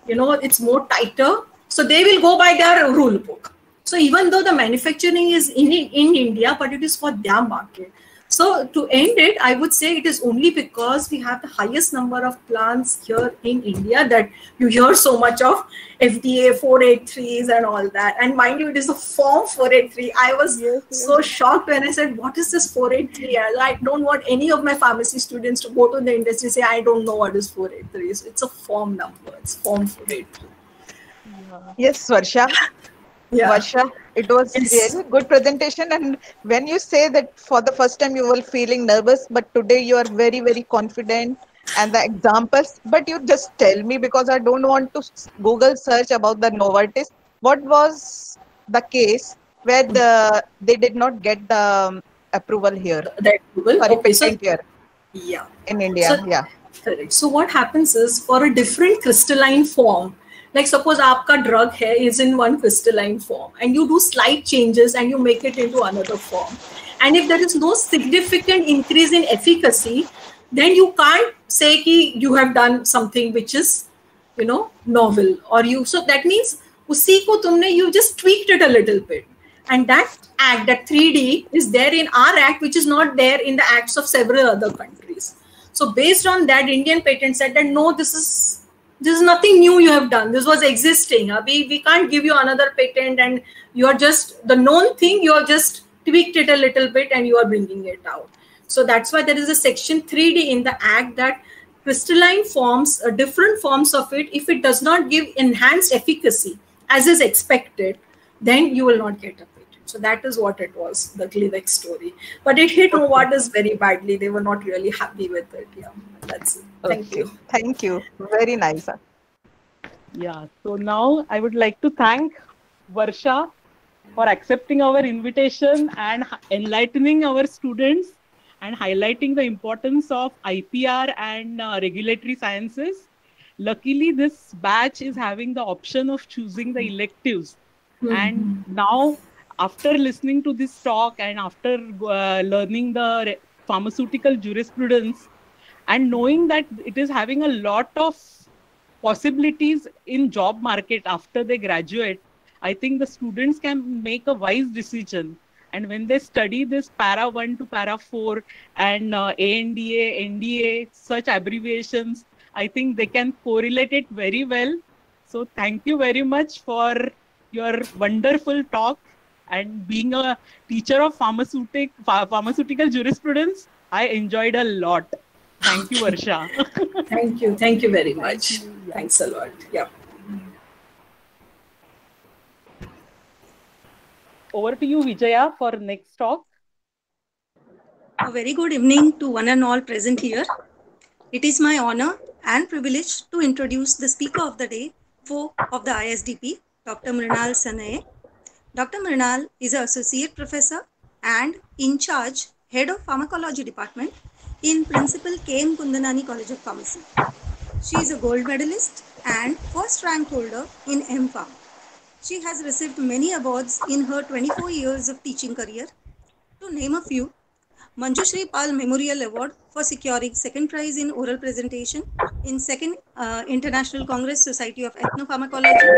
you know, it's more tighter. So they will go by their rule book. So even though the manufacturing is in India, but it is for their market. So to end it, I would say it is only because we have the highest number of plants here in India that you hear so much of FDA 483s and all that. And mind you, it is the form 483. I was so shocked when I said, what is this 483? I don't want any of my pharmacy students to go to the industry and say, I don't know what is 483. It's a form number. It's form 483. Yes, Varsha. Yeah. Varsha, it was really good presentation. And when you say that for the first time you were feeling nervous, but today you are very, very confident, and the examples, but you just tell me, because I don't want to Google search about the Novartis. What was the case where they did not get the approval here? The approval? Sorry, Okay, patent here. Yeah. In India, So, yeah. Correct. So what happens is, for a different crystalline form, like suppose aapka drug hai is in one crystalline form, and you do slight changes and you make it into another form. And if there is no significant increase in efficacy, then you can't say ki you have done something which is, you know, novel, or you. So that means usi ko tumne, you just tweaked it a little bit. And that act, that 3D, is there in our act, which is not there in the acts of several other countries. So based on that, Indian patent said that no, this is nothing new you have done. This was existing. We can't give you another patent, and you are just the known thing. You are just tweaked it a little bit and you are bringing it out. So that's why there is a section 3D in the act, that crystalline forms, different forms of it, if it does not give enhanced efficacy as is expected, then you will not get a patent. So that is what it was, the Gleevec story. But it hit Novartis very badly. They were not really happy with it. Yeah, that's it. Thank you. Thank you. Very nice. Yeah, so now I would like to thank Varsha for accepting our invitation and enlightening our students and highlighting the importance of IPR and regulatory sciences. Luckily, this batch is having the option of choosing the electives. And now, after listening to this talk and after learning the pharmaceutical jurisprudence and knowing that it is having a lot of possibilities in job market after they graduate, I think the students can make a wise decision. And when they study this para 1 to para 4 and ANDA, NDA, such abbreviations, I think they can correlate it very well. So thank you very much for your wonderful talk. And being a teacher of pharmaceutical jurisprudence, I enjoyed a lot. Thank you, Varsha. Thank you. Thank you very much. Thanks a lot. Yeah. Over to you, Vijaya, for next talk. A very good evening to one and all present here. It is my honor and privilege to introduce the speaker of the day of the ISDP, Dr. Mrinal Sanaye. Dr. Mrinal is an associate professor and in charge head of pharmacology department in Principal K.M. Kundanani College of Pharmacy. She is a gold medalist and first rank holder in MPharm. She has received many awards in her 24 years of teaching career To name a few, Manjushri Pal Memorial Award for securing second prize in oral presentation in second International Congress Society of Ethnopharmacology,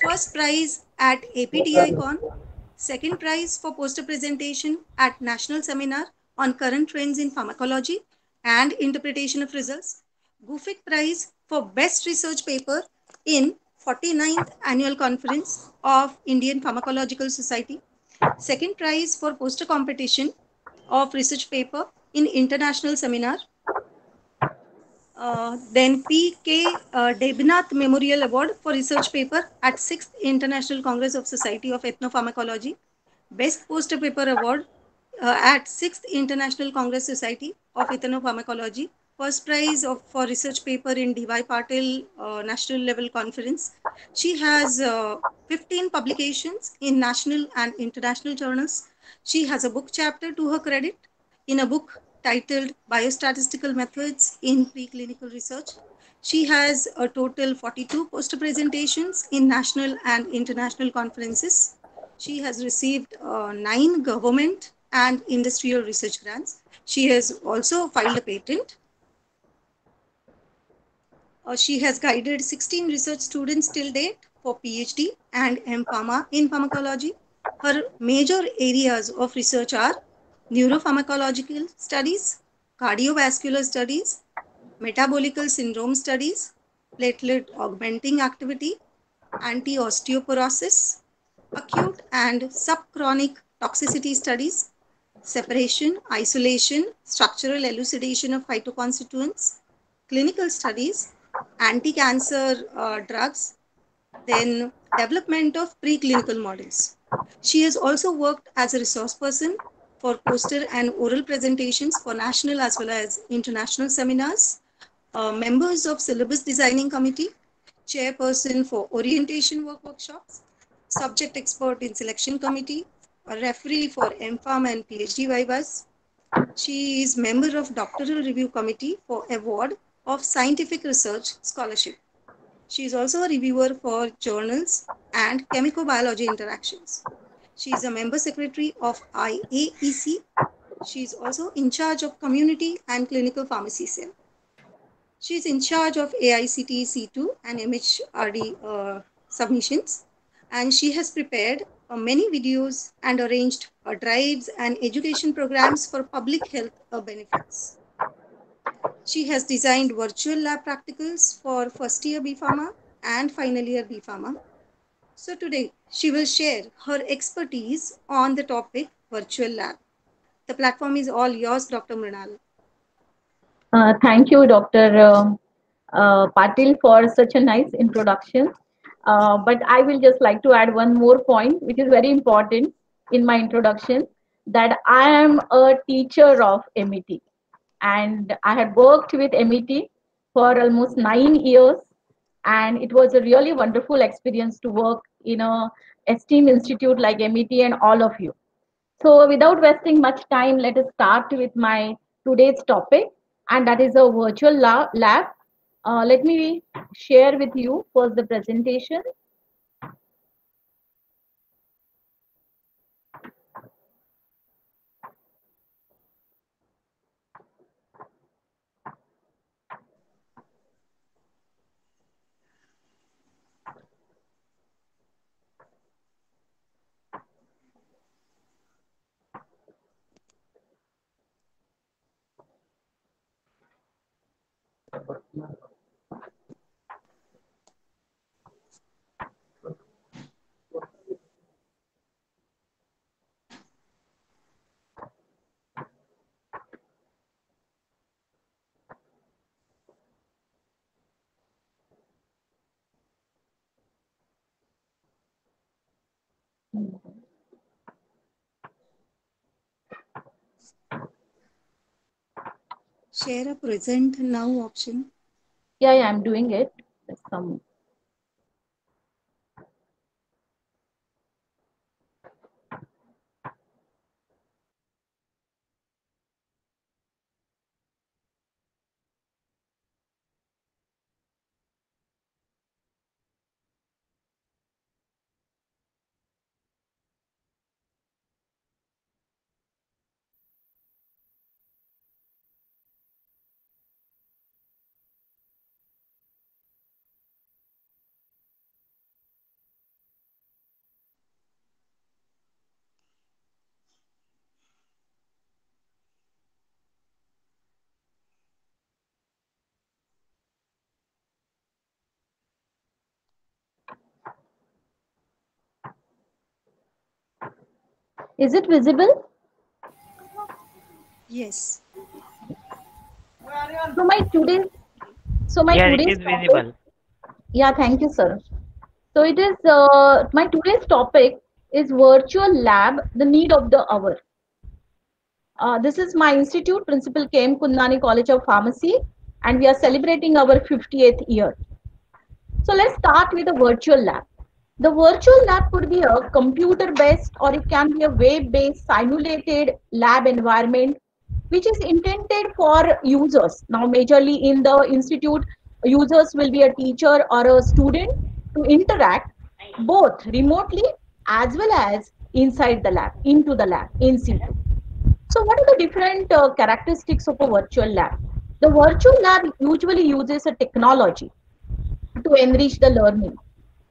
first prize at APTI Con, second prize for poster presentation at National Seminar on Current Trends in Pharmacology and Interpretation of Results, Gufic Prize for Best Research Paper in 49th Annual Conference of Indian Pharmacological Society, second prize for poster competition of research paper in international seminar. Then P.K. Debnath Memorial Award for research paper at 6th International Congress of Society of Ethnopharmacology. Best Poster Paper Award at 6th International Congress Society of Ethnopharmacology. First prize for research paper in Vijaya Patil National Level Conference. She has 15 publications in national and international journals. She has a book chapter to her credit in a book titled Biostatistical Methods in Preclinical Research. She has a total 42 poster presentations in national and international conferences. She has received 9 government and industrial research grants. She has also filed a patent. She has guided 16 research students till date for PhD and M.Pharma in pharmacology. Her major areas of research are neuropharmacological studies, cardiovascular studies, metabolical syndrome studies, platelet augmenting activity, anti-osteoporosis, acute and subchronic toxicity studies, separation, isolation, structural elucidation of phytoconstituents, clinical studies, anti-cancer drugs, then development of preclinical models. She has also worked as a resource person for poster and oral presentations for national as well as international seminars, members of Syllabus Designing Committee, chairperson for orientation workshops, subject expert in selection committee, a referee for MPharm and PhD vivas. She is member of doctoral review committee for award of scientific research scholarship. She is also a reviewer for journals and chemicobiology interactions. She is a member secretary of IAEC. She is also in charge of community and clinical pharmacy cell. She is in charge of AICTE C2 and MHRD submissions, and she has prepared many videos and arranged drives and education programs for public health benefits. She has designed virtual lab practicals for first year B.Pharma and final year B.Pharma. So today she will share her expertise on the topic virtual lab. The platform is all yours, Dr. Mrinal. Thank you, Dr. Patil, for such a nice introduction. But I will just like to add one more point, which is very important in my introduction, that I am a teacher of MET. And I had worked with MET for almost 9 years. And it was a really wonderful experience to work in a esteemed institute like MET and all of you. So without wasting much time, let us start with my today's topic, and that is a virtual lab. Let me share with you first the presentation. Share a present now option. Yeah, I'm doing it. There's some. Is it visible? Yes. So my today's Yeah, it is topic, visible. yeah, thank you, sir. So it is my today's topic is virtual lab, the need of the hour. This is my institute, Principal K.M. Kundani College of Pharmacy, and we are celebrating our 50th year. So let's start with a virtual lab. The virtual lab could be a computer-based or it can be a web-based simulated lab environment which is intended for users. Now, majorly in the institute, users will be a teacher or a student to interact both remotely as well as inside the lab, into the lab, in situ. So what are the different characteristics of a virtual lab? The virtual lab usually uses a technology to enrich the learning.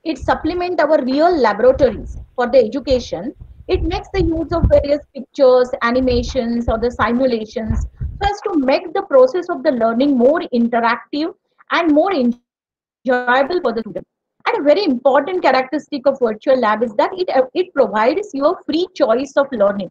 It supplements our real laboratories for the education. It makes the use of various pictures, animations, or the simulations so as to make the process of the learning more interactive and more enjoyable for the student. And a very important characteristic of virtual lab is that it provides you a free choice of learning.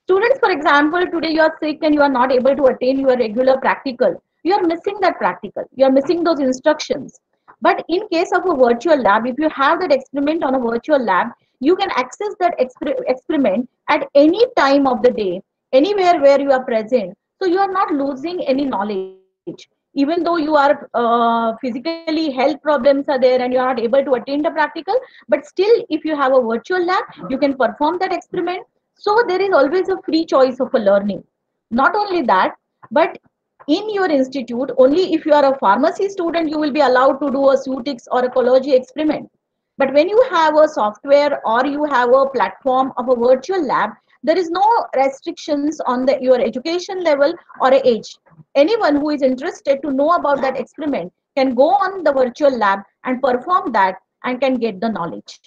Students, for example, today you are sick and you are not able to attain your regular practical. You are missing that practical. You are missing those instructions. But in case of a virtual lab, if you have that experiment on a virtual lab, you can access that experiment at any time of the day, anywhere where you are present. So you are not losing any knowledge. Even though you are physically health problems are there and you are not able to attain the practical, but still if you have a virtual lab, you can perform that experiment. So there is always a free choice of a learning. Not only that, but in your institute, only if you are a pharmacy student, you will be allowed to do a SUTIX or a ecology experiment. But when you have a software or you have a platform of a virtual lab, there is no restrictions on your education level or age. Anyone who is interested to know about that experiment can go on the virtual lab and perform that and can get the knowledge.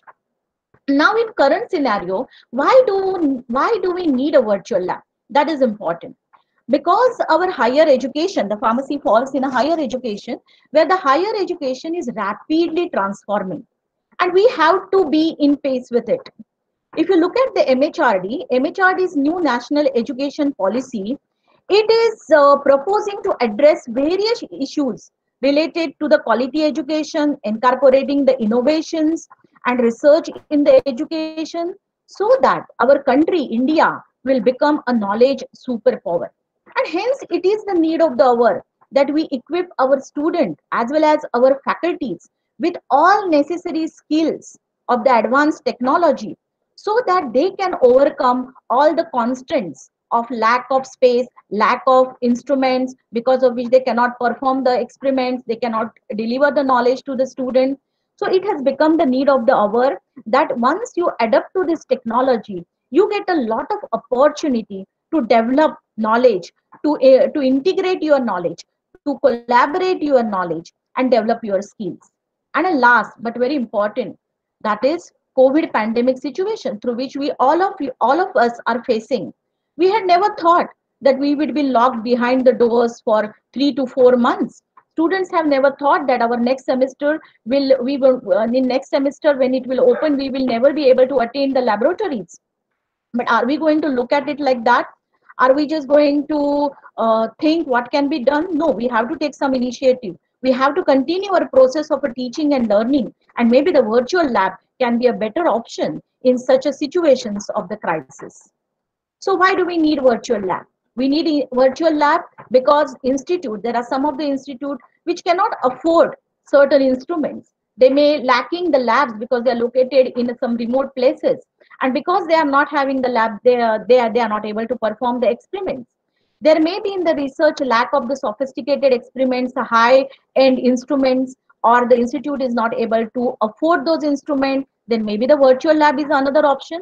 Now in current scenario, why do we need a virtual lab? That is important because our higher education, the pharmacy falls in a higher education where the higher education is rapidly transforming and we have to be in pace with it. If you look at the MHRD's new national education policy, it is proposing to address various issues related to the quality education, incorporating the innovations and research in the education so that our country, India, will become a knowledge superpower. And hence, it is the need of the hour that we equip our students as well as our faculties with all necessary skills of the advanced technology so that they can overcome all the constraints of lack of space, lack of instruments, because of which they cannot perform the experiments, they cannot deliver the knowledge to the student. So it has become the need of the hour that once you adapt to this technology, you get a lot of opportunity to develop knowledge, to integrate your knowledge, to collaborate your knowledge and develop your skills. And a last but very important, that is COVID pandemic situation through which all of us are facing. We had never thought that we would be locked behind the doors for 3 to 4 months. Students have never thought that our next semester in next semester when it will open, we will never be able to attain the laboratories. But are we going to look at it like that? Are we just going to think what can be done? No, we have to take some initiative. We have to continue our process of a teaching and learning, and maybe the virtual lab can be a better option in such a situations of the crisis. So why do we need virtual lab? We need a virtual lab because there are some of the institute which cannot afford certain instruments. They may lacking the labs because they are located in some remote places. And because they are not having the lab, they are not able to perform the experiments. There may be in the research lack of the sophisticated experiments, high-end instruments, or the institute is not able to afford those instruments, then maybe the virtual lab is another option.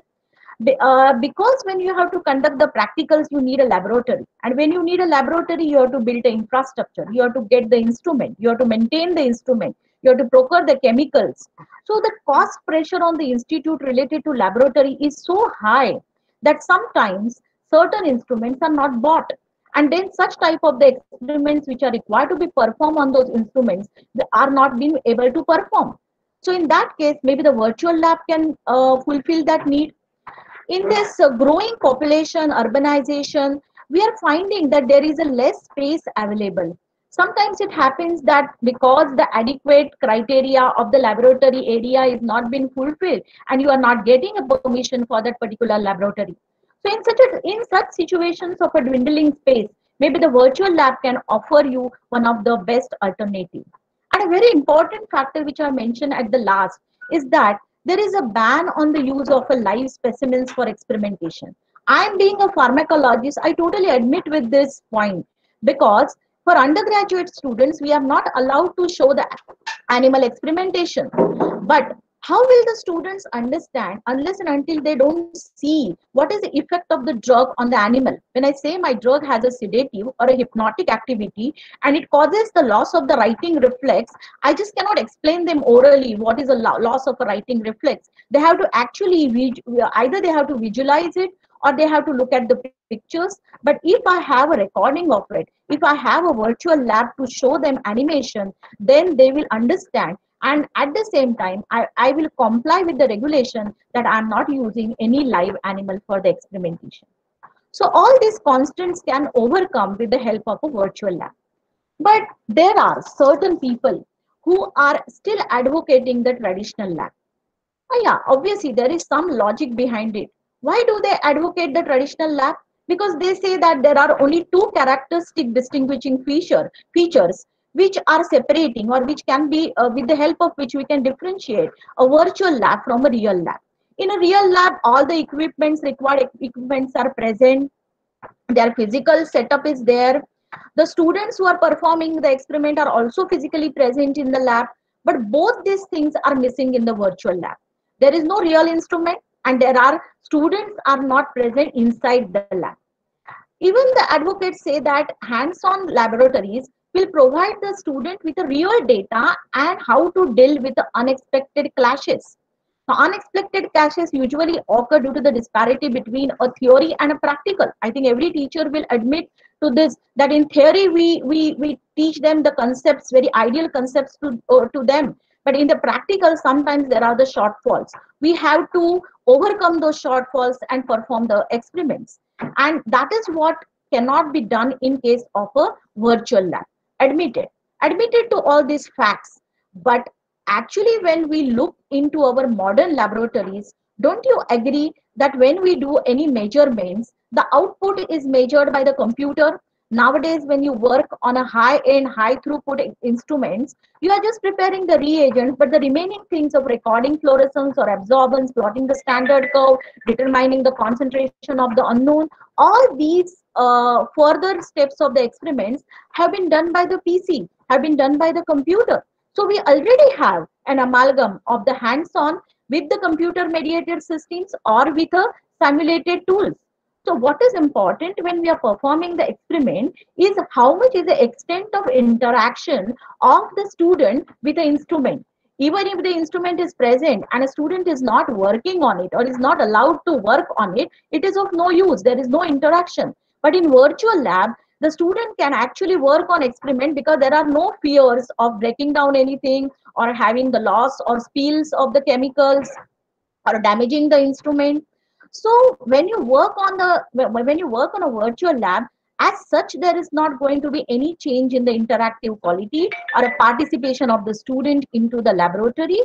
Because when you have to conduct the practicals, you need a laboratory. And when you need a laboratory, you have to build the infrastructure. You have to get the instrument. You have to maintain the instrument. You have to procure the chemicals. So the cost pressure on the institute related to laboratory is so high that sometimes certain instruments are not bought. And then such type of the experiments which are required to be performed on those instruments, they are not being able to perform. So in that case, maybe the virtual lab can fulfill that need. In this growing population, urbanization, we are finding that there is a less space available. Sometimes it happens that because the adequate criteria of the laboratory area is not been fulfilled and you are not getting a permission for that particular laboratory. So in such situations of a dwindling space, maybe the virtual lab can offer you one of the best alternatives. And a very important factor which I mentioned at the last is that there is a ban on the use of a live specimens for experimentation. I am being a pharmacologist, I totally admit with this point, because for undergraduate students, we are not allowed to show the animal experimentation. But how will the students understand unless and until they don't see what is the effect of the drug on the animal? When I say my drug has a sedative or a hypnotic activity and it causes the loss of the writing reflex, I just cannot explain them orally what is a loss of a writing reflex. They have to actually, either they have to visualize it or they have to look at the pictures. But if I have a recording of it, if I have a virtual lab to show them animation, then they will understand. And at the same time, I will comply with the regulation that I'm not using any live animal for the experimentation. So all these constants can overcome with the help of a virtual lab. But there are certain people who are still advocating the traditional lab. Yeah, obviously there is some logic behind it. Why do they advocate the traditional lab? Because they say that there are only two characteristic distinguishing features which are separating or which can be with the help of which we can differentiate a virtual lab from a real lab. In a real lab, all the required equipments are present. Their physical setup is there. The students who are performing the experiment are also physically present in the lab. But both these things are missing in the virtual lab. There is no real instrument and students are not present inside the lab. Even the advocates say that hands-on laboratories will provide the student with the real data and how to deal with the unexpected clashes. Now, unexpected clashes usually occur due to the disparity between a theory and a practical. I think every teacher will admit to this, that in theory we teach them the concepts, very ideal concepts to them. But in the practical, sometimes there are the shortfalls. We have to overcome those shortfalls and perform the experiments. And that is what cannot be done in case of a virtual lab. Admitted to all these facts. But actually, when we look into our modern laboratories, don't you agree that when we do any measurements, the output is measured by the computer? Nowadays, when you work on a high-end, high-throughput instruments, you are just preparing the reagents, but the remaining things of recording fluorescence or absorbance, plotting the standard curve, determining the concentration of the unknown, all these further steps of the experiments have been done by the PC, have been done by the computer. So we already have an amalgam of the hands-on with the computer-mediated systems or with a simulated tools. So what is important when we are performing the experiment is how much is the extent of interaction of the student with the instrument. Even if the instrument is present and a student is not working on it or is not allowed to work on it, it is of no use. There is no interaction. But in virtual lab, the student can actually work on experiment because there are no fears of breaking down anything or having the loss or spills of the chemicals or damaging the instrument. So when you work on a virtual lab, as such, there is not going to be any change in the interactive quality or a participation of the student into the laboratory.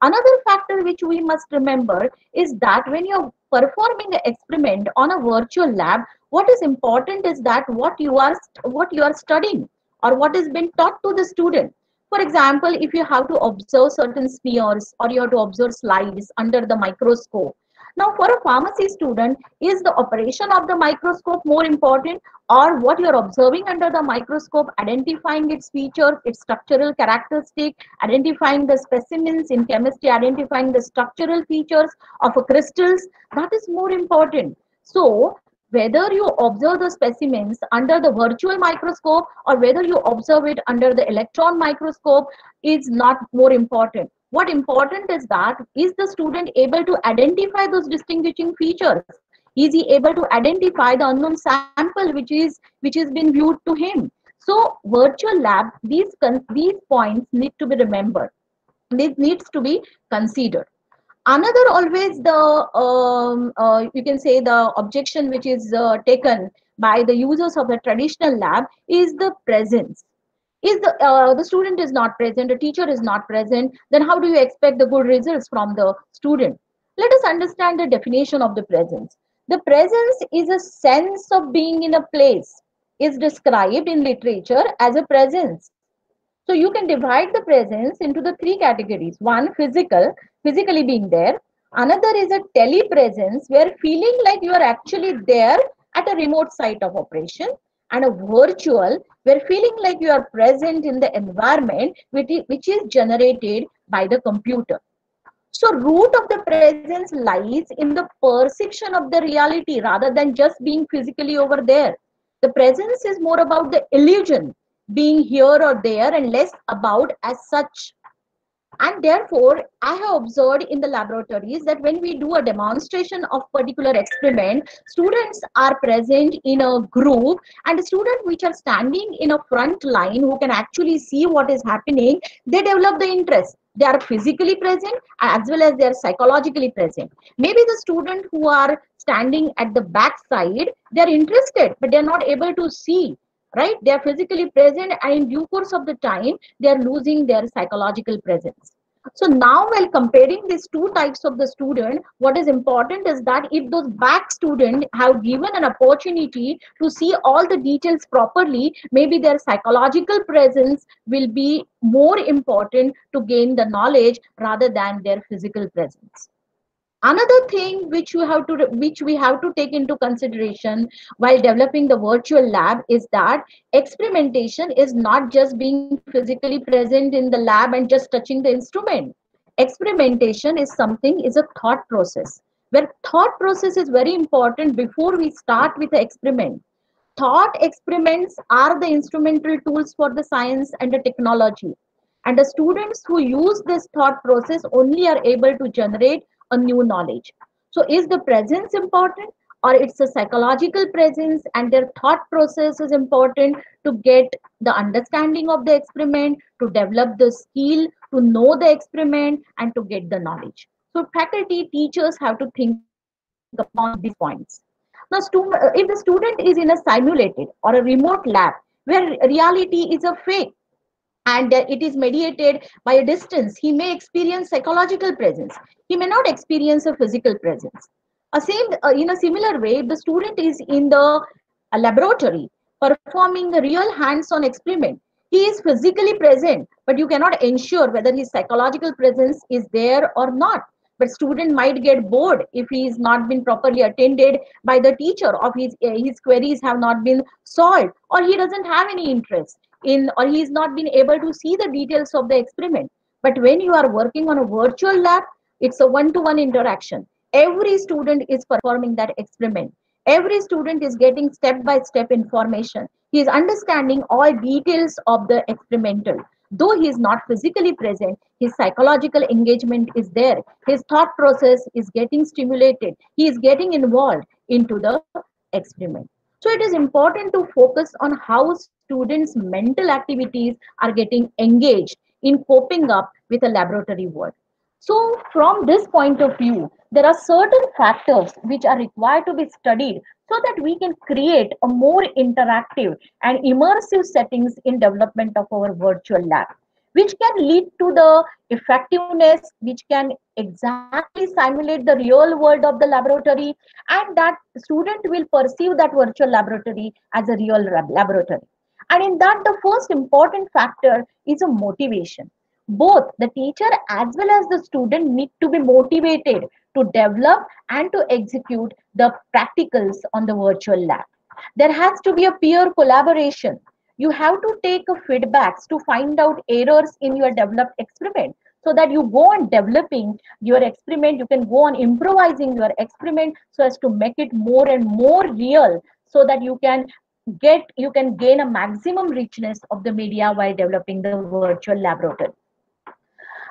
Another factor which we must remember is that when you're performing an experiment on a virtual lab, what is important is that what you are studying or what has been taught to the student. For example, if you have to observe certain spheres or you have to observe slides under the microscope. Now, for a pharmacy student, is the operation of the microscope more important or what you're observing under the microscope, identifying its features, its structural characteristic, identifying the specimens in chemistry, identifying the structural features of a crystals, that is more important. So, whether you observe the specimens under the virtual microscope or whether you observe it under the electron microscope is not more important. What important is that, is the student able to identify those distinguishing features? Is he able to identify the unknown sample which is been viewed to him? So virtual lab, these points need to be remembered. This needs to be considered. Another always the you can say the objection which is taken by the users of the traditional lab is the presence. If the student is not present, the teacher is not present, then how do you expect the good results from the student? Let us understand the definition of the presence. The presence is a sense of being in a place, is described in literature as a presence. So you can divide the presence into the three categories. One, physical, physically being there. Another is a telepresence, where feeling like you are actually there at a remote site of operation. And a virtual, where feeling like you are present in the environment which is generated by the computer. So root of the presence lies in the perception of the reality rather than just being physically over there. The presence is more about the illusion, being here or there, and less about as such. And therefore, I have observed in the laboratories that when we do a demonstration of particular experiment, students are present in a group, and the students which are standing in a front line who can actually see what is happening, they develop the interest. They are physically present as well as they are psychologically present. Maybe the students who are standing at the back side, they are interested, but they are not able to see, right? They are physically present, and in due course of the time they are losing their psychological presence. So now, while comparing these two types of the student, what is important is that if those back students have given an opportunity to see all the details properly, maybe their psychological presence will be more important to gain the knowledge rather than their physical presence. Another thing which we have to take into consideration while developing the virtual lab is that experimentation is not just being physically present in the lab and just touching the instrument. Experimentation is a thought process, where thought process is very important before we start with the experiment. Thought experiments are the instrumental tools for the science and the technology. And the students who use this thought process only are able to generate a new knowledge. So is the presence important, or it's a psychological presence and their thought process is important to get the understanding of the experiment, to develop the skill, to know the experiment, and to get the knowledge. So faculty, teachers have to think upon these points. Now, if the student is in a simulated or a remote lab where reality is a fake, and it is mediated by a distance, he may experience psychological presence. He may not experience a physical presence. In a similar way, if the student is in the laboratory performing a real hands-on experiment, he is physically present, but you cannot ensure whether his psychological presence is there or not. But student might get bored if he is not been properly attended by the teacher, or his queries have not been solved, or he doesn't have any interest in, or he is not been able to see the details of the experiment. But when you are working on a virtual lab, it's a one-to-one interaction. Every student is performing that experiment. Every student is getting step-by-step information. He is understanding all details of the experimental. Though he is not physically present, his psychological engagement is there. His thought process is getting stimulated. He is getting involved into the experiment. So it is important to focus on how students' mental activities are getting engaged in coping up with a laboratory world. So from this point of view, there are certain factors which are required to be studied so that we can create a more interactive and immersive settings in development of our virtual lab, which can lead to the effectiveness, which can exactly simulate the real world of the laboratory, and that student will perceive that virtual laboratory as a real laboratory. And in that, the first important factor is a motivation. Both the teacher as well as the student need to be motivated to develop and to execute the practicals on the virtual lab. There has to be a peer collaboration. You have to take a feedbacks to find out errors in your developed experiment, so that you go on developing your experiment, you can go on improvising your experiment so as to make it more and more real, so that you can gain a maximum richness of the media while developing the virtual laboratory.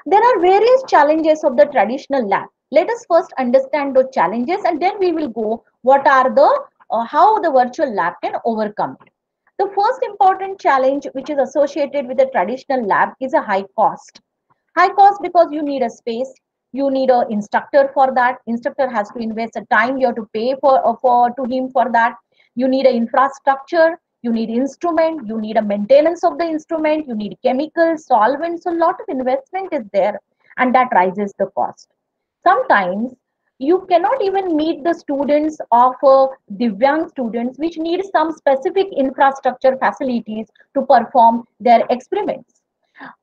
There are various challenges of the traditional lab. Let us first understand those challenges, and then we will go what are the how the virtual lab can overcome it. The first important challenge which is associated with the traditional lab is a high cost. High cost because you need a space, You need an instructor for that. Instructor has to invest a time. You have to pay to him for that. You need an infrastructure. You need instrument. You need a maintenance of the instrument. You need chemicals, solvents. So a lot of investment is there, and that rises the cost. Sometimes you cannot even meet the students of Divyang students, which need some specific infrastructure facilities to perform their experiments.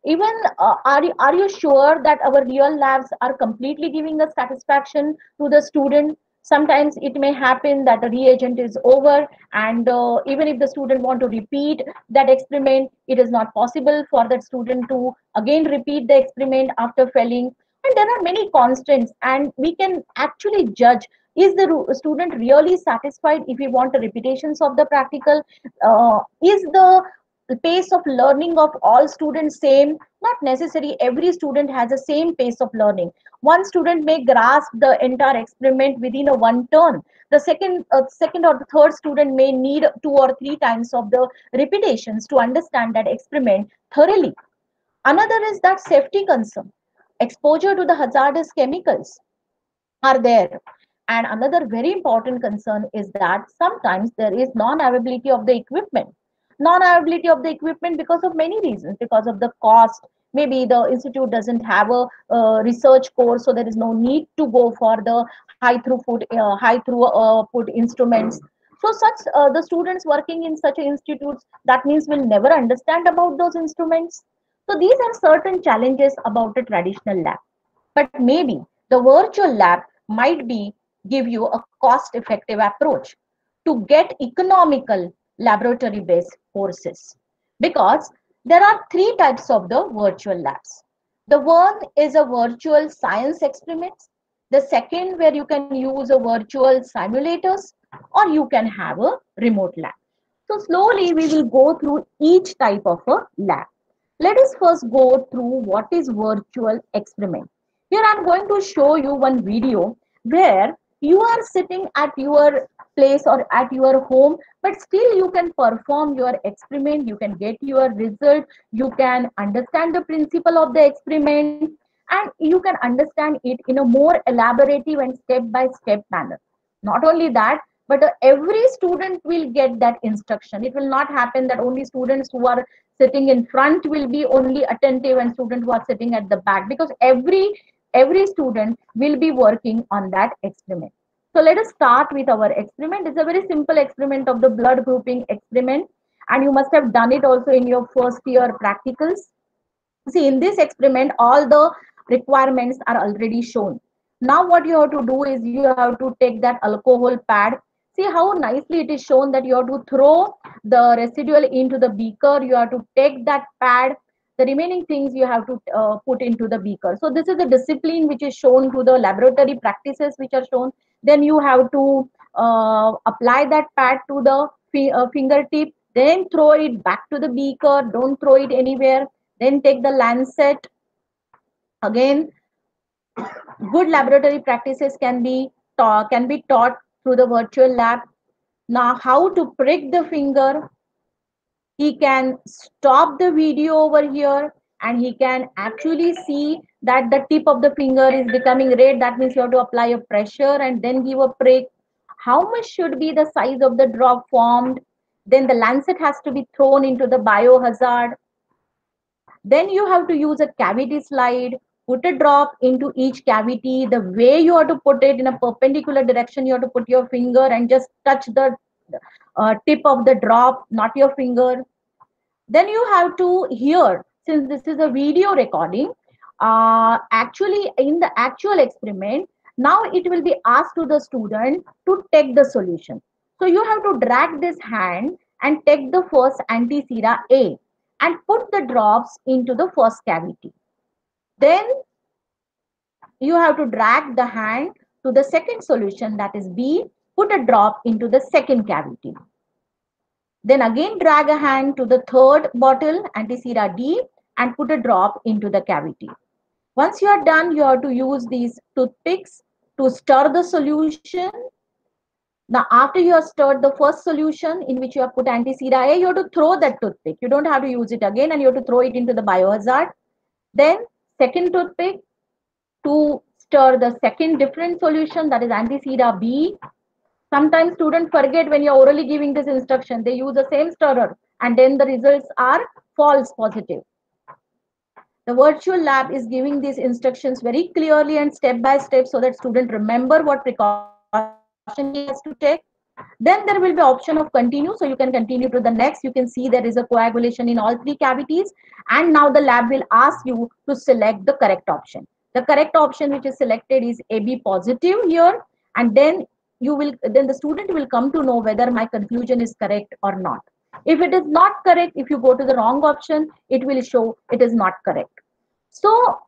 Even are you sure that our real labs are completely giving a satisfaction to the student? Sometimes it may happen that the reagent is over, and even if the student want to repeat that experiment, it is not possible for that student to again repeat the experiment after failing. And there are many constants, and we can actually judge, is the student really satisfied if we want the repetitions of the practical? Is the pace of learning of all students same? Not necessary. Every student has the same pace of learning. One student may grasp the entire experiment within a one turn. The second or the third student may need 2 or 3 times of the repetitions to understand that experiment thoroughly. Another is that safety concern. Exposure to the hazardous chemicals are there. And another very important concern is that sometimes there is non-availability of the equipment. Non-availability of the equipment because of many reasons, because of the cost. Maybe the institute doesn't have a research course, so there is no need to go for the high throughput instruments. So such the students working in such institutes, that means will never understand about those instruments. So these are certain challenges about a traditional lab. But maybe the virtual lab might be give you a cost effective approach to get economical laboratory based courses, because there are 3 types of the virtual labs. The one is a virtual science experiments, the second where you can use a virtual simulators, or you can have a remote lab. So slowly we will go through each type of a lab. Let us first go through what is virtual experiment. Here I am going to show you one video where you are sitting at your place or at your home, but still you can perform your experiment, you can get your result, you can understand the principle of the experiment, and you can understand it in a more elaborative and step-by-step manner. Not only that, but every student will get that instruction. It will not happen that only students who are sitting in front will be only attentive and students who are sitting at the back, because every student will be working on that experiment. So let us start with our experiment. It's a very simple experiment of the blood grouping experiment, and you must have done it also in your first year practicals. See, in this experiment, all the requirements are already shown. Now what you have to do is you have to take that alcohol pad. See how nicely it is shown that you have to throw the residual into the beaker. You have to take that pad. The remaining things you have to put into the beaker. So this is the discipline which is shown to the laboratory practices which are shown. Then you have to apply that pad to the fingertip. Then throw it back to the beaker. Don't throw it anywhere. Then take the lancet. Again, good laboratory practices can be taught through the virtual lab. Now, how to prick the finger? He can stop the video over here, and he can actually see that the tip of the finger is becoming red. That means you have to apply a pressure and then give a prick. How much should be the size of the drop formed? Then the lancet has to be thrown into the biohazard. Then you have to use a cavity slide, put a drop into each cavity. The way you have to put it in a perpendicular direction, you have to put your finger and just touch the tip of the drop, not your finger. Then you have to hear, since this is a video recording, actually in the actual experiment, now it will be asked to the student to take the solution. So you have to drag this hand and take the first anti-sera A and put the drops into the first cavity. Then you have to drag the hand to the second solution, that is B, put a drop into the second cavity. Then again drag a hand to the third bottle, anti-sera D, and put a drop into the cavity. Once you are done, you have to use these toothpicks to stir the solution. Now, after you have stirred the first solution in which you have put anti-sera A, you have to throw that toothpick. You don't have to use it again, and you have to throw it into the biohazard. Then second toothpick to stir the second different solution, that is anteceda B. Sometimes students forget when you're orally giving this instruction, they use the same stirrer and then the results are false positive. The virtual lab is giving these instructions very clearly and step by step so that student remember what precaution he has to take. Then there will be option of continue. So you can continue to the next. You can see there is a coagulation in all 3 cavities. And now the lab will ask you to select the correct option. The correct option which is selected is AB positive here. And then the student will come to know whether my conclusion is correct or not. If it is not correct, if you go to the wrong option, it will show it is not correct. So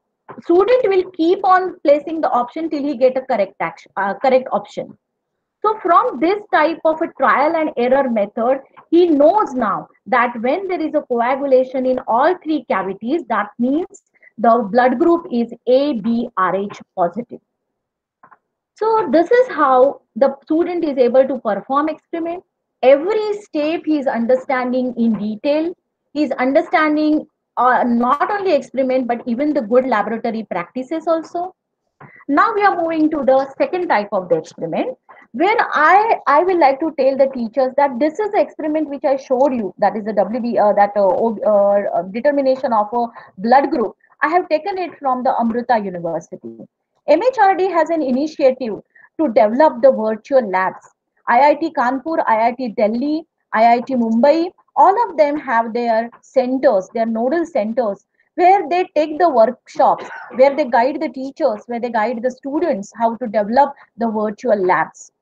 student will keep on placing the option till he get a correct option. So from this type of a trial and error method, he knows now that when there is a coagulation in all 3 cavities, that means the blood group is ABRH positive. So this is how the student is able to perform experiment. Every step he is understanding in detail. He is understanding not only experiment, but even the good laboratory practices also. Now we are moving to the second type of the experiment, where I will like to tell the teachers that this is the experiment which I showed you, that is the determination of a blood group. I have taken it from the Amrita University. MHRD has an initiative to develop the virtual labs. IIT Kanpur, IIT Delhi, IIT Mumbai, all of them have their centers, their nodal centers, where they take the workshops, where they guide the teachers, where they guide the students how to develop the virtual labs.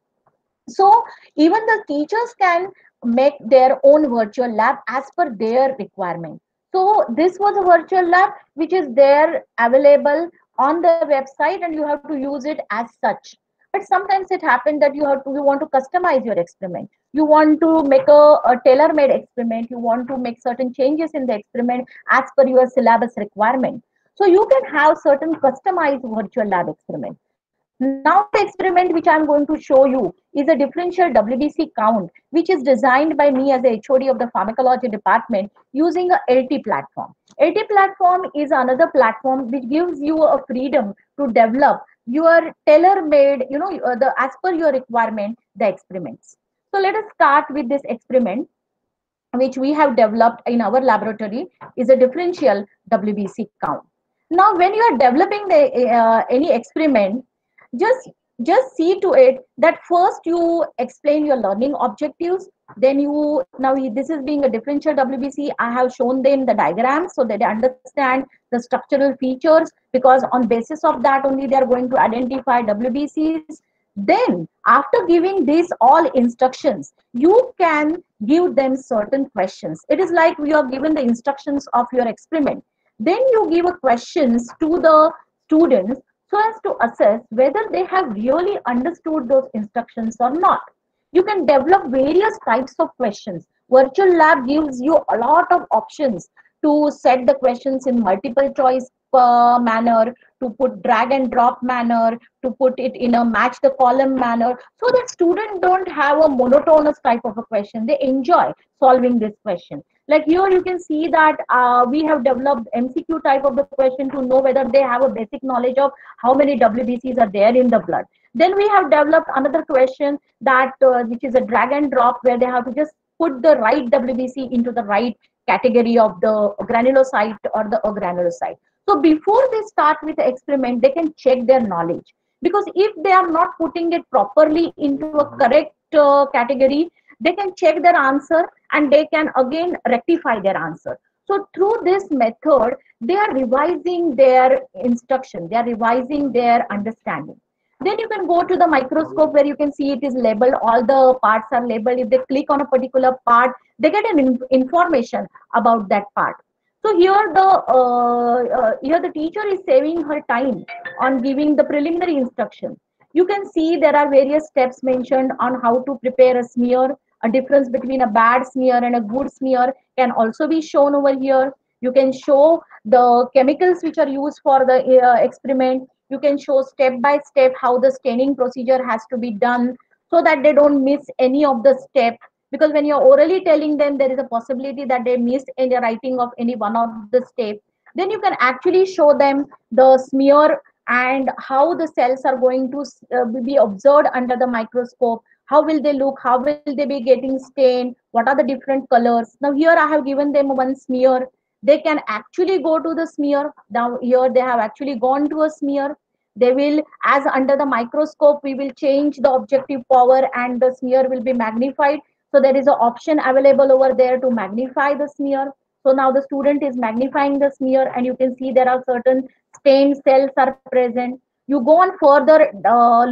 So even the teachers can make their own virtual lab as per their requirement. So this was a virtual lab which is there available on the website, and you have to use it as such. But sometimes it happens that you want to customize your experiment. You want to make a tailor-made experiment. You want to make certain changes in the experiment as per your syllabus requirement. So you can have certain customized virtual lab experiment. Now the experiment which I'm going to show you is a differential WBC count, which is designed by me as a HOD of the pharmacology department using a LT platform. LT platform is another platform which gives you a freedom to develop your tailor-made, as per your requirement, the experiments. So let us start with this experiment, which we have developed in our laboratory, is a differential WBC count. Now, when you are developing any experiment, just see to it that first you explain your learning objectives. Then this is being a differential WBC. I have shown them the diagrams so that they understand the structural features, because on basis of that only they are going to identify WBCs. Then after giving these all instructions, you can give them certain questions. It is like we are given the instructions of your experiment. Then you give a questions to the students so as to assess whether they have really understood those instructions or not. You can develop various types of questions. Virtual lab gives you a lot of options to set the questions in multiple choice manner, to put drag and drop manner, to put it in a match the column manner, so that students don't have a monotonous type of a question. They enjoy solving this question. Like here you can see that we have developed MCQ type of the question to know whether they have a basic knowledge of how many WBCs are there in the blood. Then we have developed another question that which is a drag and drop, where they have to just put the right WBC into the right category of the granulocyte or the agranulocyte. So before they start with the experiment, they can check their knowledge, because if they are not putting it properly into a correct category, they can check their answer and they can again rectify their answer. So through this method, they are revising their instruction, they are revising their understanding. Then you can go to the microscope where you can see it is labeled, all the parts are labeled. If they click on a particular part, they get an information about that part. So here the teacher is saving her time on giving the preliminary instruction. You can see there are various steps mentioned on how to prepare a smear. A difference between a bad smear and a good smear can also be shown over here. You can show the chemicals which are used for the experiment. You can show step by step how the staining procedure has to be done so that they don't miss any of the steps. Because when you're orally telling them, there is a possibility that they miss any writing of any one of the steps. Then you can actually show them the smear and how the cells are going to be observed under the microscope. How will they look? How will they be getting stained? What are the different colors? Now here I have given them one smear. They can actually go to the smear. Now here they have actually gone to a smear. They will, as under the microscope, we will change the objective power and the smear will be magnified. So there is an option available over there to magnify the smear. So now the student is magnifying the smear and you can see there are certain stained cells are present. You go on further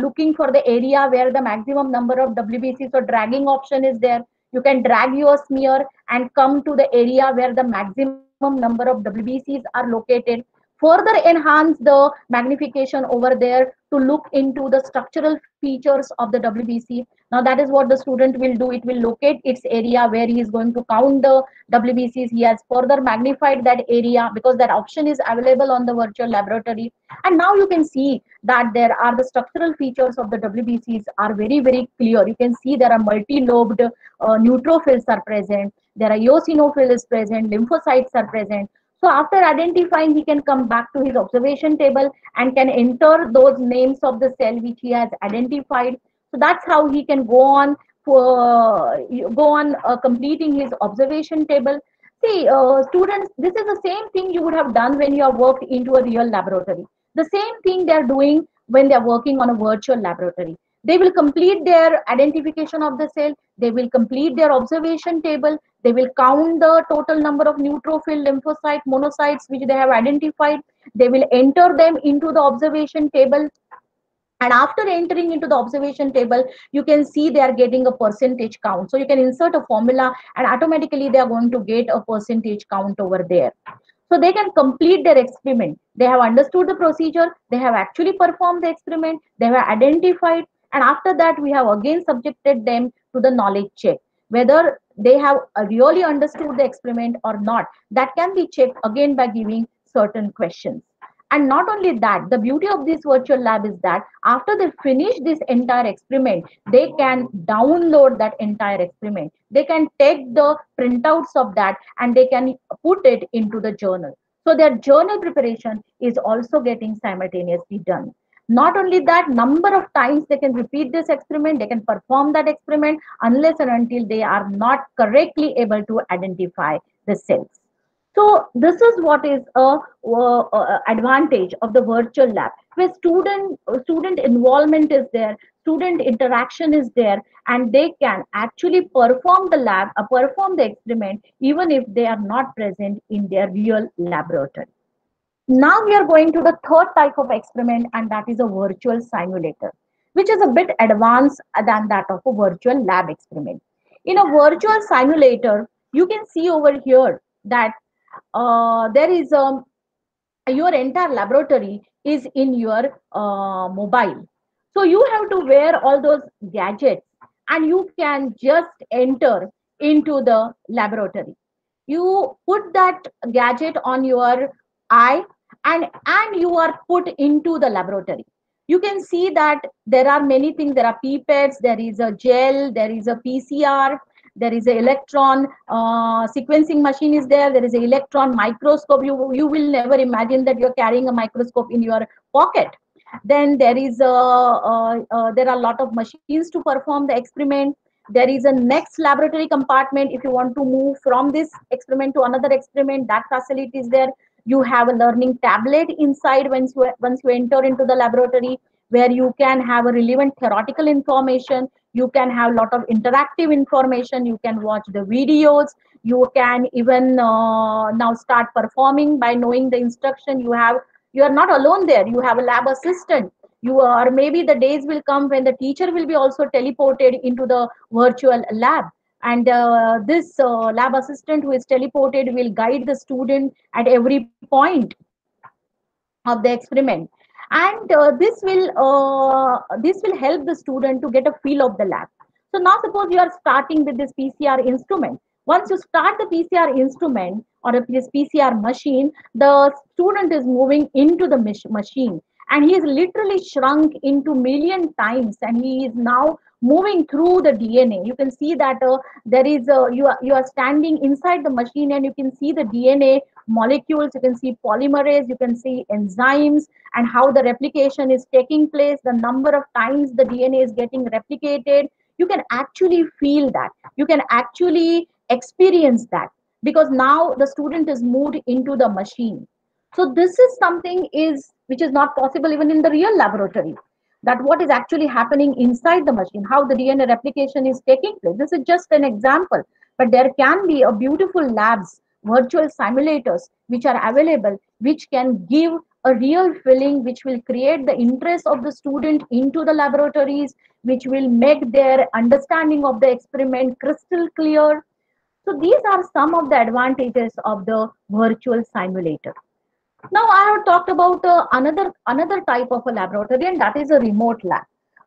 looking for the area where the maximum number of WBC. So dragging option is there. You can drag your smear and come to the area where the maximum number of WBCs are located. Further enhance the magnification over there to look into the structural features of the WBC. Now that is what the student will do. It will locate its area where he is going to count the WBCs. He has further magnified that area because that option is available on the virtual laboratory. And now you can see that there are the structural features of the WBCs are very, very clear. You can see there are multi-lobed neutrophils are present. There are eosinophils present, lymphocytes are present. So after identifying, he can come back to his observation table and can enter those names of the cell which he has identified. So that's how he can go on completing his observation table. See, students, this is the same thing you would have done when you have worked into a real laboratory. The same thing they are doing when they are working on a virtual laboratory. They will complete their identification of the cell. They will complete their observation table. They will count the total number of neutrophil, lymphocyte, monocytes which they have identified. They will enter them into the observation table. And after entering into the observation table, you can see they are getting a percentage count. So you can insert a formula and automatically they are going to get a percentage count over there. So they can complete their experiment. They have understood the procedure. They have actually performed the experiment. They have identified. And after that, we have again subjected them to the knowledge check. Whether they have really understood the experiment or not, that can be checked again by giving certain questions. And not only that, the beauty of this virtual lab is that after they finish this entire experiment, they can download that entire experiment. They can take the printouts of that and they can put it into the journal. So their journal preparation is also getting simultaneously done. Not only that, number of times they can repeat this experiment, they can perform that experiment unless and until they are not correctly able to identify the cells. So this is what is a advantage of the virtual lab, where student involvement is there, student interaction is there, and they can actually perform the lab, perform the experiment, even if they are not present in their real laboratory. Now we are going to the third type of experiment, and that is a virtual simulator, which is a bit advanced than that of a virtual lab experiment. In a virtual simulator, you can see over here that there is your entire laboratory is in your mobile. So you have to wear all those gadgets and you can just enter into the laboratory. You put that gadget on your eye and you are put into the laboratory. You can see that there are many things. There are pipettes, there is a gel, there is a PCR, there is an electron sequencing machine is there, there is an electron microscope. You will never imagine that you're carrying a microscope in your pocket. Then there is there are a lot of machines to perform the experiment. There is a next laboratory compartment. If you want to move from this experiment to another experiment, that facility is there. You have a learning tablet inside once you enter into the laboratory, where you can have a relevant theoretical information. You can have a lot of interactive information. You can watch the videos. You can even now start performing by knowing the instruction. You are not alone there. You have a lab assistant. Or maybe the days will come when the teacher will be also teleported into the virtual lab. And this lab assistant who is teleported will guide the student at every point of the experiment. And this will help the student to get a feel of the lab. So now suppose you are starting with this PCR instrument. Once you start the PCR instrument or this PCR machine, the student is moving into the machine, and he is literally shrunk into million times, and he is now moving through the DNA. You can see that there is you are standing inside the machine, and you can see the DNA molecules, you can see polymerase, you can see enzymes, and how the replication is taking place, the number of times the DNA is getting replicated. You can actually feel that, you can actually experience that, because now the student is moved into the machine. So this is something is which is not possible even in the real laboratory, that what is actually happening inside the machine, how the DNA replication is taking place. This is just an example, but there can be a beautiful labs, virtual simulators which are available, which can give a real feeling, which will create the interest of the student into the laboratories, which will make their understanding of the experiment crystal clear. So these are some of the advantages of the virtual simulator. Now I have talked about another type of a laboratory, and that is a remote lab.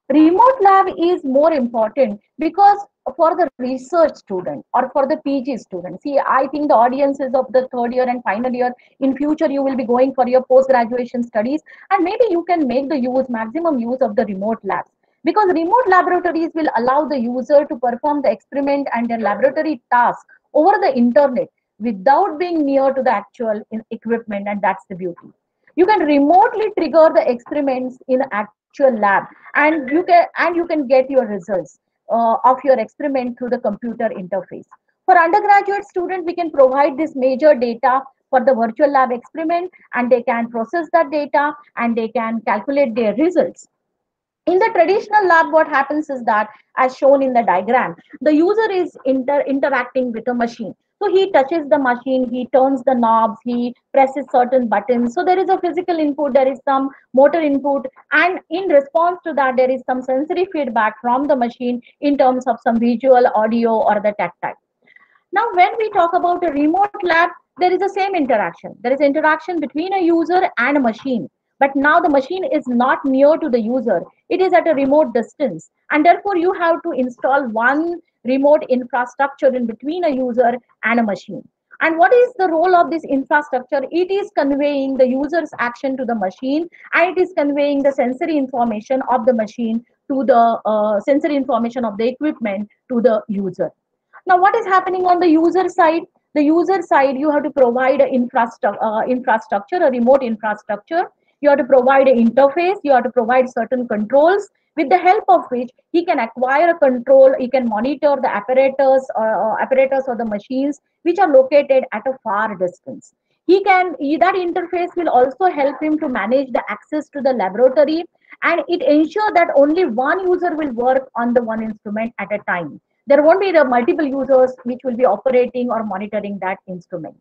Remote lab is more important because for the research student or for the PG student. See, I think the audiences of the third year and final year, in future you will be going for your post graduation studies, and maybe you can make the maximum use of the remote labs, because remote laboratories will allow the user to perform the experiment and their laboratory task over the internet without being near to the actual equipment, and that's the beauty. You can remotely trigger the experiments in actual lab, and you can get your results of your experiment through the computer interface. For undergraduate students, we can provide this major data for the virtual lab experiment, and they can process that data and they can calculate their results. In the traditional lab, what happens is that, as shown in the diagram, the user is interacting with a machine. So he touches the machine, he turns the knobs, he presses certain buttons. So there is a physical input, there is some motor input, and in response to that, there is some sensory feedback from the machine in terms of some visual, audio, or the tactile. Now, when we talk about a remote lab, there is the same interaction. There is interaction between a user and a machine. But now the machine is not near to the user. It is at a remote distance. And therefore, you have to install one remote infrastructure in between a user and a machine. And what is the role of this infrastructure? It is conveying the user's action to the machine, and it is conveying the sensory information of the machine to the sensory information of the equipment to the user. Now, what is happening on the user side? The user side, you have to provide an infrastructure, a remote infrastructure. You have to provide an interface. You have to provide certain controls, with the help of which he can acquire a control. He can monitor the apparatus or the machines which are located at a far distance. That interface will also help him to manage the access to the laboratory, and it ensures that only one user will work on the one instrument at a time. There won't be the multiple users which will be operating or monitoring that instrument.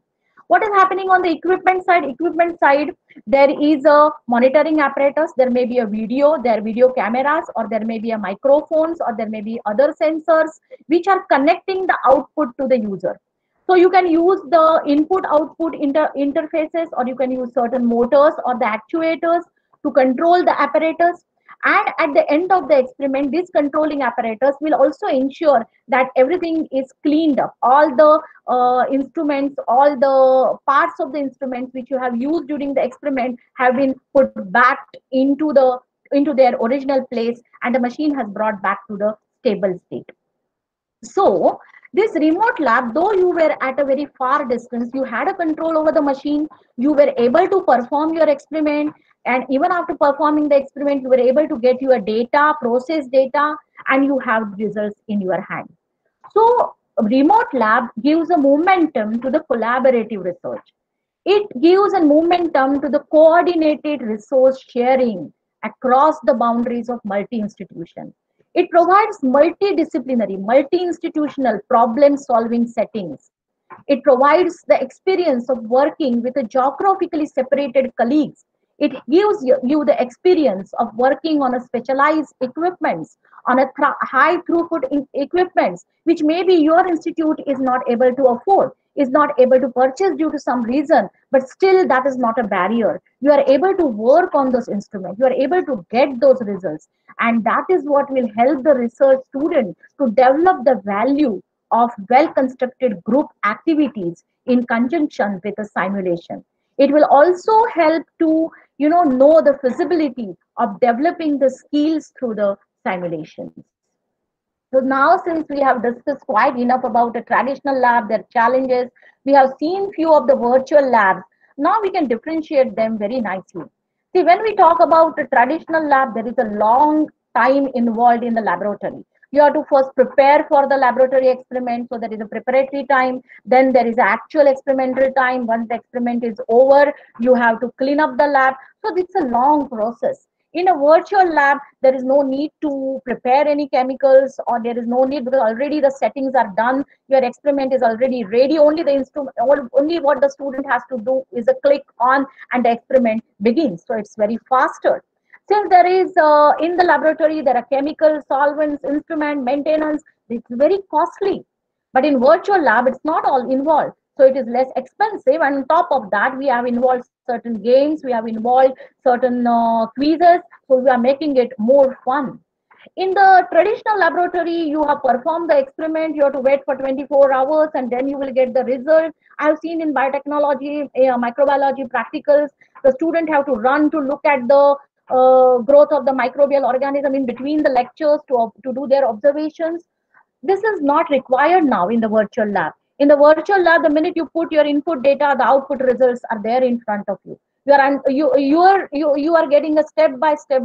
What is happening on the equipment side? Equipment side, there is a monitoring apparatus. There may be a there are video cameras, or there may be a microphones, or there may be other sensors which are connecting the output to the user. So you can use the input-output interfaces, or you can use certain motors or the actuators to control the apparatus. And at the end of the experiment, this controlling apparatus will also ensure that everything is cleaned up. All the instruments, all the parts of the instruments which you have used during the experiment have been put back into their original place, and the machine has brought back to the stable state. So this remote lab, though you were at a very far distance, you had a control over the machine, you were able to perform your experiment, and even after performing the experiment, you were able to get your data, process data, and you have results in your hand. So remote lab gives a momentum to the collaborative research. It gives a momentum to the coordinated resource sharing across the boundaries of multi-institution. It provides multidisciplinary, multi-institutional problem-solving settings. It provides the experience of working with a geographically separated colleagues. It gives you the experience of working on a specialized equipments, on a high throughput equipments, which maybe your institute is not able to afford, is not able to purchase due to some reason, but still that is not a barrier. You are able to work on those instruments. You are able to get those results. And that is what will help the research student to develop the value of well-constructed group activities in conjunction with a simulation. It will also help to know the feasibility of developing the skills through the simulations. So now, since we have discussed quite enough about a traditional lab, their challenges, we have seen few of the virtual labs. Now we can differentiate them very nicely. See, when we talk about a traditional lab, there is a long time involved in the laboratory. You have to first prepare for the laboratory experiment. So there is a preparatory time. Then there is actual experimental time. Once the experiment is over, you have to clean up the lab. So it's a long process. In a virtual lab, there is no need to prepare any chemicals, or there is no need because already the settings are done. Your experiment is already ready. Only the instrument, only what the student has to do is a click on and the experiment begins. So it's very faster. Since there is in the laboratory, there are chemicals, solvents, instrument, maintenance. It's very costly. But in virtual lab, it's not all involved. So it is less expensive. And on top of that, we have involved certain games, we have involved certain quizzes. So we are making it more fun. In the traditional laboratory, you have performed the experiment, you have to wait for 24 hours and then you will get the result. I have seen in biotechnology, microbiology practicals, the student have to run to look at the growth of the microbial organism in between the lectures to do their observations. This is not required now in the virtual lab. In the virtual lab, the minute you put your input data, the output results are there in front of you. You are getting a step-by-step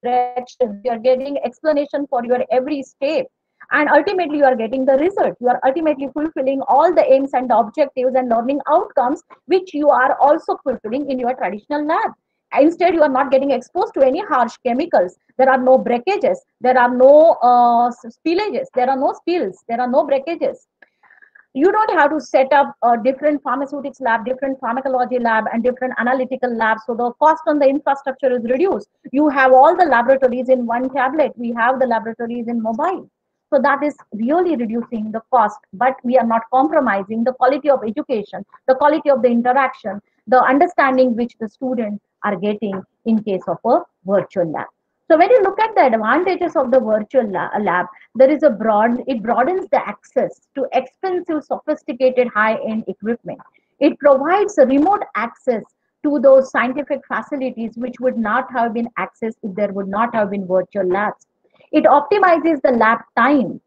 directions. You are getting explanation for your every step. And ultimately, you are getting the result. You are ultimately fulfilling all the aims and the objectives and learning outcomes, which you are also fulfilling in your traditional lab. Instead, you are not getting exposed to any harsh chemicals. There are no breakages. There are no spillages. There are no spills. There are no breakages. You don't have to set up a different pharmaceutics lab, different pharmacology lab, and different analytical labs. So the cost on the infrastructure is reduced. You have all the laboratories in one tablet. We have the laboratories in mobile. So that is really reducing the cost, but we are not compromising the quality of education, the quality of the interaction, the understanding which the students are getting in case of a virtual lab. So when you look at the advantages of the virtual lab, there is it broadens the access to expensive, sophisticated, high-end equipment. It provides a remote access to those scientific facilities which would not have been accessed if there would not have been virtual labs. It optimizes the lab time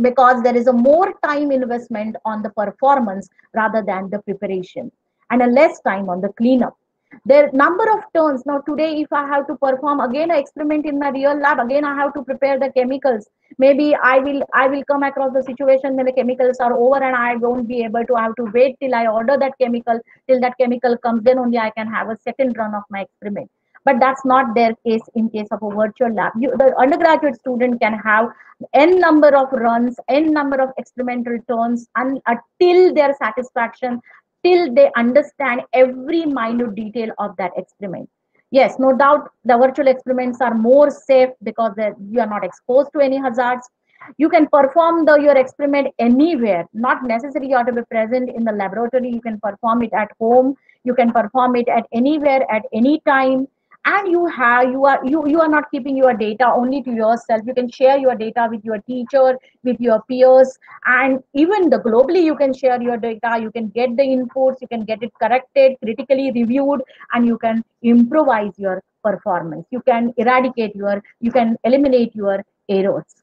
because there is a more time investment on the performance rather than the preparation, and a less time on the cleanup. There number of turns. Now today, if I have to perform again an experiment in my real lab, again I have to prepare the chemicals. Maybe I will come across the situation when the chemicals are over and I won't be able to. I have to wait till I order that chemical, till that chemical comes, then only I can have a second run of my experiment. But that's not their case in case of a virtual lab. The undergraduate student can have n number of runs, n number of experimental turns, until their satisfaction, till they understand every minute detail of that experiment. Yes, no doubt the virtual experiments are more safe because you are not exposed to any hazards. You can perform your experiment anywhere, not necessarily you have to be present in the laboratory. You can perform it at home, you can perform it at anywhere, at any time. And you are not keeping your data only to yourself. You can share your data with your teacher, with your peers, and even globally you can share your data. You can get the inputs, you can get it corrected, critically reviewed, and you can improvise your performance. You can you can eliminate your errors.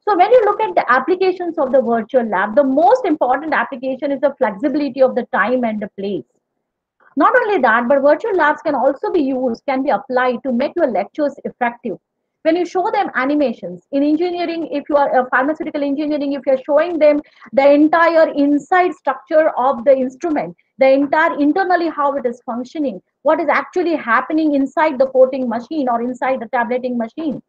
So when you look at the applications of the virtual lab, the most important application is the flexibility of the time and the place. Not only that, but virtual labs can also be applied to make your lectures effective. When you show them animations in engineering, if you are a pharmaceutical engineering, if you're showing them the entire inside structure of the instrument, the entire internally how it is functioning, what is actually happening inside the coating machine or inside the tableting machine.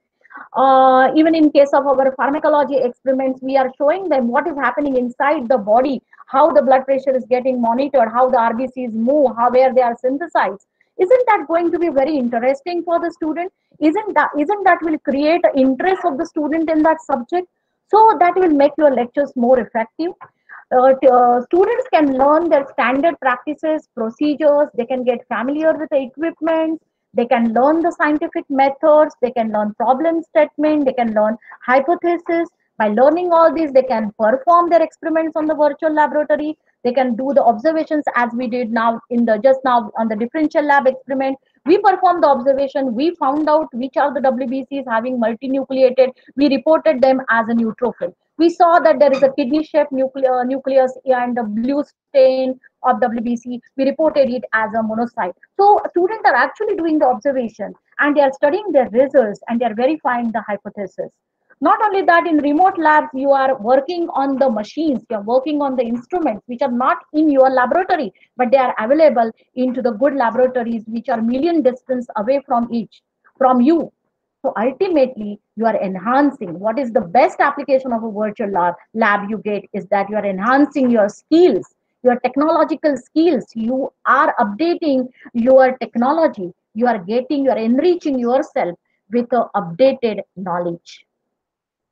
Even in case of our pharmacology experiments, we are showing them what is happening inside the body, how the blood pressure is getting monitored, how the RBCs move, where they are synthesized. Isn't that going to be very interesting for the student? Isn't that will create interest of the student in that subject? So that will make your lectures more effective. Students can learn their standard practices, procedures. They can get familiar with the equipment. They can learn the scientific methods. They can learn problem statement. They can learn hypothesis. By learning all these, they can perform their experiments on the virtual laboratory. They can do the observations as we did now just now on the differential lab experiment. We performed the observation. We found out which are the WBCs having multinucleated. We reported them as a neutrophil. We saw that there is a kidney-shaped nucleus and a blue stain of WBC. We reported it as a monocyte. So students are actually doing the observation and they are studying their results and they are verifying the hypothesis. Not only that, in remote labs, you are working on the machines, you are working on the instruments which are not in your laboratory, but they are available into the good laboratories which are million distance away from you. So ultimately, you are enhancing. What is the best application of a virtual lab you get is that you are enhancing your skills, your technological skills. You are updating your technology. You are enriching yourself with updated knowledge.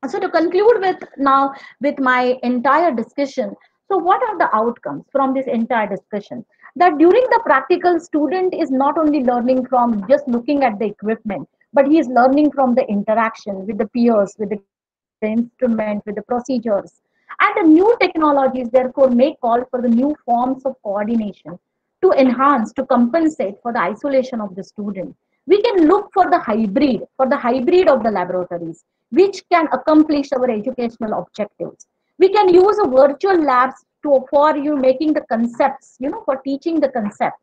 So to conclude with my entire discussion, so what are the outcomes from this entire discussion? That during the practical, student is not only learning from just looking at the equipment, but he is learning from the interaction with the peers, with the instrument, with the procedures. And the new technologies therefore may call for the new forms of coordination to enhance, to compensate for the isolation of the student. We can look for the hybrid of the laboratories, which can accomplish our educational objectives. We can use a virtual labs for you making the concepts, for teaching the concept.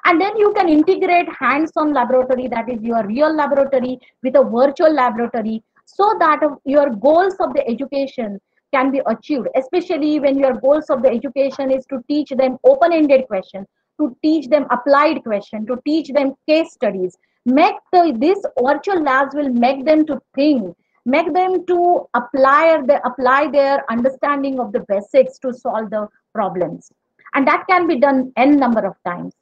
And then you can integrate hands-on laboratory, that is your real laboratory, with a virtual laboratory, so that your goals of the education can be achieved, especially when your goals of the education is to teach them open-ended questions, to teach them applied questions, to teach them case studies. These virtual labs will make them to think, make them to apply their understanding of the basics to solve the problems. And that can be done n number of times.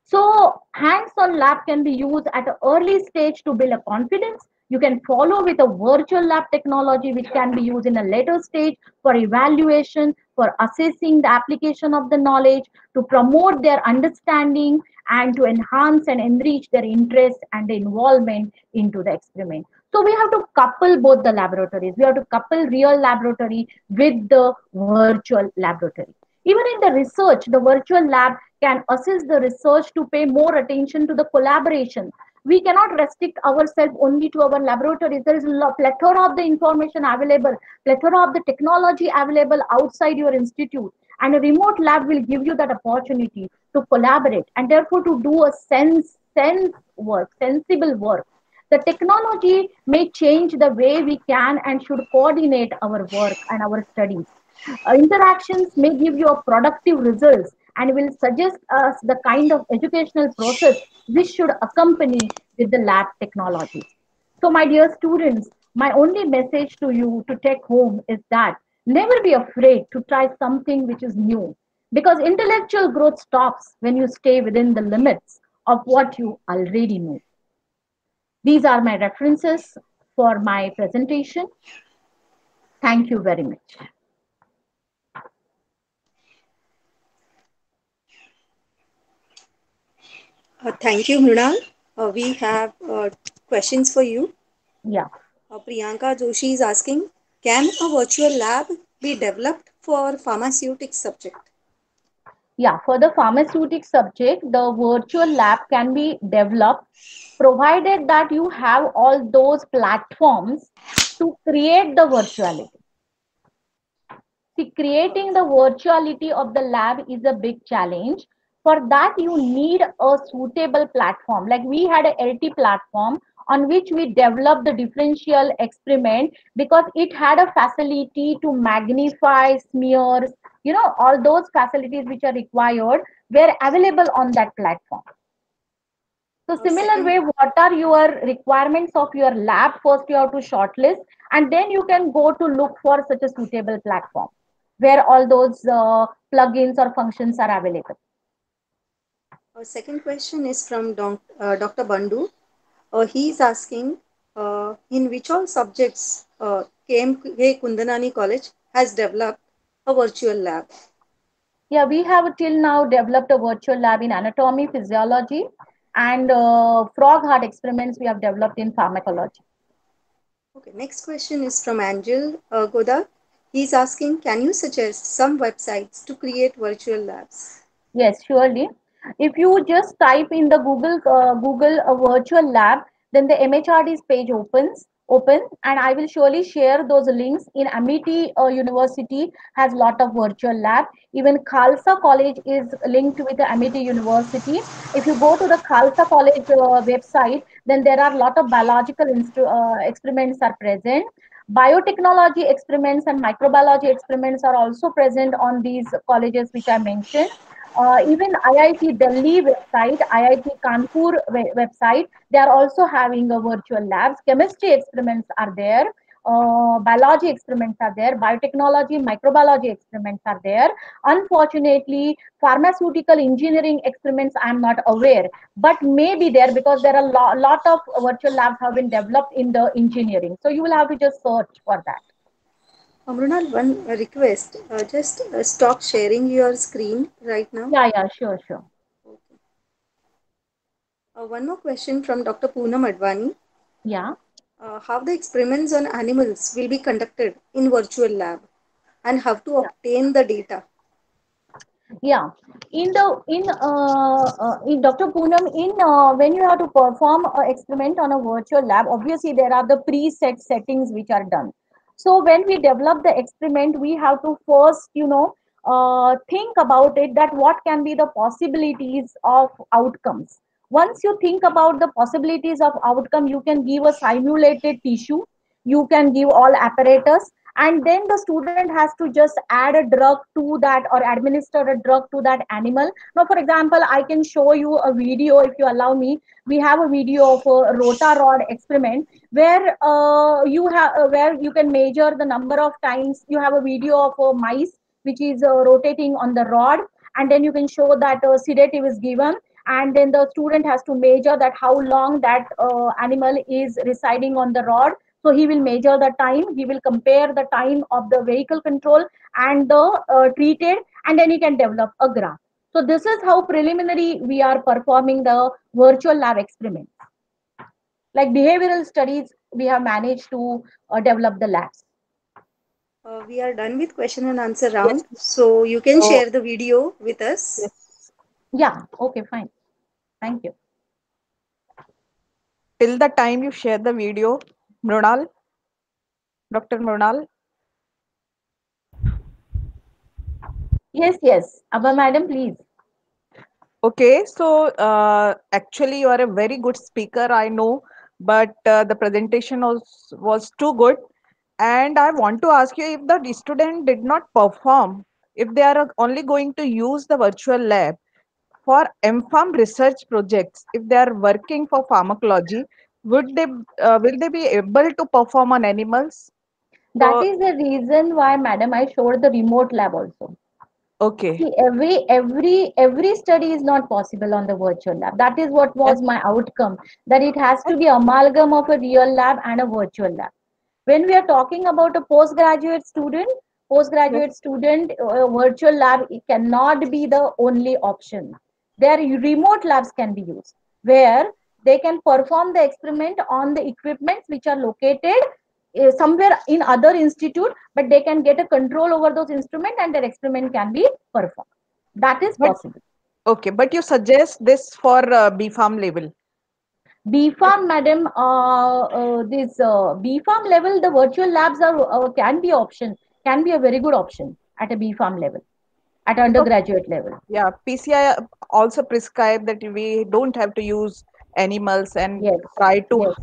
So hands-on lab can be used at an early stage to build a confidence. You can follow with a virtual lab technology, which can be used in a later stage for evaluation, for assessing the application of the knowledge, to promote their understanding, and to enhance and enrich their interest and involvement into the experiment. So we have to couple both the laboratories. We have to couple real laboratory with the virtual laboratory. Even in the research, the virtual lab can assist the research to pay more attention to the collaboration. We cannot restrict ourselves only to our laboratories. There is a plethora of the information available, plethora of the technology available outside your institute. And a remote lab will give you that opportunity to collaborate and therefore to do a sensible work. The technology may change the way we can and should coordinate our work and our studies. Interactions may give you a productive results and will suggest us the kind of educational process which should accompany with the lab technology. So my dear students, my only message to you to take home is that never be afraid to try something which is new, because intellectual growth stops when you stay within the limits of what you already know. These are my references for my presentation. Thank you very much. Thank you, Mrinal. We have questions for you. Yeah. Priyanka Joshi is asking, can a virtual lab be developed for pharmaceutics subject? Yeah, for the pharmaceutic subject, the virtual lab can be developed provided that you have all those platforms to create the virtuality. See, creating the virtuality of the lab is a big challenge. For that, you need a suitable platform. Like we had a LT platform on which we developed the differential experiment because it had a facility to magnify smears, all those facilities which are required were available on that platform. So similar way, what are your requirements of your lab? First, you have to shortlist, and then you can go to look for such a suitable platform where all those plugins or functions are available. Our second question is from Dr. Bandhu. He is asking, in which all subjects KM Kundanani College has developed a virtual lab? Yeah, we have till now developed a virtual lab in anatomy, physiology, and frog heart experiments we have developed in pharmacology. Okay, next question is from Angel Goda. He's asking, can you suggest some websites to create virtual labs? Yes, surely. If you just type in the Google virtual lab, then the MHRD's page open, and I will surely share those links. In Amity University has lot of virtual lab. Even Khalsa College is linked with the Amity University. If you go to the Khalsa College website, then there are lot of biological experiments are present. Biotechnology experiments and microbiology experiments are also present on these colleges which I mentioned. Even IIT Delhi website, IIT Kanpur website, they are also having a virtual labs. Chemistry experiments are there. Biology experiments are there. Biotechnology, microbiology experiments are there. Unfortunately, pharmaceutical engineering experiments I am not aware, but may be there because there are lot of virtual labs have been developed in the engineering. So you will have to just search for that. Mrinal, one request. Just stop sharing your screen right now. Yeah, sure. One more question from Dr. Poonam Advani. Yeah. How the experiments on animals will be conducted in virtual lab and how to obtain the data? Yeah, in Dr. Poonam, when you have to perform an experiment on a virtual lab, obviously there are the preset settings which are done. So when we develop the experiment, we have to first, think about it, that what can be the possibilities of outcomes. Once you think about the possibilities of outcome, you can give a simulated tissue, you can give all apparatus, and then the student has to just add a drug to that or administer a drug to that animal. Now, for example, I can show you a video if you allow me. We have a video of a rotarod experiment where where you can measure the number of times. You have a video of a mice which is rotating on the rod, and then you can show that sedative is given, and then the student has to measure that how long that animal is residing on the rod. So he will measure the time, he will compare the time of the vehicle control and the treated, and then he can develop a graph. So this is how preliminary we are performing the virtual lab experiments. Like behavioral studies, we have managed to develop the labs. We are done with question and answer round. Yes. So you can share the video with us. Yes. Yeah, okay, fine. Thank you. Till the time you share the video, Mrinal, Dr. Mrinal. Yes. Abba madam, please. Okay, so actually you are a very good speaker, I know, but the presentation was too good. And I want to ask you, if the student did not perform, if they are only going to use the virtual lab for MPharm research projects, if they are working for pharmacology, will they be able to perform on animals? That is the reason why, madam, I showed the remote lab also. Okay. See, every study is not possible on the virtual lab. That is what was my outcome. That it has to be amalgam of a real lab and a virtual lab. When we are talking about a postgraduate student, virtual lab, it cannot be the only option. Their remote labs can be used, where they can perform the experiment on the equipments which are located somewhere in other institute, but they can get a control over those instruments and their experiment can be performed. That is possible. Okay, but you suggest this for BPharm level? BPharm, madam, this BPharm level, the virtual labs are can be a very good option at a BPharm level, at undergraduate level. Yeah, PCI also prescribe that we don't have to use animals and try to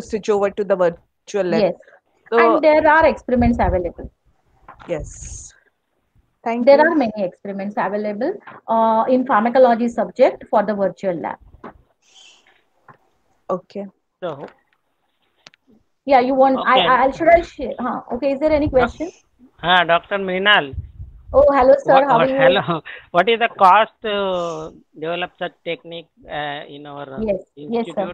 switch over to the virtual lab. Yes, so, and there are experiments available. Yes, thank there you. There are many experiments available in pharmacology subject for the virtual lab. Okay. So, yeah, you want? Okay. Should I share? Okay. Is there any question? Dr. Mrinal. Oh, hello, sir. How are you? Hello. What is the cost to develop such technique in our institute? Yes, sir.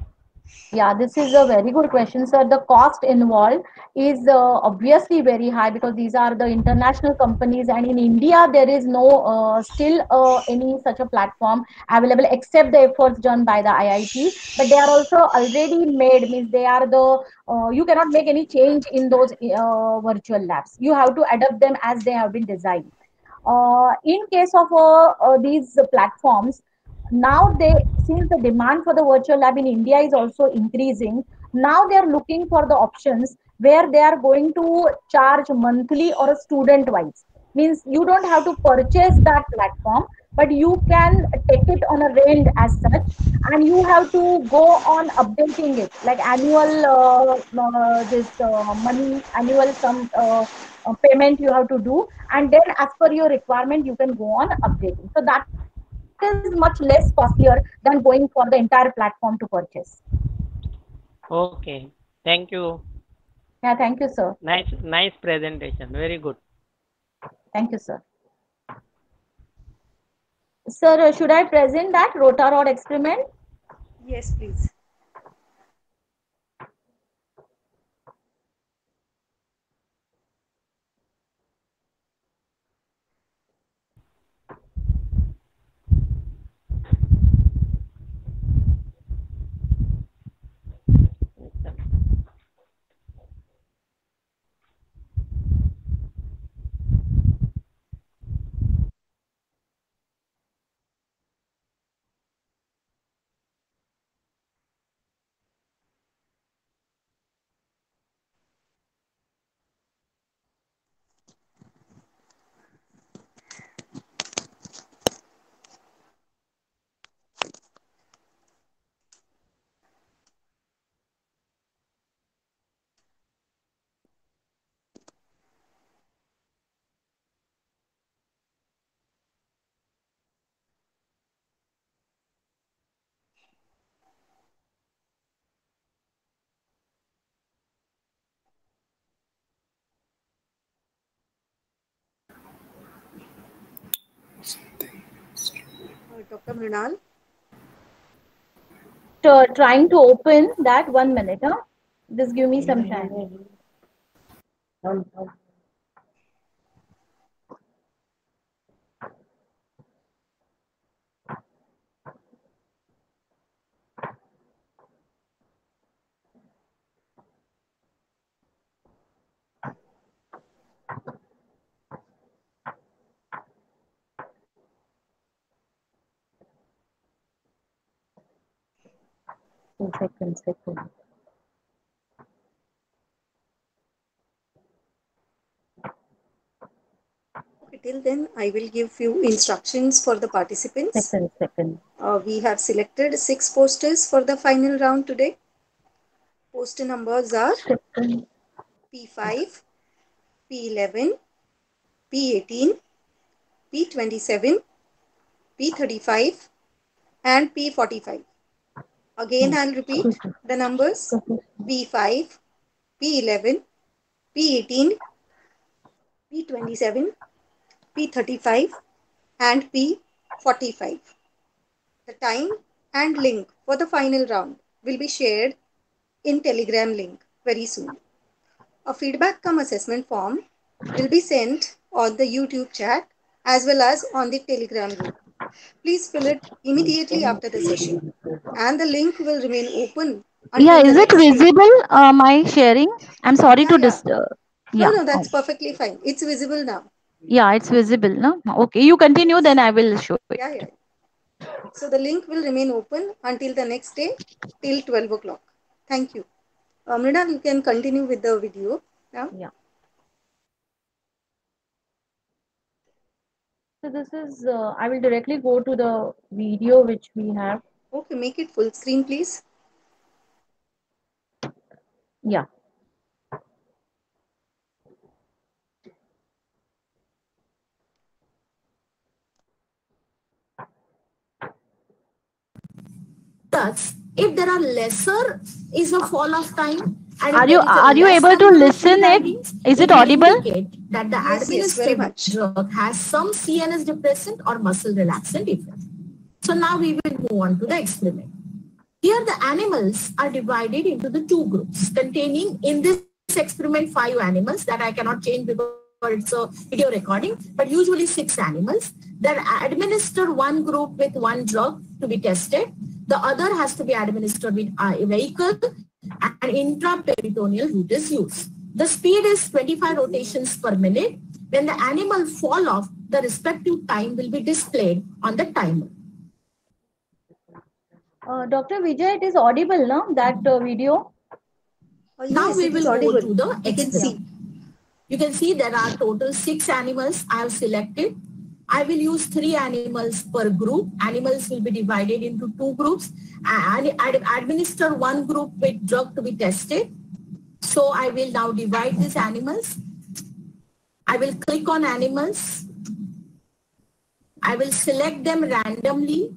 Yeah, this is a very good question, sir. The cost involved is obviously very high because these are the international companies, and in India there is no still any such a platform available except the efforts done by the IIT. But they are also already made. Means they are the you cannot make any change in those virtual labs. You have to adapt them as they have been designed. In case of these platforms, Now since the demand for the virtual lab in India is also increasing, now they are looking for the options where they are going to charge monthly or a student wise. Means you don't have to purchase that platform, but you can take it on a rent as such, and you have to go on updating it like annual money, annual some payment you have to do, and then as per your requirement you can go on updating. So that is much less costlier than going for the entire platform to purchase. Okay, thank you. Yeah, thank you, sir. Nice presentation. Very good. Thank you, sir. Sir, should I present that rotor rod experiment? Yes, please. Dr. Mrinal? Trying to open that, 1 minute. Huh? Just give me some time. Second. Okay, till then, I will give few instructions for the participants. Second. We have selected 6 posters for the final round today. Poster numbers are P5, P11, P18, P27, P35, and P45. Again, I'll repeat the numbers P5, P11, P18, P27, P35, and P45. The time and link for the final round will be shared in Telegram link very soon. A feedback cum assessment form will be sent on the YouTube chat as well as on the Telegram group. Please fill it immediately after the session, and the link will remain open until Yeah, the is it next day. visible, my sharing? I'm sorry to disturb. Yeah. No, that's perfectly fine. It's visible now. Yeah, it's visible. No? Okay, you continue, then I will show it. Yeah. So the link will remain open until the next day till 12 o'clock. Thank you. Mrinal, you can continue with the video now. Yeah. So this is, I will directly go to the video which we have. Okay, make it full screen, please. Yeah. Thus, if there are lesser is a fall of time. And Are you able to listen it? Is it audible? That the administered drug has some CNS depressant or muscle relaxant effect. So now we will move on to the experiment. Here the animals are divided into the 2 groups containing in this experiment 5 animals that I cannot change because it's a video recording, but usually 6 animals that administer one group with one drug to be tested. The other has to be administered with a vehicle, and intraperitoneal route is used. The speed is 25 rotations per minute. When the animal fall off, the respective time will be displayed on the timer. Dr. Vijay, it is audible, no? That video? Now Yes, we it will is go audible. to the You can experiment. see. You can see there are total 6 animals I have selected. I will use 3 animals per group. Animals will be divided into 2 groups. I administer 1 group with drug to be tested. So I will now divide these animals. I will click on animals. I will select them randomly.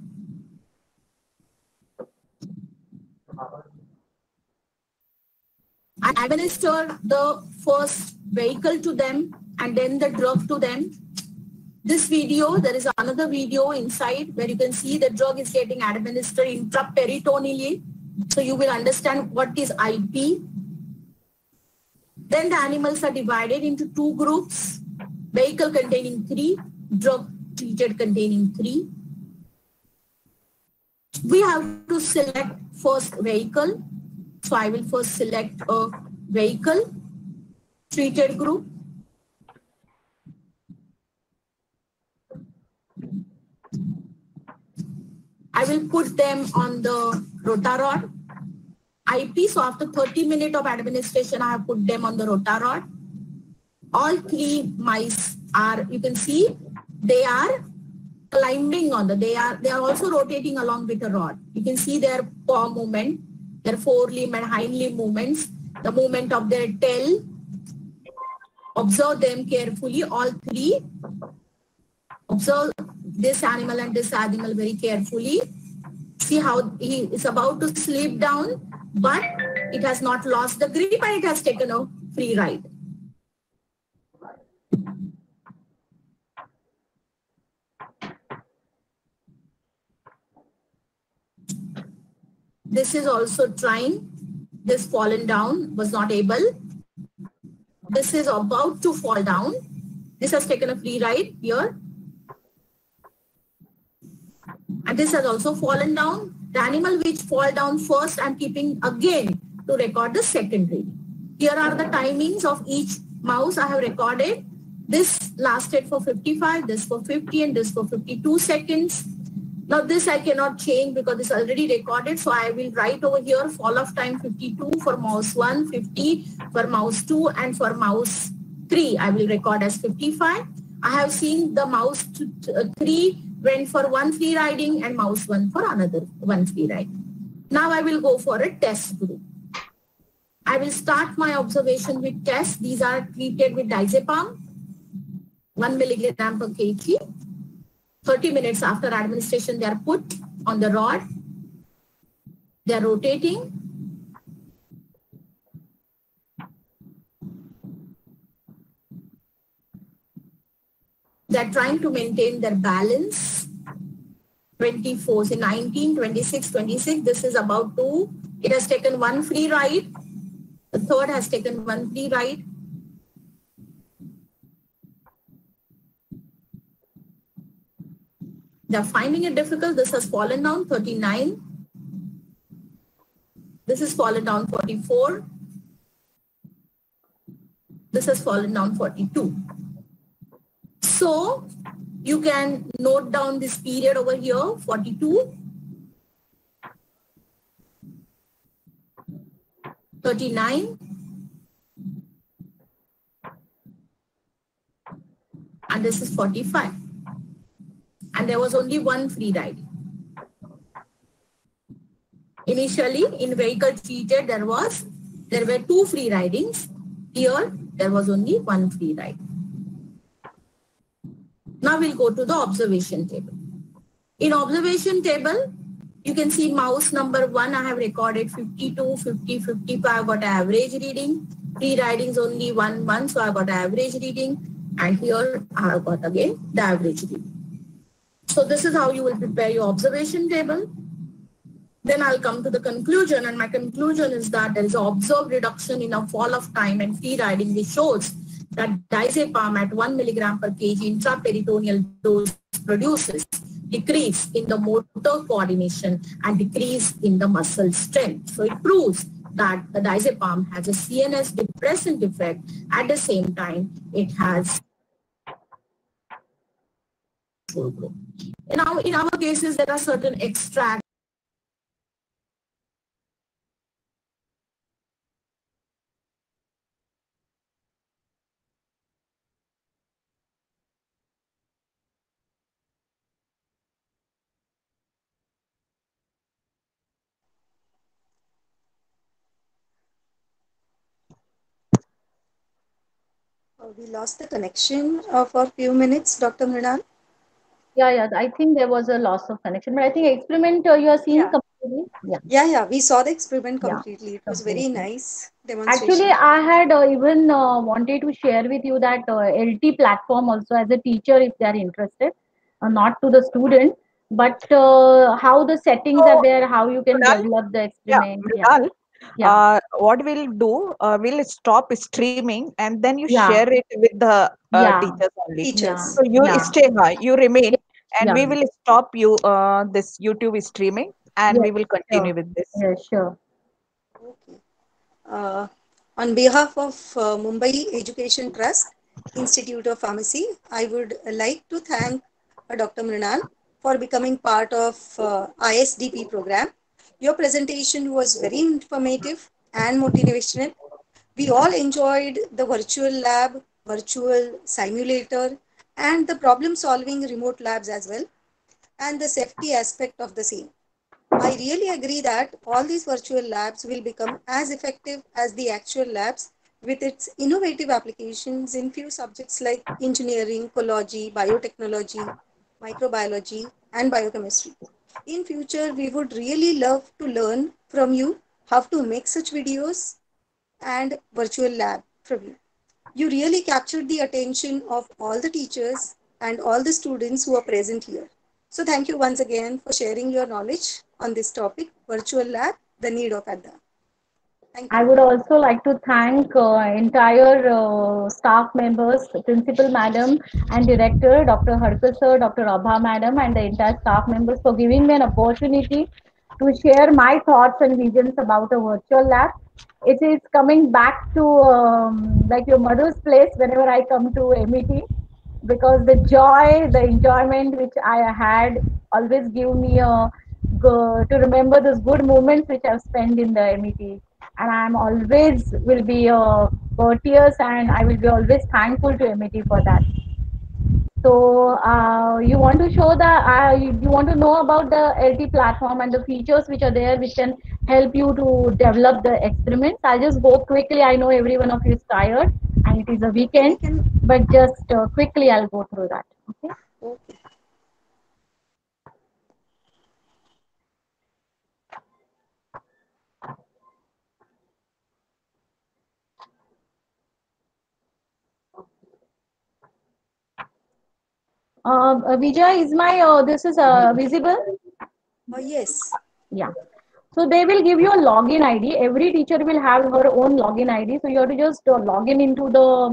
I administer the first vehicle to them and then the drug to them. This video, there is another video inside where you can see the drug is getting administered intraperitoneally. So you will understand what is IP. Then the animals are divided into 2 groups. Vehicle containing 3, drug treated containing 3. We have to select first vehicle. So I will first select a vehicle treated group. I will put them on the rotarod. IP, so after 30 minutes of administration, I have put them on the rotarod. All 3 mice are, you can see, they are climbing on the, they are also rotating along with the rod. You can see their paw movement, their forelimb and hind limb movements, the movement of their tail. Observe them carefully, all 3. Observe this animal and this animal very carefully. See how he is about to slip down, but it has not lost the grip and it has taken a free ride. This is also trying. This fallen down, was not able. This is about to fall down. This has taken a free ride here. And this has also fallen down. The animal which fall down first, I'm keeping again to record the second reading. Here are the timings of each mouse I have recorded. This lasted for 55, this for 50, and this for 52 seconds. Now this I cannot change because it's already recorded. So I will write over here fall of time 52 for mouse 1, 50 for mouse 2, and for mouse 3 I will record as 55. I have seen the mouse 3 went for 1 free riding and mouse 1 for another 1 free ride. Now I will go for a test group. I will start my observation with test. These are treated with diazepam, 1 milligram per kg. 30 minutes after administration, they are put on the rod. They are rotating. They are trying to maintain their balance. 24, so 19, 26, 26. This is about to, it has taken 1 free ride. The third has taken 1 free ride. They are finding it difficult. This has fallen down 39. This has fallen down 44. This has fallen down 42. So you can note down this period over here, 42, 39, and this is 45. And there was only 1 free ride. Initially, in vehicle treated, there were 2 free ridings. Here, there was only 1 free ride. Now we'll go to the observation table. In observation table, you can see mouse number 1, I have recorded 52, 50, 55, I got average reading. Free ridings only 1, so I got average reading. And here, I have got again the average reading. So this is how you will prepare your observation table. Then I'll come to the conclusion, and my conclusion is that there is an observed reduction in a fall of time and free riding, which shows that diazepam at 1 milligram per kg intraperitoneal dose produces decrease in the motor coordination and decrease in the muscle strength. So it proves that the diazepam has a CNS depressant effect. At the same time, it has Now, in our cases, there are certain extracts We lost the connection for a few minutes, Dr. Mrinal. Yeah. I think there was a loss of connection, but I think experiment you are seeing completely. Yeah. We saw the experiment Yeah, completely. It was very completely. nice Actually, demonstration. I had even wanted to share with you that LT platform also as a teacher if they are interested, not to the student, but how the settings are So, there, how you can Mrinal, develop the yeah, experiment. Mrinal, Yeah, what we'll do, we'll stop streaming and then you yeah, share it with the yeah, teachers only. yeah, So you yeah, stay, you remain, and yeah. we will stop you this YouTube streaming, and Yes, we will continue sure. with this. Yes, sure. Uh, on behalf of Mumbai Education Trust, Institute of Pharmacy, I would like to thank Dr. Mrinal for becoming part of ISDP program. Your presentation was very informative and motivational. We all enjoyed the virtual lab, virtual simulator, and the problem solving remote labs as well, and the safety aspect of the same. I really agree that all these virtual labs will become as effective as the actual labs with its innovative applications in few subjects like engineering, ecology, biotechnology, microbiology, and biochemistry. In future, we would really love to learn from you how to make such videos and virtual lab from you. You really captured the attention of all the teachers and all the students who are present here. So thank you once again for sharing your knowledge on this topic, virtual lab, the need of Adda. Thank I you. would also like to thank entire staff members, principal madam and director, Dr. Harkar sir, Dr. Abha madam, and the entire staff members for giving me an opportunity to share my thoughts and visions about a virtual lab. It is coming back to like your mother's place whenever I come to MET, because the joy, the enjoyment which I had always give me to remember those good moments which I've spent in the MET, and I'm always will be courteous and I will be always thankful to MET for that. So you want to show the you want to know about the LT platform and the features which are there which can help you to develop the experiments. I'll just go quickly. I know every one of you is tired and it is a weekend, but just quickly I'll go through that. Okay. Okay. Vijay, is my this is visible? Yes. Yeah. So they will give you a login ID. Every teacher will have her own login ID. So you have to just log in into the